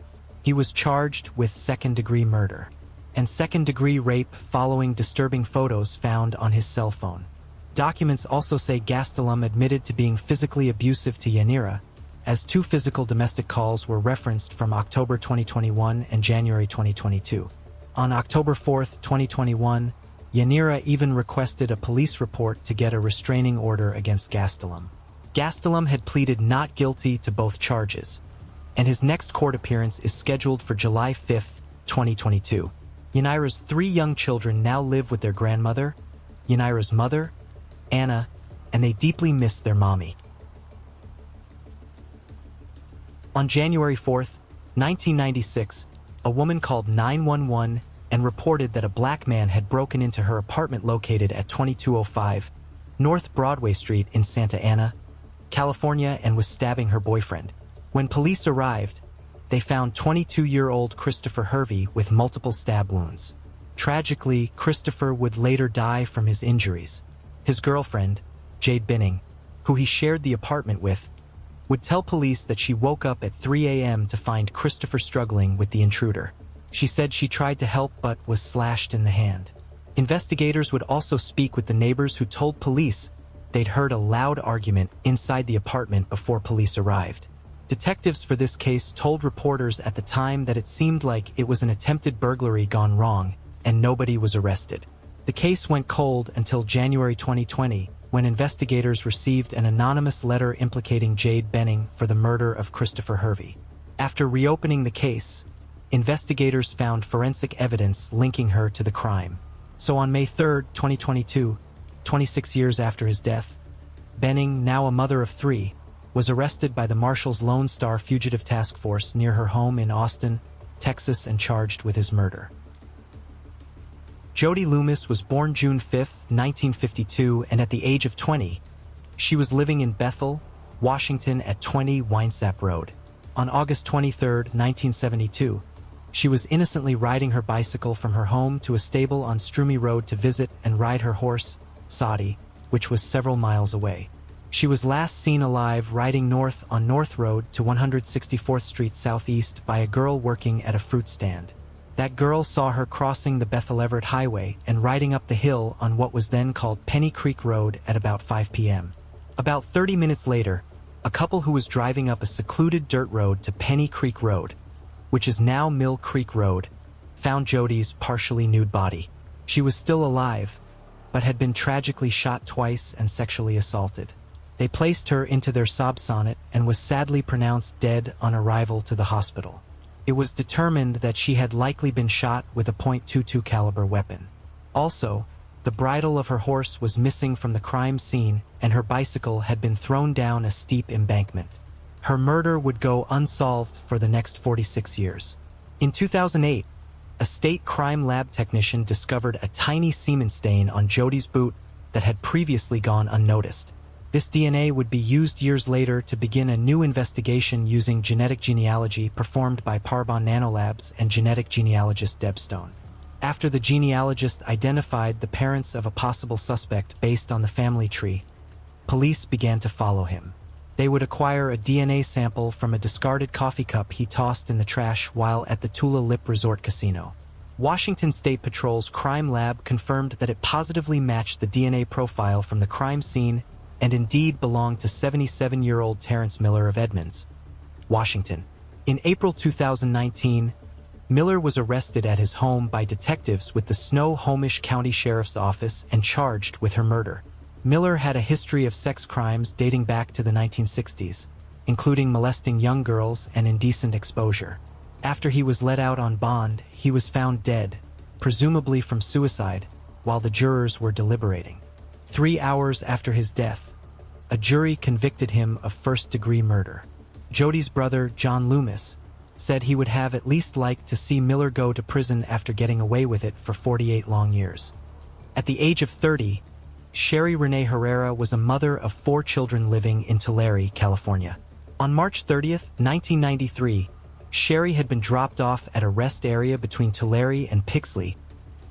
He was charged with second-degree murder and second-degree rape following disturbing photos found on his cell phone. Documents also say Gastelum admitted to being physically abusive to Yanira, as 2 physical domestic calls were referenced from October 2021 and January 2022. On October 4, 2021, Yanira even requested a police report to get a restraining order against Gastelum. Gastelum had pleaded not guilty to both charges, and his next court appearance is scheduled for July 5, 2022. Yanira's 3 young children now live with their grandmother, Yanira's mother, Anna, and they deeply miss their mommy. On January 4, 1996, a woman called 911 and reported that a black man had broken into her apartment located at 2205 North Broadway Street in Santa Ana, California, and was stabbing her boyfriend. When police arrived, they found 22-year-old Christopher Hervey with multiple stab wounds. Tragically, Christopher would later die from his injuries. His girlfriend, Jade Binning, who he shared the apartment with, would tell police that she woke up at 3 a.m. to find Christopher struggling with the intruder. She said she tried to help but was slashed in the hand. Investigators would also speak with the neighbors who told police they'd heard a loud argument inside the apartment before police arrived. Detectives for this case told reporters at the time that it seemed like it was an attempted burglary gone wrong and nobody was arrested. The case went cold until January 2020, when investigators received an anonymous letter implicating Jade Binning for the murder of Christopher Hervey. After reopening the case, investigators found forensic evidence linking her to the crime. So on May 3, 2022, 26 years after his death, Binning, now a mother of 3, was arrested by the Marshals Lone Star Fugitive Task Force near her home in Austin, Texas, and charged with his murder. Jody Loomis was born June 5, 1952, and at the age of 20, she was living in Bethel, Washington at 20 Winesap Road. On August 23, 1972, she was innocently riding her bicycle from her home to a stable on Strumey Road to visit and ride her horse, Saudi, which was several miles away. She was last seen alive riding north on North Road to 164th Street Southeast by a girl working at a fruit stand. That girl saw her crossing the Bethel Everett Highway and riding up the hill on what was then called Penny Creek Road at about 5 p.m. About 30 minutes later, a couple who was driving up a secluded dirt road to Penny Creek Road, which is now Mill Creek Road, found Jody's partially nude body. She was still alive, but had been tragically shot twice and sexually assaulted. They placed her into their sob sonnet and was sadly pronounced dead on arrival to the hospital. It was determined that she had likely been shot with a .22 caliber weapon. Also, the bridle of her horse was missing from the crime scene and her bicycle had been thrown down a steep embankment. Her murder would go unsolved for the next 46 years. In 2008, A state crime lab technician discovered a tiny semen stain on Jody's boot that had previously gone unnoticed. This DNA would be used years later to begin a new investigation using genetic genealogy performed by Parbon Nanolabs and genetic genealogist Deb Stone. After the genealogist identified the parents of a possible suspect based on the family tree, police began to follow him. They would acquire a DNA sample from a discarded coffee cup he tossed in the trash while at the Tula Lip Resort Casino. Washington State Patrol's crime lab confirmed that it positively matched the DNA profile from the crime scene and indeed belonged to 77-year-old Terrence Miller of Edmonds, Washington. In April 2019, Miller was arrested at his home by detectives with the Snohomish County Sheriff's Office and charged with her murder. Miller had a history of sex crimes dating back to the 1960s, including molesting young girls and indecent exposure. After he was let out on bond, he was found dead, presumably from suicide, while the jurors were deliberating. 3 hours after his death, a jury convicted him of first-degree murder. Jody's brother, John Loomis, said he would have at least liked to see Miller go to prison after getting away with it for 48 long years. At the age of 30, Sherry Renee Herrera was a mother of 4 children living in Tulare, California. On March 30th, 1993, Sherry had been dropped off at a rest area between Tulare and Pixley,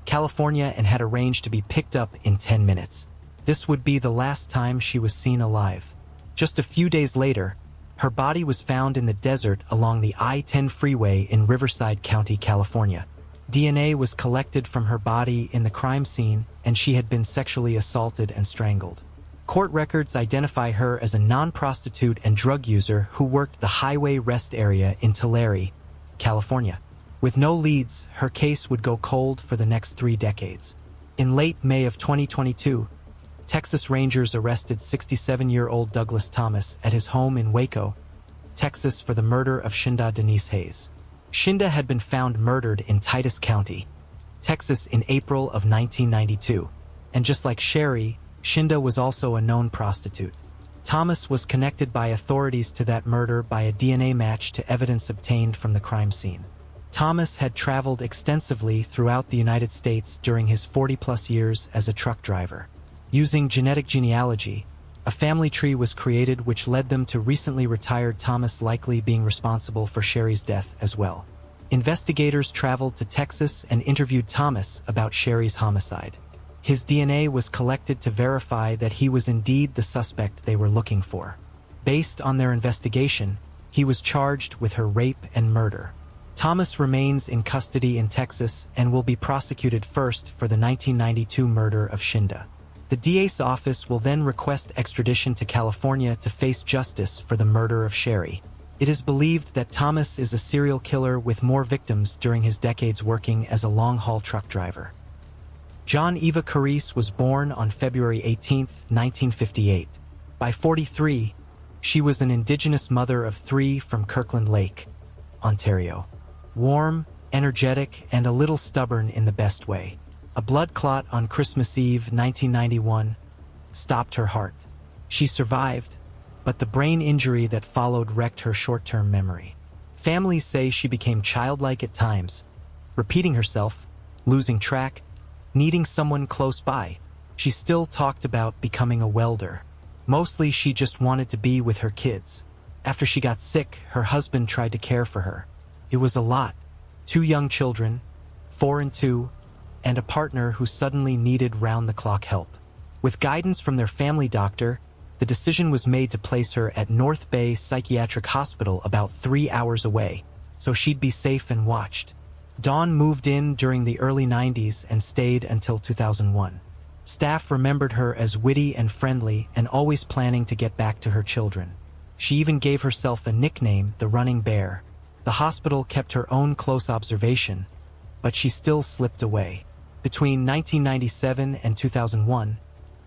California, and had arranged to be picked up in 10 minutes. This would be the last time she was seen alive. Just a few days later, her body was found in the desert along the I-10 freeway in Riverside County, California. DNA was collected from her body in the crime scene, and she had been sexually assaulted and strangled. Court records identify her as a non-prostitute and drug user who worked the highway rest area in Tulare, California. With no leads, her case would go cold for the next 3 decades. In late May of 2022, Texas Rangers arrested 67-year-old Douglas Thomas at his home in Waco, Texas, for the murder of Shinda Denise Hayes. Shinda had been found murdered in Titus County, Texas in April of 1992, and just like Sherry, Shinda was also a known prostitute. Thomas was connected by authorities to that murder by a DNA match to evidence obtained from the crime scene. Thomas had traveled extensively throughout the United States during his 40-plus years as a truck driver. Using genetic genealogy, a family tree was created which led them to recently retired Thomas likely being responsible for Sherry's death as well. Investigators traveled to Texas and interviewed Thomas about Sherry's homicide. His DNA was collected to verify that he was indeed the suspect they were looking for. Based on their investigation, he was charged with her rape and murder. Thomas remains in custody in Texas and will be prosecuted first for the 1992 murder of Shinda. The DA's office will then request extradition to California to face justice for the murder of Sherry. It is believed that Thomas is a serial killer with more victims during his decades working as a long-haul truck driver. John Eva Carice was born on February 18, 1958. By 43, she was an Indigenous mother of 3 from Kirkland Lake, Ontario. Warm, energetic, and a little stubborn in the best way. A blood clot on Christmas Eve 1991 stopped her heart. She survived, but the brain injury that followed wrecked her short-term memory. Families say she became childlike at times, repeating herself, losing track, needing someone close by. She still talked about becoming a welder. Mostly she just wanted to be with her kids. After she got sick, her husband tried to care for her. It was a lot. 2 young children, 4 and 2, and a partner who suddenly needed round-the-clock help. With guidance from their family doctor, the decision was made to place her at North Bay Psychiatric Hospital about 3 hours away, so she'd be safe and watched. Dawn moved in during the early 90s and stayed until 2001. Staff remembered her as witty and friendly and always planning to get back to her children. She even gave herself a nickname, the Running Bear. The hospital kept her own close observation, but she still slipped away. Between 1997 and 2001,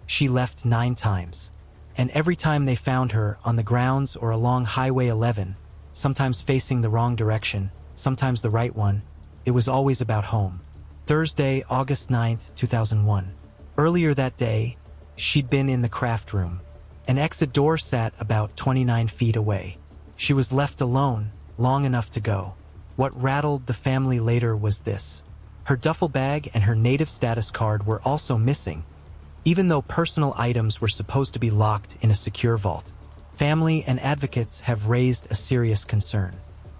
she left 9 times. And every time they found her on the grounds or along Highway 11, sometimes facing the wrong direction, sometimes the right one, it was always about home. Thursday, August 9th, 2001. Earlier that day, she'd been in the craft room. An exit door sat about 29 feet away. She was left alone, long enough to go. What rattled the family later was this. Her duffel bag and her native status card were also missing, even though personal items were supposed to be locked in a secure vault. Family and advocates have raised a serious concern.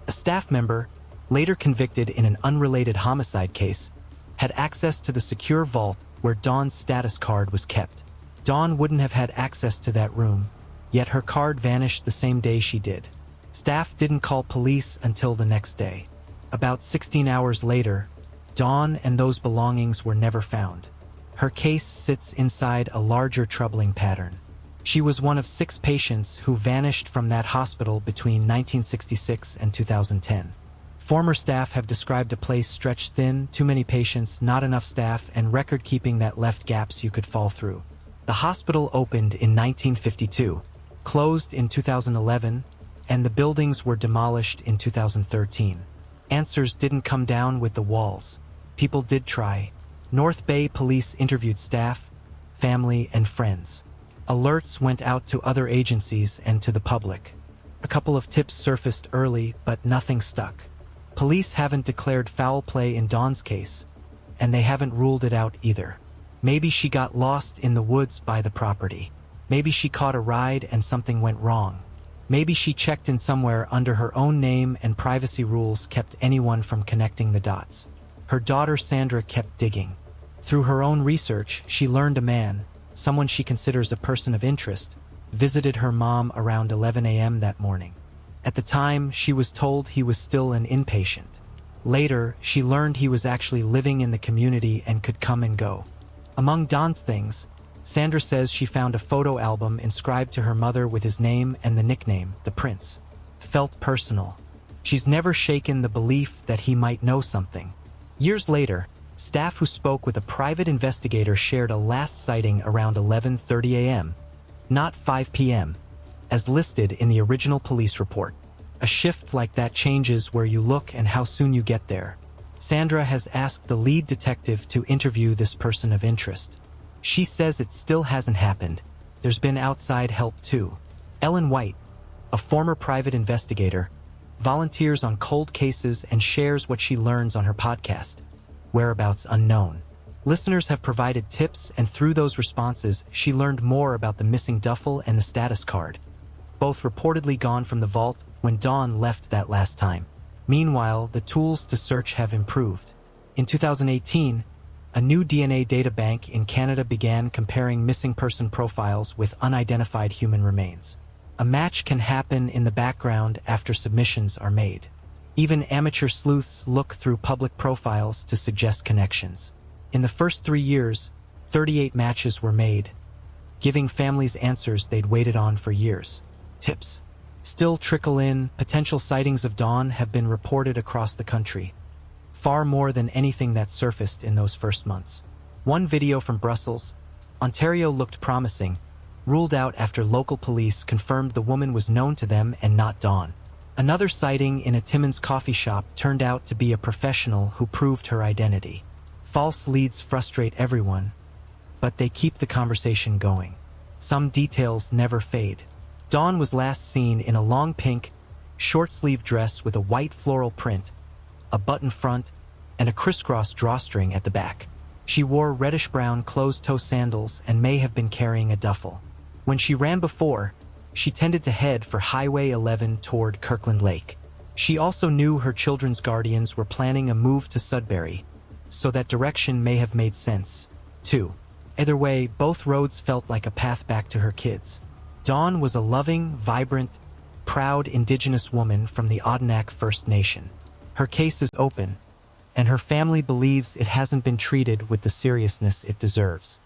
A staff member, later convicted in an unrelated homicide case, had access to the secure vault where Dawn's status card was kept. Dawn wouldn't have had access to that room, yet her card vanished the same day she did. Staff didn't call police until the next day. About 16 hours later, Dawn and those belongings were never found. Her case sits inside a larger troubling pattern. She was one of 6 patients who vanished from that hospital between 1966 and 2010. Former staff have described a place stretched thin, too many patients, not enough staff, and record-keeping that left gaps you could fall through. The hospital opened in 1952, closed in 2011, and the buildings were demolished in 2013. Answers didn't come down with the walls. People did try. North Bay Police interviewed staff, family, and friends. Alerts went out to other agencies and to the public. A couple of tips surfaced early, but nothing stuck. Police haven't declared foul play in Dawn's case, and they haven't ruled it out either. Maybe she got lost in the woods by the property. Maybe she caught a ride and something went wrong. Maybe she checked in somewhere under her own name and privacy rules kept anyone from connecting the dots. Her daughter Sandra kept digging. Through her own research, she learned a man, someone she considers a person of interest, visited her mom around 11 a.m. that morning. At the time, she was told he was still an inpatient. Later, she learned he was actually living in the community and could come and go. Among Dawn's things, Sandra says she found a photo album inscribed to her mother with his name and the nickname, the Prince. Felt personal. She's never shaken the belief that he might know something. Years later, staff who spoke with a private investigator shared a last sighting around 11:30 a.m., not 5 p.m., as listed in the original police report. A shift like that changes where you look and how soon you get there. Sandra has asked the lead detective to interview this person of interest. She says it still hasn't happened. There's been outside help too. Ellen White, a former private investigator, volunteers on cold cases and shares what she learns on her podcast, Whereabouts Unknown. Listeners have provided tips, and through those responses, she learned more about the missing duffel and the status card, both reportedly gone from the vault when Dawn left that last time. Meanwhile, the tools to search have improved. In 2018, a new DNA data bank in Canada began comparing missing person profiles with unidentified human remains. A match can happen in the background after submissions are made. Even amateur sleuths look through public profiles to suggest connections. In the first 3 years, 38 matches were made, giving families answers they'd waited on for years. Tips still trickle in. Potential sightings of Dawn have been reported across the country, far more than anything that surfaced in those first months. One video from Brussels, Ontario looked promising, ruled out after local police confirmed the woman was known to them and not Dawn. Another sighting in a Timmins coffee shop turned out to be a professional who proved her identity. False leads frustrate everyone, but they keep the conversation going. Some details never fade. Dawn was last seen in a long pink, short-sleeve dress with a white floral print, a button front, and a crisscross drawstring at the back. She wore reddish-brown closed-toe sandals and may have been carrying a duffel. When she ran before, she tended to head for Highway 11 toward Kirkland Lake. She also knew her children's guardians were planning a move to Sudbury, so that direction may have made sense, too. Either way, both roads felt like a path back to her kids. Dawn was a loving, vibrant, proud Indigenous woman from the Odanak First Nation. Her case is open, and her family believes it hasn't been treated with the seriousness it deserves.